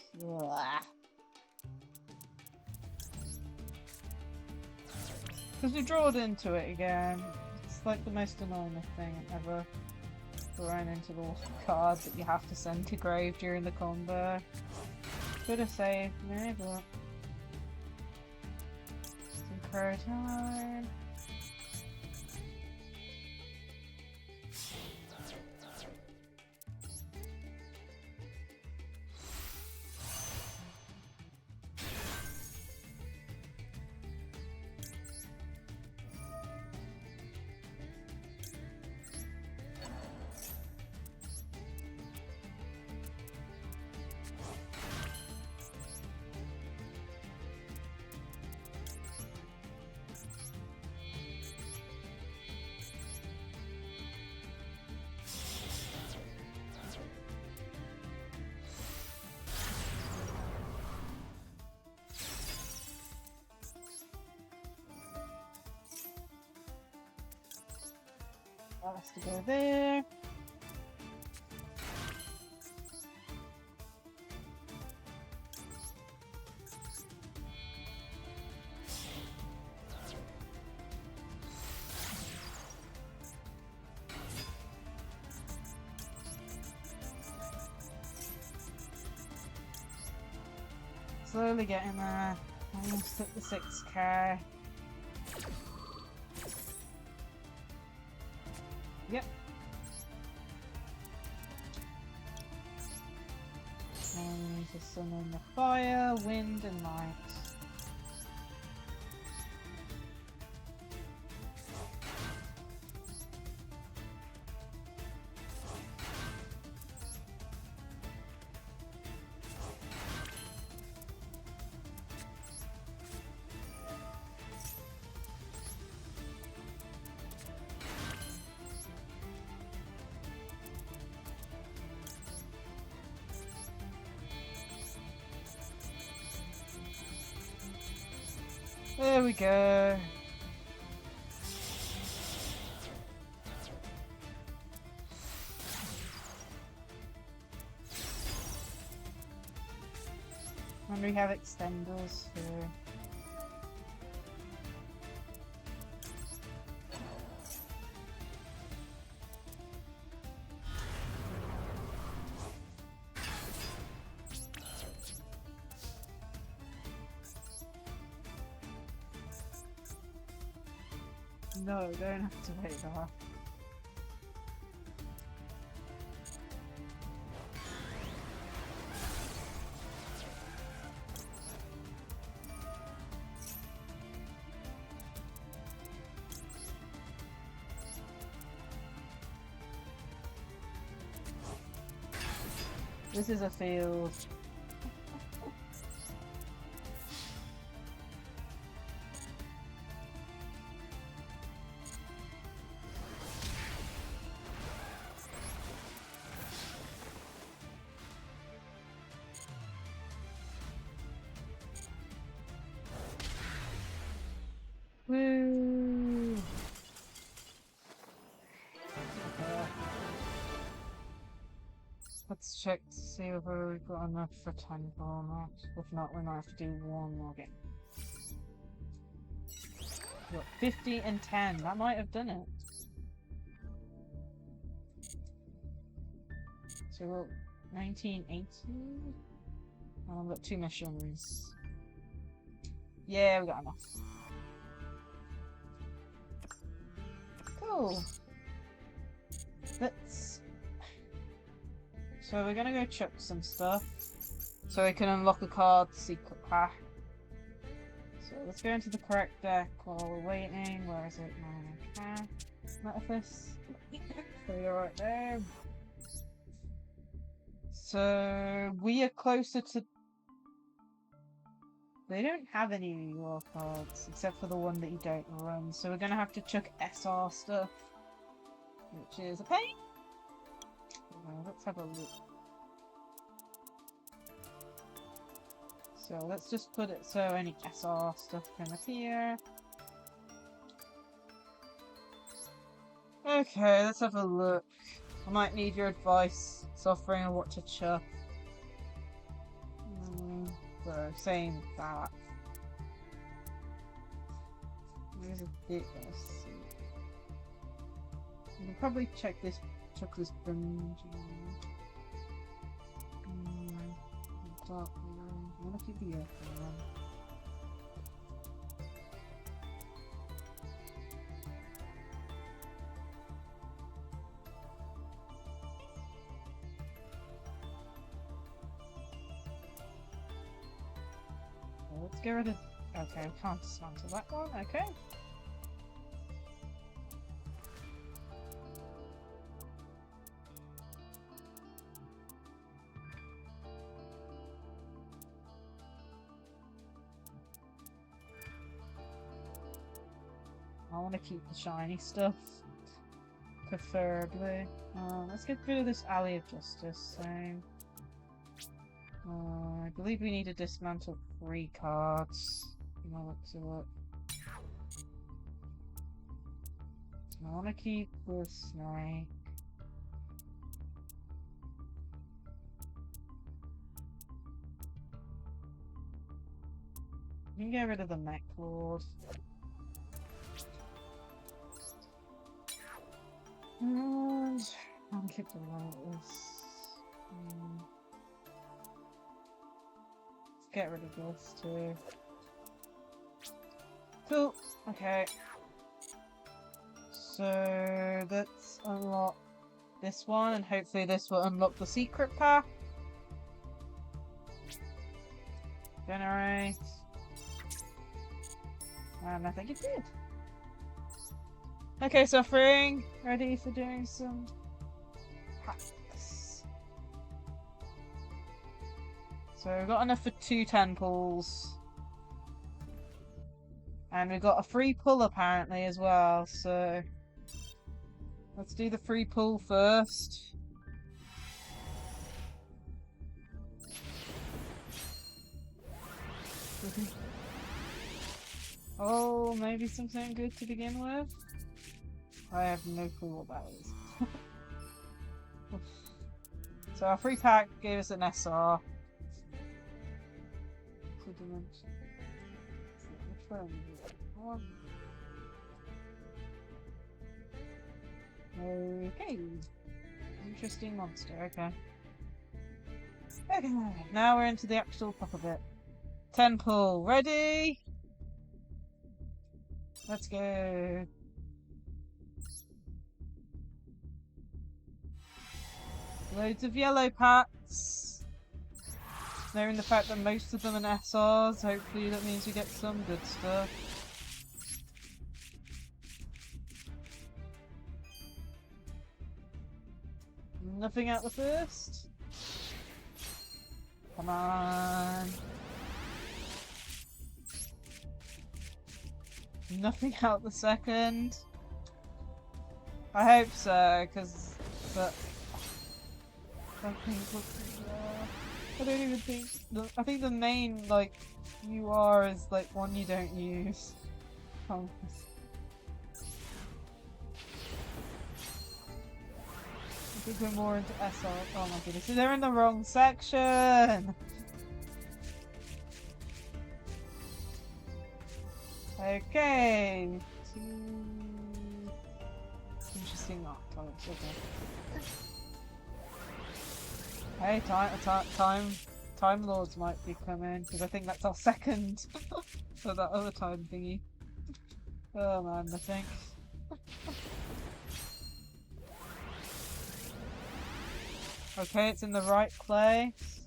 Because we drawed into it again. It's like the most annoying thing ever. Thrown into the card that you have to send to grave during the combo. Could have saved me, but some crow time. That has to go there. Slowly getting there. Almost hit the 6k. Yep. And just summon the fire, wind, and light. There we go. And we have extenders here. No, don't have to wait that. This is a field. Woo! Let's check to see if we've got enough for 10 or not. If not, we might have to do one more game. What, 50 and 10? That might have done it. So we're 1980. Oh, I've got 2 missions. Yeah, we got enough. Cool. So we're gonna go chuck some stuff so we can unlock a card secret pack. So let's go into the correct deck while we're waiting. Where is it? Metaphys. So you're right there. So we are closer to. They don't have any raw cards except for the one that you don't run. So we're gonna have to chuck SR stuff, which is a pain. Let's have a look. So let's just put it so any SR stuff can appear. Okay, let's have a look. I might need your advice, suffering on what to chuck. So saying that. There's a bit. Let's see. We can probably chuck this bungee. Dark one. I want to keep the earth one. Let's get rid of. Okay, I can't dismantle that one. Okay. I want to keep the shiny stuff, preferably. Let's get rid of this Alley of Justice. So, I believe we need to dismantle 3 cards. Looks of it. So I want to keep the Snake. You can get rid of the Mech Lord. And I'll keep the Lotus. Let's get rid of this too. Cool. Okay. So let's unlock this one, and hopefully this will unlock the secret path. Generate. And I think it did. Okay, Suffering, ready for doing some packs. So we've got enough for 2 10 pulls. And we've got a free pull apparently as well, so let's do the free pull first. Oh, maybe something good to begin with? I have no clue what that is. So our free pack gave us an SR. Which one is it? Okay. Interesting monster, okay. Okay, now we're into the actual proper bit. 10 pull, ready? Let's go. Loads of yellow packs. Knowing the fact that most of them are SRs, hopefully that means we get some good stuff. Nothing at the first. Come on. Nothing out the second. I hope so, because I don't even think I think the main like UR is like one you don't use. Oh. I think we're more into SR. Oh my goodness, they're in the wrong section! Okay. Interesting comments, okay. Hey, Time Lords might be coming, because I think that's our second for that other time thingy. Oh man, I think. Okay, it's in the right place.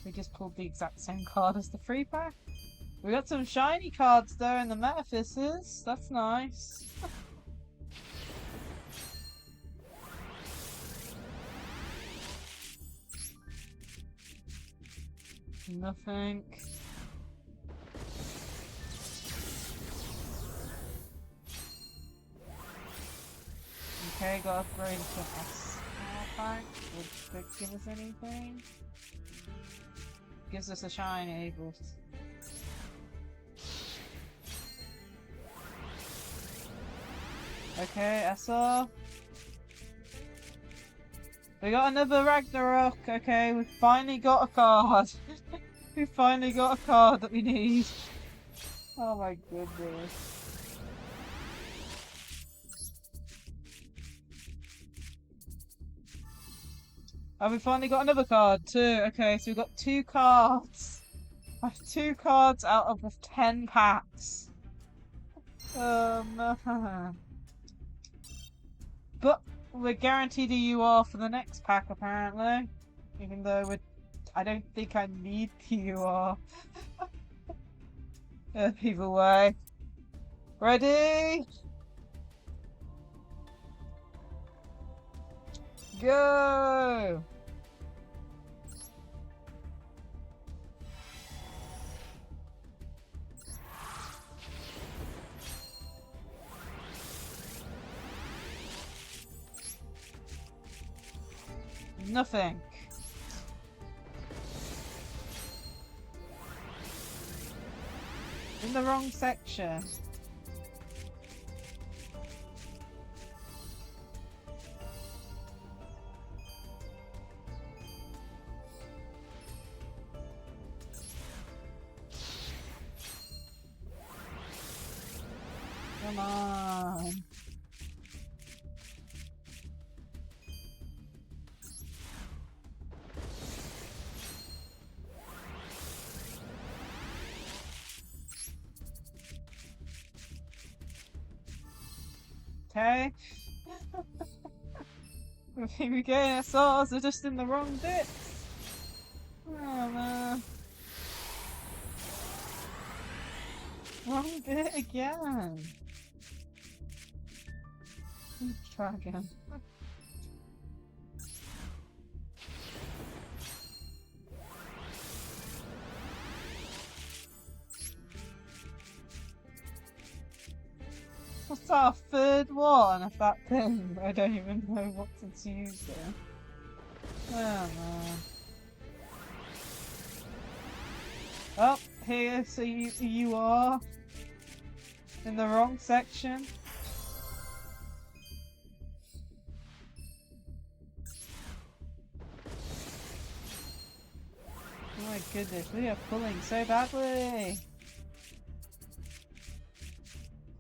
We just pulled the exact same card as the free pack. We got some shiny cards though in the Metaphysis. That's nice. Nothing. Okay, got upgraded to an S pack. Would that give us anything? Gives us a shiny boost. Okay, SR. We got another Ragnarok. Okay, we finally got a card. We finally got a card that we need. Oh my goodness. Oh, we finally got another card too. Okay, so we've got 2 cards. I have 2 cards out of the 10 packs. But we're guaranteed a UR for the next pack apparently. Even though I don't think I need the UR. Either way. Ready? Go! Nothing. In the wrong section. Come on. Okay. Here we go, SRs are just in the wrong bits. Oh man. Wrong bit again. Let's try again. What's our third one of that thing? I don't even know what it's using. Oh man. Oh, here, so you are in the wrong section. Oh my goodness, we are pulling so badly.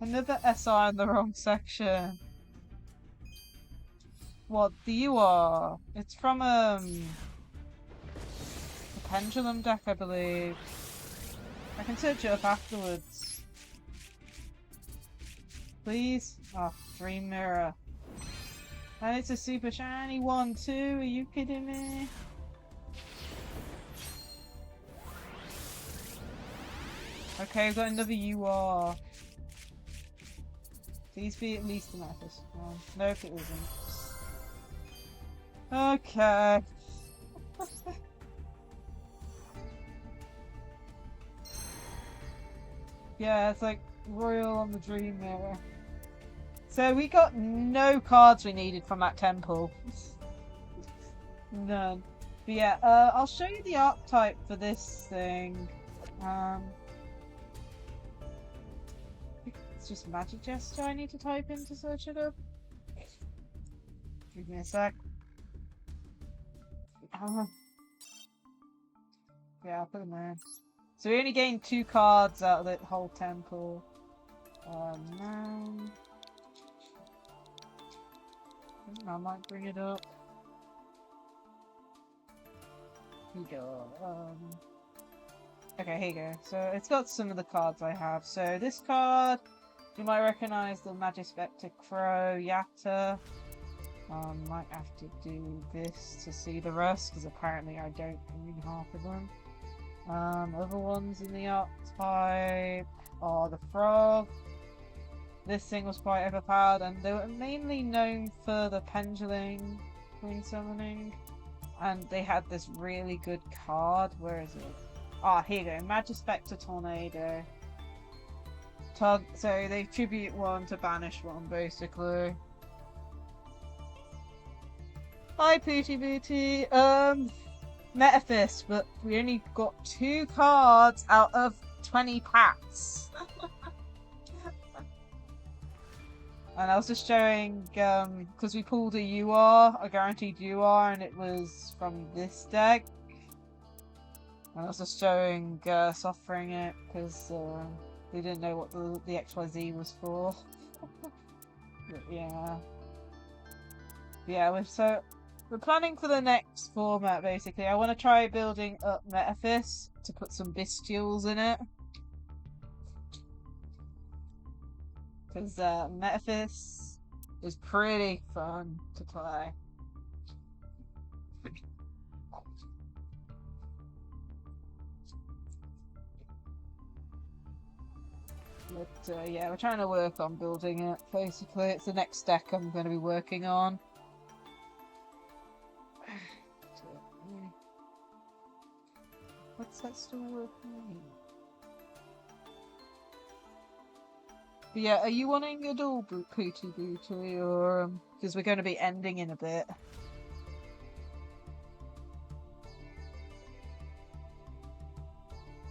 Another SR in the wrong section. What, the UR? It's from the Pendulum deck, I believe. I can search it up afterwards. Please? Oh, Dream Mirror. And it's a super shiny one too, are you kidding me? Okay, we've got another UR. Please be at least an episode. Nope, it isn't. Okay. Yeah, it's like Royal on the Dream Mirror. So we got no cards we needed from that temple. None. But yeah, I'll show you the archetype for this thing. It's just magic gesture I need to type in to search it up. Give me a sec. Yeah, I'll put them there. So we only gained 2 cards out of the whole temple. No. I might bring it up. Here you go. Okay, here you go. So it's got some of the cards I have. So this card, you might recognize the Magispector Crow, Yatta. Might have to do this to see the rest, because apparently I don't own half of them. Other ones in the archetype are the Frog. This thing was quite overpowered, and they were mainly known for the Pendulum Queen Summoning. And they had this really good card. Where is it? Ah, here you go. Magispector Tornado. So they tribute one to banish one, basically. Hi, Pooty Booty. Metaphys, but we only got 2 cards out of 20 packs. And I was just showing, because we pulled a UR, a guaranteed UR, and it was from this deck. And I was just showing, suffering it, because we didn't know what the XYZ was for. But yeah. Yeah, we're planning for the next format, basically. I want to try building up Metaphys to put some Bestials in it. Because Metaphys is pretty fun to play. But yeah, we're trying to work on building it, basically. It's the next deck I'm going to be working on. What's that still working? But yeah, are you wanting a duel, Pooty Booty, or because we're going to be ending in a bit?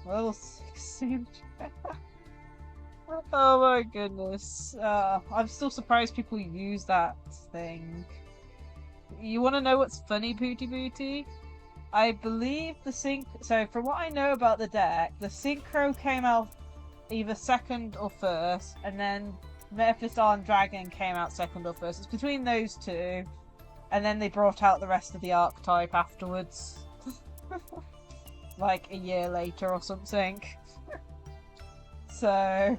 Level 16. Oh my goodness. I'm still surprised people use that thing. You want to know what's funny, Pooty Booty? I believe so from what I know about the deck, the Synchro came out either second or first, and then Metaphys Armed Dragon came out second or first. It's between those two, and then they brought out the rest of the archetype afterwards. Like a year later or something. So,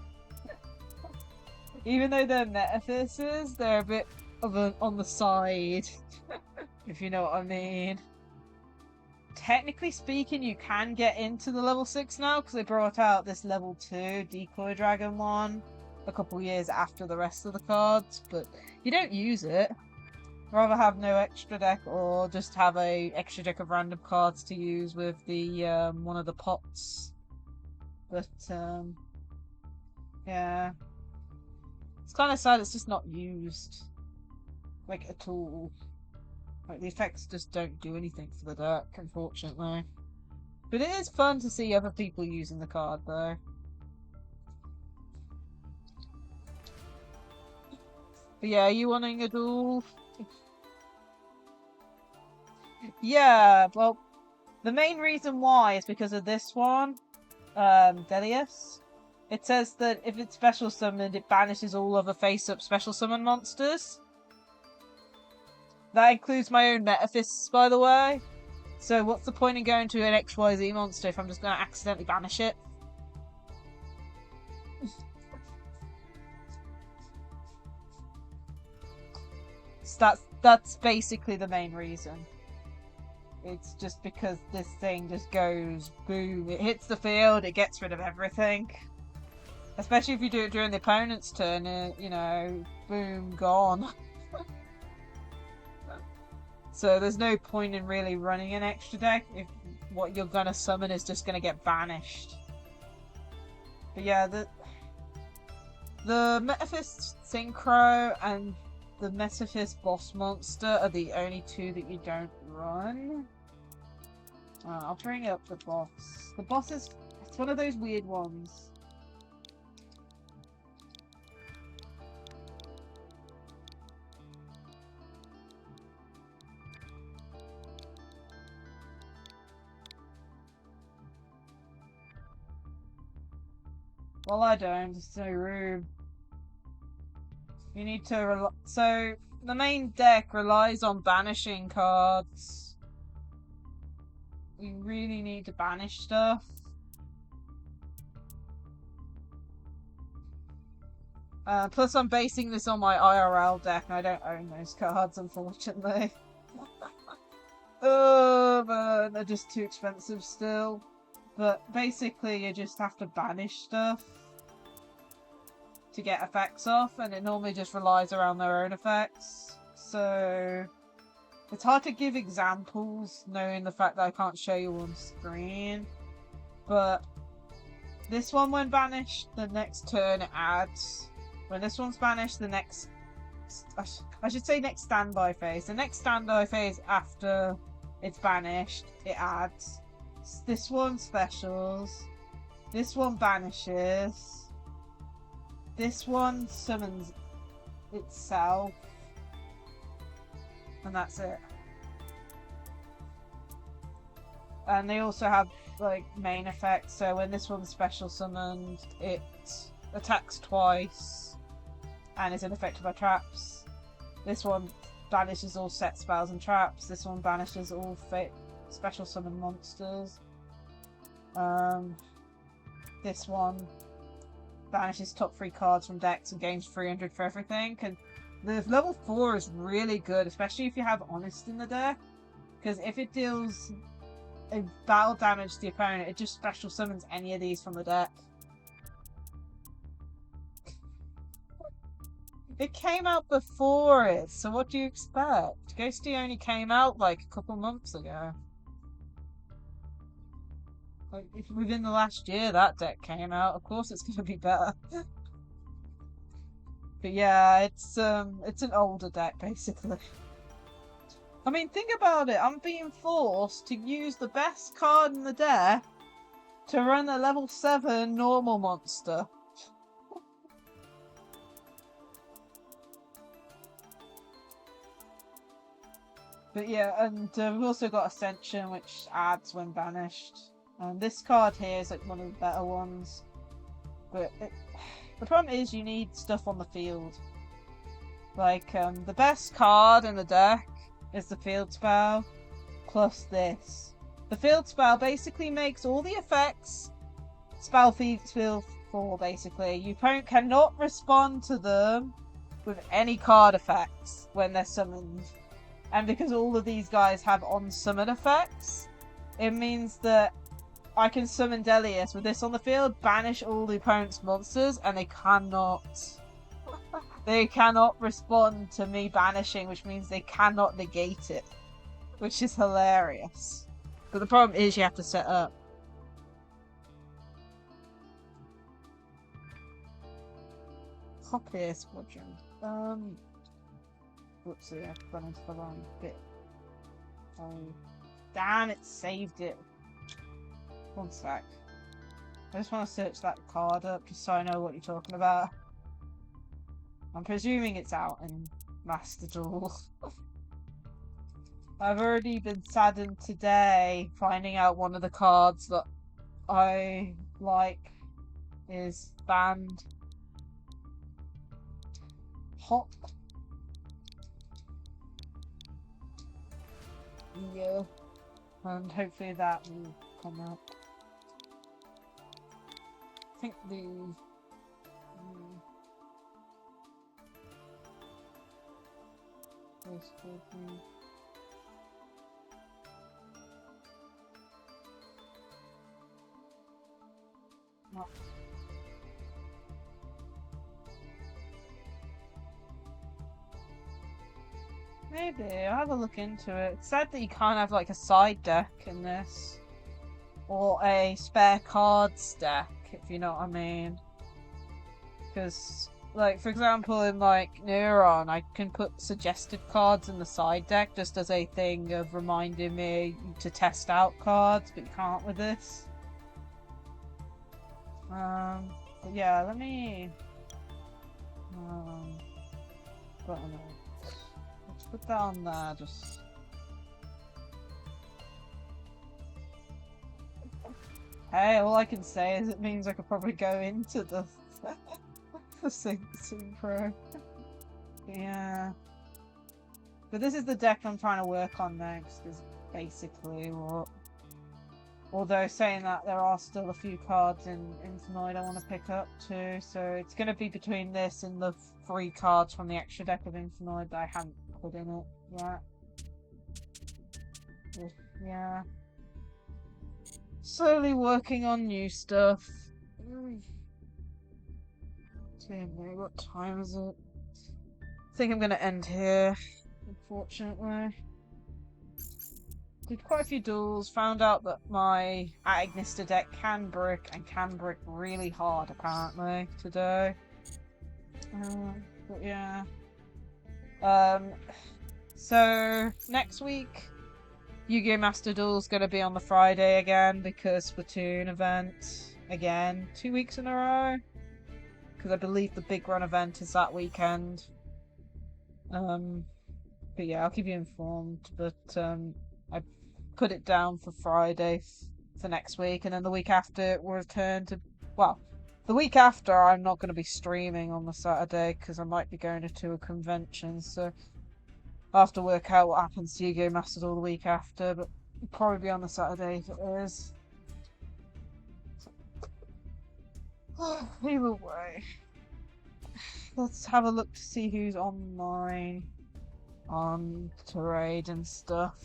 even though they're Metaphyses, they're a bit on the side, if you know what I mean. Technically speaking, you can get into the level 6 now, because they brought out this level 2 Decoy Dragon one a couple years after the rest of the cards, but you don't use it. Rather have no extra deck, or just have a extra deck of random cards to use with the one of the pots. But yeah, it's kind of sad it's just not used, like, at all. Like, the effects just don't do anything for the deck, unfortunately. But it is fun to see other people using the card, though. But yeah, are you wanting a duel? Yeah, well, the main reason why is because of this one, Delius. It says that if it's special summoned, it banishes all other face-up special summon monsters. That includes my own Metaphys, by the way. So what's the point in going to an XYZ monster if I'm just going to accidentally banish it? So that's basically the main reason. It's just because this thing just goes boom. It hits the field, it gets rid of everything. Especially if you do it during the opponent's turn, you know, boom, gone. So there's no point in really running an extra deck if what you're gonna summon is just gonna get banished. But yeah, the Metaphys Synchro and the Metaphys Boss Monster are the only two that you don't run. I'll bring up the boss. The boss is... it's one of those weird ones. Well, I don't. It's no room. You need to so the main deck relies on banishing cards. You really need to banish stuff. Plus I'm basing this on my IRL deck and I don't own those cards, unfortunately. But they're just too expensive still. But basically you just have to banish stuff to get effects off, and it normally just relies around their own effects. So it's hard to give examples knowing the fact that I can't show you on screen. But this one, when banished, the next turn it adds. When this one's banished, the next... I should say next standby phase. The next standby phase after it's banished, it adds. This one specials. This one banishes. This one summons itself. And that's it. And they also have like main effects, so when this one's special summoned, it attacks twice and is unaffected by traps. This one banishes all set spells and traps. This one banishes all special summon monsters. This one banishes top 3 cards from decks and gains 300 for everything. And the level 4 is really good, especially if you have Honest in the deck, because if it deals a battle damage to the opponent, it just special summons any of these from the deck. It came out before it, so what do you expect? Ghosty only came out like a couple months ago. Like, if within the last year that deck came out, of course it's gonna be better. But yeah, it's an older deck basically. I mean, think about it. I'm being forced to use the best card in the deck to run a level 7 normal monster. But yeah, and we've also got Ascension, which adds when banished. And this card here is like one of the better ones. But the problem is you need stuff on the field. Like, the best card in the deck is the field spell, plus this. The field spell basically makes all the effects spell field 4, basically. Your opponent cannot respond to them with any card effects when they're summoned. And because all of these guys have on-summon effects, it means that I can summon Delius with this on the field, banish all the opponent's monsters, and they cannot respond to me banishing, which means they cannot negate it, which is hilarious. But the problem is you have to set up. Copier Squadron. Whoopsie, I've gone into the wrong bit. Oh, damn, it saved it. One sec. I just want to search that card up just so I know what you're talking about. I'm presuming it's out in Master Duel. I've already been saddened today finding out one of the cards that I like is banned. Hop. Yeah. And hopefully that will come out. I think the... Not. Maybe, I'll have a look into it. It's sad that you can't have like a side deck in this. Or a spare cards deck if you know what I mean. Because, like, for example, in, like, Neuron, I can put suggested cards in the side deck just as a thing of reminding me to test out cards, but you can't with this. But yeah, let me... button it. Let's put that on there, just... Hey, all I can say is it means I could probably go into the... the Sync Pro. Yeah. But this is the deck I'm trying to work on next, is basically what... Although saying that, there are still a few cards in Infinite I want to pick up too, so it's going to be between this and the 3 cards from the extra deck of Infinite that I haven't put in it yet. Yeah. Slowly working on new stuff. Dear me, what time is it? I think I'm going to end here, unfortunately. Did quite a few duels, found out that my Ignister deck can brick, and can brick really hard apparently today. But yeah. So next week, Yu-Gi-Oh Master Duel is going to be on the Friday again because Splatoon event again, 2 weeks in a row. Because I believe the big run event is that weekend. But yeah, I'll keep you informed. But I put it down for Friday for next week, and then the week after we'll return to... Well, the week after I'm not going to be streaming on the Saturday because I might be going to a convention, so I'll have to work out what happens to Yu-Gi-Oh Master Duel the week after, but it'll probably be on the Saturday if it is. Either way, let's have a look to see who's online on Terraid and stuff.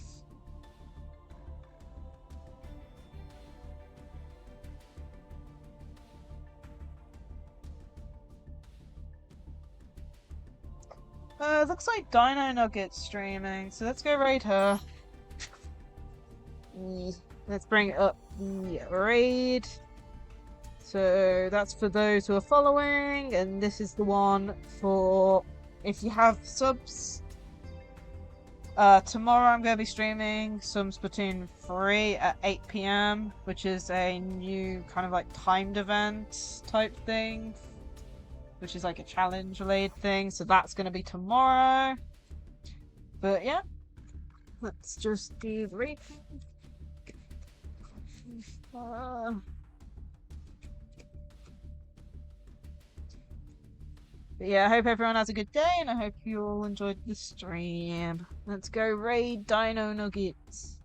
Looks like Dino Nugget's streaming, so let's go raid her. Let's bring it up. Yeah, raid. So that's for those who are following, and this is the one for if you have subs. Tomorrow I'm going to be streaming some Splatoon 3 at 8 PM, which is a new kind of like timed event type thing, which is like a challenge related thing, so that's going to be tomorrow. But yeah, let's just do the raid. But yeah, I hope everyone has a good day, and I hope you all enjoyed the stream. Let's go raid Dino Nuggets,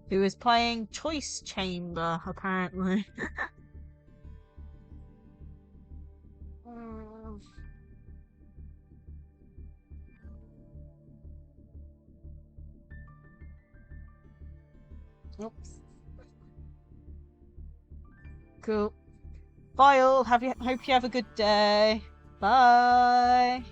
who is playing Choice Chamber, apparently. Oops. Cool. Bye all. Hope you have a good day. Bye.